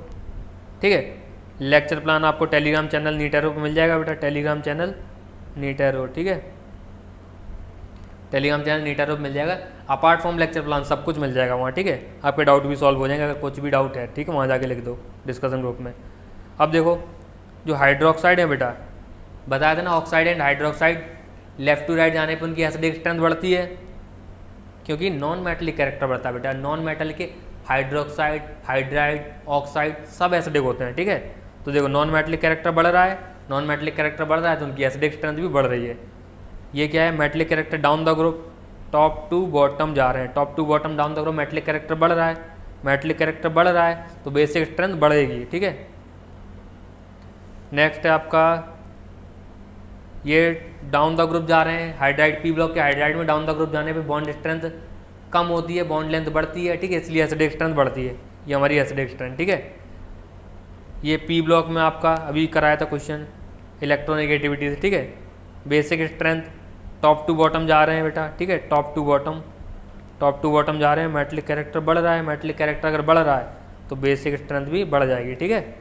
ठीक है। लेक्चर प्लान आपको टेलीग्राम चैनल नीटेरो पे मिल जाएगा बेटा, टेलीग्राम चैनल नीटेरो, ठीक है, टेलीग्राम चैनल नीटेरो पे मिल जाएगा। अपार्ट फ्रॉम लेक्चर प्लान सब कुछ मिल जाएगा वहाँ, ठीक है। आपके डाउट भी सॉल्व हो जाएंगे, अगर कुछ भी डाउट है, ठीक है, वहाँ जाके लिख दो डिस्कशन ग्रुप में। अब देखो जो हाइड्रोक्साइड है बेटा, बताया था ना, oxide and hydroxide left to right जाने पर उनकी एसिडिक स्ट्रेंथ बढ़ती है क्योंकि नॉन मेटलिक कैरेक्टर बढ़ता है बेटा। नॉन मेटल के हाइड्रोक्साइड, हाइड्राइड, ऑक्साइड सब एसिडिक होते हैं, ठीक है। तो देखो नॉन मेटलिक कैरेक्टर बढ़ रहा है, नॉन मेटलिक कैरेक्टर बढ़ रहा है तो उनकी एसिडिक स्ट्रेंथ भी बढ़ रही है। ये क्या है, metallic character down the group, top to bottom जा रहे हैं, top to bottom down the group, metallic character बढ़ रहा है, मेटलिक कैरेक्टर बढ़ रहा है तो बेसिक स्ट्रेंथ बढ़ेगी, ठीक है। नेक्स्ट है आपका ये डाउन द ग्रुप जा रहे हैं, हाइड्राइड, पी ब्लॉक के हाइड्राइड में डाउन द ग्रुप जाने पे बॉन्ड स्ट्रेंथ कम होती है, बॉन्ड लेंथ बढ़ती है, ठीक है, इसलिए एसिडिक स्ट्रेंथ बढ़ती है, ये हमारी एसिडिक स्ट्रेंथ, ठीक है। ये पी ब्लॉक में आपका अभी कराया था क्वेश्चन इलेक्ट्रोनेगेटिविटी से, ठीक है। Basic strength top to bottom जा रहे हैं बेटा, ठीक है, टॉप टू बॉटम जा रहे हैं, मेटलिक कैरेक्टर बढ़ रहा है, मेटलिक कैरेक्टर अगर बढ़ रहा है तो बेसिक स्ट्रेंथ भी बढ़ जाएगी, ठीक है।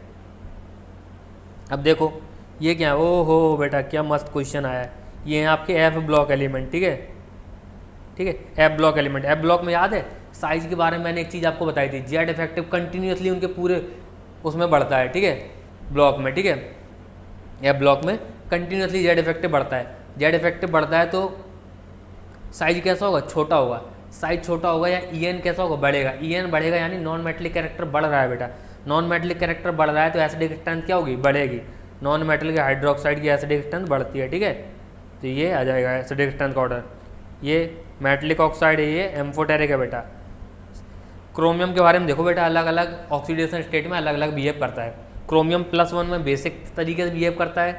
अब देखो ये क्या है, ओ हो बेटा क्या मस्त क्वेश्चन आया है, ये हैं आपके एफ ब्लॉक एलिमेंट, ठीक है, ठीक है, F block element. F block में याद है साइज के बारे में मैंने एक चीज़ आपको बताई थी, जेड इफेक्टिव कंटिन्यूसली उनके पूरे उसमें बढ़ता है, ठीक है, ब्लॉक में, ठीक है, एफ ब्लॉक में कंटिन्यूसली जेड इफेक्टिव बढ़ता है। जेड इफेक्टिव बढ़ता है तो साइज कैसा होगा, छोटा होगा, साइज छोटा होगा या EN कैसा होगा, बढ़ेगा, EN बढ़ेगा यानी नॉन मेटलिक कैरेक्टर बढ़ रहा है बेटा। नॉन मेटलिक कैरेक्टर बढ़ रहा है तो एसिडिक स्ट्रेंथ क्या होगी, बढ़ेगी। नॉन मेटल के हाइड्रोक्साइड की एसिडिक स्ट्रेंथ बढ़ती है, ठीक है। तो ये आ जाएगा एसिडिक स्ट्रेंथ का ऑर्डर। ये मेटलिक ऑक्साइड है, ये एम्फोटेरिक है बेटा। क्रोमियम के बारे में देखो बेटा, अलग अलग ऑक्सीडेशन स्टेट में अलग अलग बिहेव करता है। क्रोमियम +1 में बेसिक तरीके से बिहेव करता है,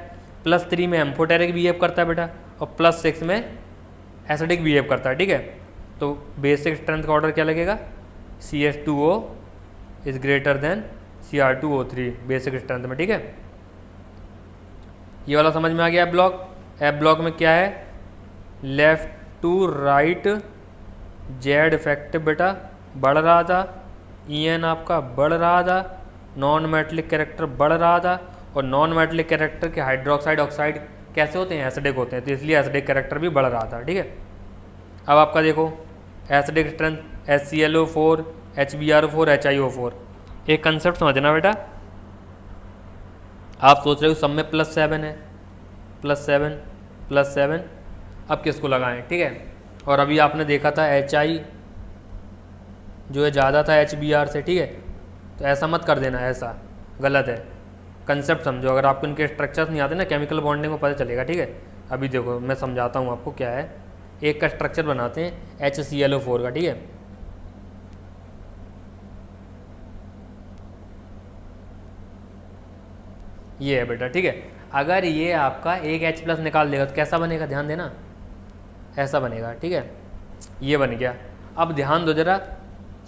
+3 में एम्फोटेरिक बिहेव करता है बेटा, और +6 में एसिडिक बिहेव करता है, ठीक है। तो बेसिक स्ट्रेंथ का ऑर्डर क्या लगेगा, CH2O is greater then Cr2O3 basic strength में, ठीक है। ये वाला समझ में आ गया। एफ ब्लॉक, एफ ब्लॉक में क्या है, left to right Z effective बेटा बढ़ रहा था, EN आपका बढ़ रहा था, नॉन मेटलिक कैरेक्टर बढ़ रहा था, और नॉन मेटलिक कैरेक्टर के हाइड्रोक्साइड ऑक्साइड कैसे होते हैं, एसिडिक होते हैं, तो इसलिए एसिडिक कैरेक्टर भी बढ़ रहा था, ठीक है। अब आपका देखो acidic strength HClO4 HbRO4 HiO4। एक कंसेप्ट समझना बेटा, आप सोच रहे हो सब में +7 है, +7 +7, अब किसको लगाएं, ठीक है। और अभी आपने देखा था HI जो है ज़्यादा था HBr से, ठीक है। तो ऐसा मत कर देना, ऐसा गलत है। कंसेप्ट समझो, अगर आपको इनके स्ट्रक्चर्स नहीं आते ना केमिकल बॉन्डिंग में पता चलेगा, ठीक है। अभी देखो मैं समझाता हूँ आपको क्या है। एक का स्ट्रक्चर बनाते हैं HClO4 का, ठीक है। ये है बेटा, ठीक है। अगर ये आपका एक H+ निकाल देगा तो कैसा बनेगा, ध्यान देना, ऐसा बनेगा, ठीक है। ये बन गया। अब ध्यान दो जरा,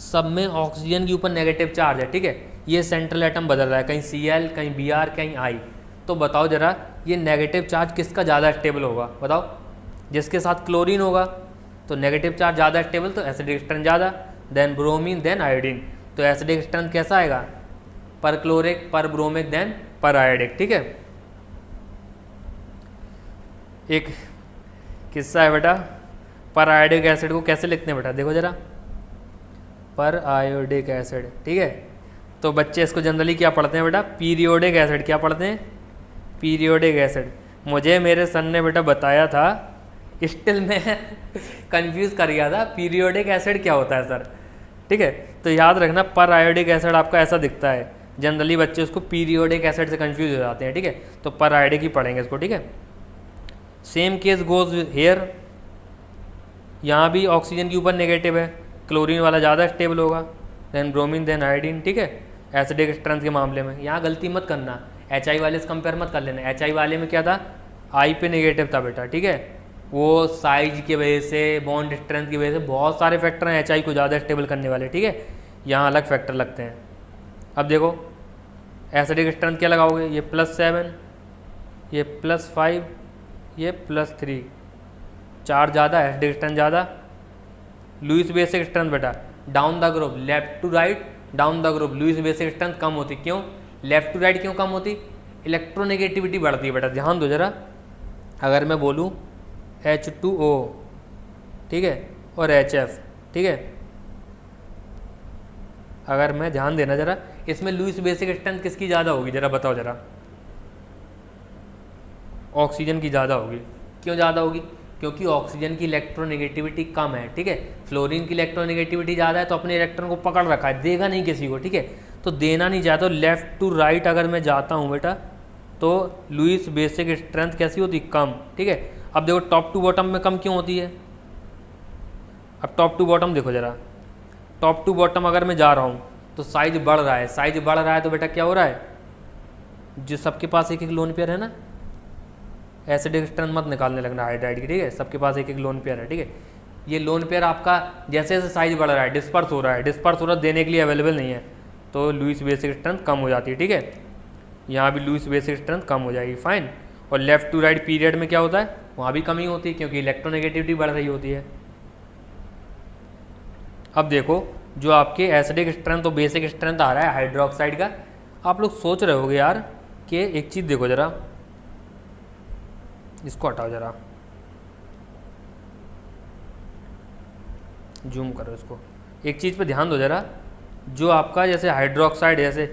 सब में ऑक्सीजन के ऊपर नेगेटिव चार्ज है, ठीक है। ये सेंट्रल एटम बदल रहा है, कहीं Cl कहीं Br कहीं I। तो बताओ जरा ये नेगेटिव चार्ज किसका ज़्यादा स्टेबल होगा, बताओ। जिसके साथ क्लोरीन होगा तो नेगेटिव चार्ज ज़्यादा स्टेबल, तो एसिडिक स्ट्रेंथ ज़्यादा, देन ब्रोमीन देन आयोडीन। तो एसिडिक स्ट्रेंथ कैसा आएगा, पर क्लोरिक पर ब्रोमिक देन पर आयोडिक, ठीक है। एक किस्सा है बेटा, पर आयोडिक एसिड को कैसे लिखते हैं बेटा, देखो जरा, पर आयोडिक एसिड, ठीक है। तो बच्चे इसको जनरली क्या पढ़ते हैं बेटा, पीरियोडिक एसिड। क्या पढ़ते हैं, पीरियोडिक एसिड। मुझे मेरे सन ने बेटा बताया था, स्टिल मैं कंफ्यूज कर गया था, पीरियोडिक एसिड क्या होता है सर, ठीक है। तो याद रखना, पर आयोडिक एसिड आपका ऐसा दिखता है, जनरली बच्चे उसको पीरियोडिक एसिड से कंफ्यूज हो जाते हैं, ठीक है। तो पर आयोडिक ही पढ़ेंगे इसको, ठीक है। सेम केस गोज हेयर, यहाँ भी ऑक्सीजन के ऊपर नेगेटिव है, क्लोरीन वाला ज़्यादा स्टेबल होगा, देन ब्रोमीन देन आयोडीन, ठीक है। एसिडिक स्ट्रेंथ के मामले में यहाँ गलती मत करना, HI वाले से कंपेयर मत कर लेना। HI वाले में क्या था, I पे नेगेटिव था बेटा, ठीक है। वो साइज की वजह से, बॉन्ड स्ट्रेंथ की वजह से, बहुत सारे फैक्टर हैं HI को ज़्यादा स्टेबल करने वाले, ठीक है। यहाँ अलग फैक्टर लगते हैं। अब देखो एसिडिक स्ट्रेंथ क्या लगाओगे, ये +7, ये +5, ये +3, चार्ज ज़्यादा, एसिडिक स्ट्रेंथ ज़्यादा। लुईस बेसिक स्ट्रेंथ बेटा down the group, left to right down the group, Lewis basic strength कम होती, क्यों, लेफ्ट टू राइट क्यों कम होती, इलेक्ट्रोनेगेटिविटी बढ़ती है बेटा। ध्यान दो जरा, अगर मैं बोलूँ H2O, ठीक है, और HF, ठीक है, अगर मैं, ध्यान देना जरा, इसमें लुईस बेसिक स्ट्रेंथ किसकी ज़्यादा होगी, जरा बताओ जरा, ऑक्सीजन की ज़्यादा होगी। क्यों ज़्यादा होगी, क्योंकि ऑक्सीजन की इलेक्ट्रोनेगेटिविटी कम है, ठीक है। फ्लोरीन की इलेक्ट्रोनेगेटिविटी ज़्यादा है, तो अपने इलेक्ट्रॉन को पकड़ रखा है, देगा नहीं किसी को, ठीक है। तो देना नहीं चाहता, तो लेफ्ट टू राइट अगर मैं जाता हूँ बेटा, तो लुईस बेसिक स्ट्रेंथ कैसी होती, कम, ठीक है। अब देखो टॉप टू बॉटम में कम क्यों होती है, अब टॉप टू बॉटम देखो जरा, टॉप टू बॉटम अगर मैं जा रहा हूँ तो साइज बढ़ रहा है, साइज बढ़ रहा है, तो बेटा क्या हो रहा है, जो सबके पास एक एक लोन पेयर है ना, एसिडिक स्ट्रेंथ मत निकालने लगना हाइड्राइड की, ठीक है। सबके पास एक एक लोन पेयर है, ठीक है। ये लोन पेयर आपका जैसे जैसे साइज बढ़ रहा है, डिस्पर्स हो रहा है, डिस्पर्स हो रहा है, देने के लिए अवेलेबल नहीं है, तो लुईस बेसिक स्ट्रेंथ कम हो जाती है, ठीक है। यहाँ भी लुईस बेसिक स्ट्रेंथ कम हो जाएगी, फाइन। और लेफ्ट टू राइट पीरियड में क्या होता है, वहाँ भी कमी होती है, क्योंकि इलेक्ट्रोनेगेटिविटी बढ़ रही होती है। अब देखो जो आपके एसिडिक स्ट्रेंथ और बेसिक स्ट्रेंथ आ रहा है हाइड्रोक्साइड का, आप लोग सोच रहे होगे यार कि एक चीज़ देखो जरा, इसको हटाओ जरा, जूम करो इसको, एक चीज़ पे ध्यान दो जरा, जो आपका जैसे हाइड्रोक्साइड जैसे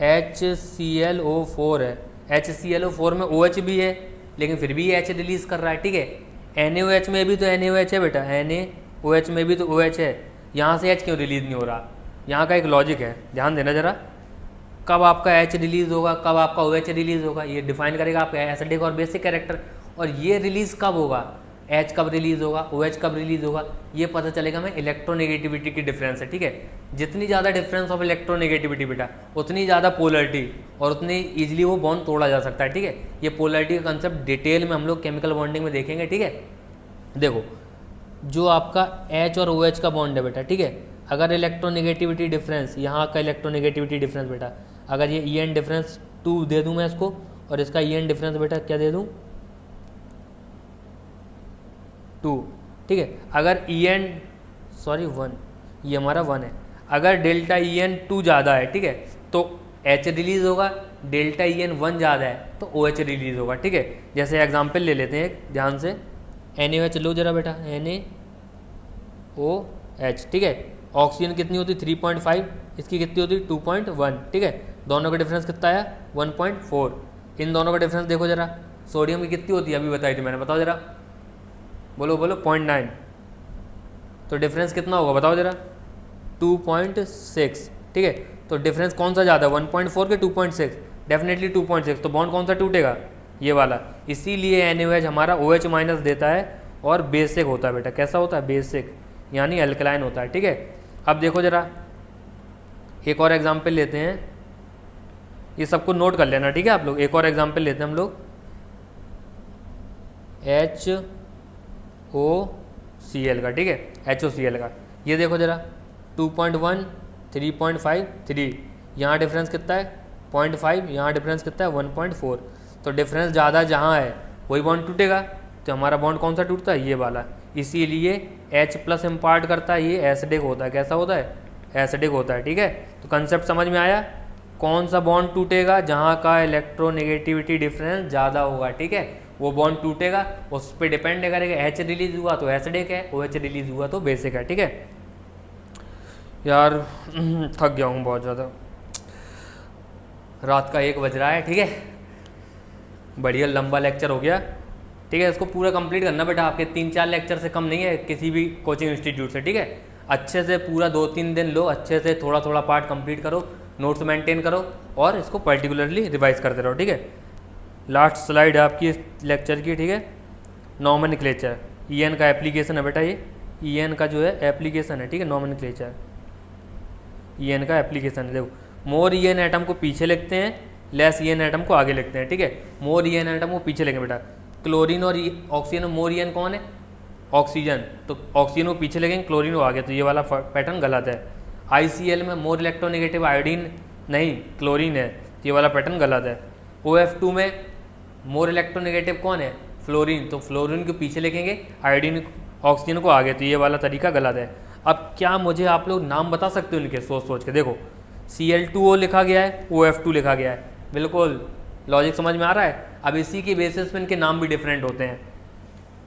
HClO4 है, HClO4 में OH भी है, लेकिन फिर भी H रिलीज कर रहा है, ठीक है। NaOH में भी तो NaOH है बेटा, NaOH में भी तो OH है, यहाँ से H क्यों रिलीज नहीं हो रहा, यहाँ का एक लॉजिक है, ध्यान देना जरा। कब आपका H रिलीज होगा, कब आपका OH रिलीज होगा, ये डिफाइन करेगा आपका एसिडिक और बेसिक कैरेक्टर। और ये रिलीज कब होगा, H कब रिलीज होगा, OH कब रिलीज होगा, ये पता चलेगा मैं इलेक्ट्रोनेगेटिविटी की डिफरेंस है, ठीक है। जितनी ज़्यादा डिफरेंस ऑफ इलेक्ट्रोनेगेटिविटी बेटा, उतनी ज़्यादा पोलरिटी और उतनी ईजिली वो बॉन्ड तोड़ा जा सकता है, ठीक है। ये पोलरिटी का कंसेप्ट डिटेल में हम लोग केमिकल बॉन्डिंग में देखेंगे, ठीक है। देखो जो आपका H और OH का बॉन्ड है बेटा, ठीक है, अगर इलेक्ट्रोनेगेटिविटी डिफरेंस, यहाँ का इलेक्ट्रोनेगेटिविटी डिफरेंस बेटा, अगर ये EN डिफरेंस 2 दे दूँ मैं इसको, और इसका EN डिफरेंस बेटा क्या दे दूँ, 2, ठीक है। अगर EN 1, ये हमारा 1 है, अगर डेल्टा EN 2 ज़्यादा है, ठीक है, तो H रिलीज होगा, डेल्टा EN 1 ज़्यादा है तो OH रिलीज होगा, ठीक है। जैसे एग्जांपल ले लेते हैं ध्यान से, NaOH लो जरा बेटा, NaOH H, ठीक है। ऑक्सीजन कितनी होती 3.5, इसकी कितनी होती 2.1, ठीक है। दोनों का डिफरेंस कितना आया 1.4। इन दोनों का डिफरेंस देखो जरा, सोडियम की कितनी होती है अभी बताई थी मैंने, बताओ जरा, बोलो बोलो 0.9, तो डिफरेंस कितना होगा बताओ जरा 2.6, ठीक है। तो डिफरेंस कौन सा ज़्यादा है 1.4 के 2.6, डेफिनेटली 2.6, तो बॉन्ड कौन सा टूटेगा ये वाला, इसीलिए NaOH हमारा OH माइनस देता है और बेसिक होता है बेटा, कैसा होता है बेसिक, यानी अल्कलाइन होता है, ठीक है। अब देखो जरा एक और एग्जाम्पल लेते हैं, ये सबको नोट कर लेना, ठीक है आप लोग। एक और एग्जाम्पल लेते हैं हम लोग, HOCl का, ठीक है, HOCl का। ये देखो जरा 2.1, 3.5, 3, यहाँ डिफरेंस कितना है 0.5, यहाँ डिफरेंस कितना है 1.4, तो डिफरेंस ज़्यादा जहाँ है वही बॉन्ड टूटेगा, तो हमारा बॉन्ड कौन सा टूटता है ये वाला, इसीलिए H+ इम्पार्ट करता है, ये एसिडिक होता है, कैसा होता है एसिडिक होता है, ठीक है। तो कंसेप्ट समझ में आया, कौन सा बॉन्ड टूटेगा जहाँ का इलेक्ट्रोनेगेटिविटी डिफरेंस ज़्यादा होगा, ठीक है, वो बॉन्ड टूटेगा, उस पर डिपेंड करेगा, H रिलीज हुआ तो एसिडिक है, OH रिलीज हुआ तो बेसिक है, ठीक है। यार थक गया हूँ बहुत ज़्यादा, रात का 1 बज रहा है, ठीक है, बढ़िया लंबा लेक्चर हो गया, ठीक है। इसको पूरा कंप्लीट करना बेटा, आपके 3-4 लेक्चर से कम नहीं है किसी भी कोचिंग इंस्टीट्यूट से, ठीक है। अच्छे से पूरा 2-3 दिन लो, अच्छे से थोड़ा थोड़ा पार्ट कंप्लीट करो, नोट्स मेंटेन करो और इसको पर्टिकुलरली रिवाइज करते रहो, ठीक है। लास्ट स्लाइड है आपकी इस लेक्चर की, ठीक है। नॉमेनक्लेचर, EN का एप्लीकेशन है बेटा, ये EN का जो है एप्लीकेशन है, ठीक है, नॉमेनक्लेचर EN का एप्लीकेशन है। देखो मोर EN एटम को पीछे लिखते हैं, लेस EN एटम को आगे लिखते हैं, ठीक है। मोर EN एटम को पीछे लिखेंगे बेटा, क्लोरीन और ऑक्सीजन में मोर EN कौन है ऑक्सीजन, तो ऑक्सीजन को पीछे लिखेंगे, क्लोरीन को आगे, तो ये वाला पैटर्न गलत है। ICl में मोर इलेक्ट्रोनेगेटिव आयोडीन नहीं क्लोरीन है, तो ये वाला पैटर्न गलत है। OF2 में मोर इलेक्ट्रोनेगेटिव कौन है फ्लोरीन, तो फ्लोरीन को पीछे लिखेंगे, आयोडीन ऑक्सीजन को आगे, तो ये वाला तरीका गलत है। अब क्या मुझे आप लोग नाम बता सकते हो इनके, सोच सोच के देखो, Cl2O लिखा गया है, OF2 लिखा गया है, बिल्कुल लॉजिक समझ में आ रहा है। अब इसी की बेसिस पे इनके नाम भी डिफरेंट होते हैं।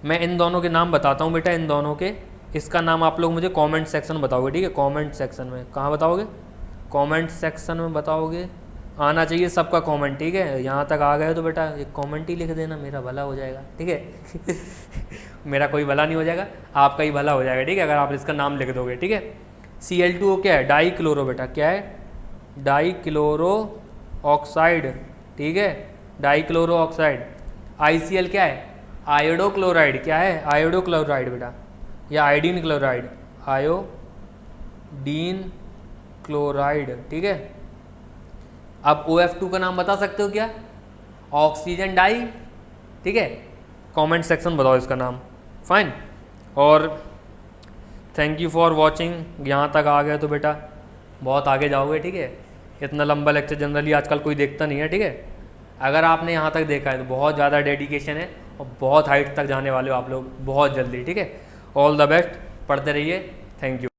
मैं इन दोनों के नाम बताता हूँ बेटा, इन दोनों के, इसका नाम आप लोग मुझे कमेंट सेक्शन में बताओगे, ठीक है, कमेंट सेक्शन में, कहाँ बताओगे कमेंट सेक्शन में बताओगे, आना चाहिए सबका कमेंट, ठीक है। यहाँ तक आ गए तो बेटा एक कमेंट ही लिख देना, मेरा भला हो जाएगा, ठीक है मेरा कोई भला नहीं हो जाएगा, आपका ही भला हो जाएगा, ठीक है, अगर आप इसका नाम लिख दोगे, ठीक है। Cl2O क्या है डाई क्लोरो बेटा, क्या है डाई क्लोरो ऑक्साइड, ठीक है, डाई क्लोरो ऑक्साइड। ICl क्या है आयोडो क्लोराइड, क्या है आयोडो क्लोराइड बेटा, या आयोडीन क्लोराइड, आयोडीन क्लोराइड, ठीक है। अब OF2 का नाम बता सकते हो क्या ऑक्सीजन डाई, ठीक है, कमेंट सेक्शन बताओ इसका नाम, फाइन। और थैंक यू फॉर वॉचिंग, यहाँ तक आ गए तो बेटा बहुत आगे जाओगे, ठीक है। इतना लंबा लेक्चर जनरली आजकल कोई देखता नहीं है, ठीक है। अगर आपने यहाँ तक देखा है तो बहुत ज़्यादा डेडिकेशन है और बहुत हाइट तक जाने वाले हो आप लोग बहुत जल्दी, ठीक है। ऑल द बेस्ट, पढ़ते रहिए, थैंक यू।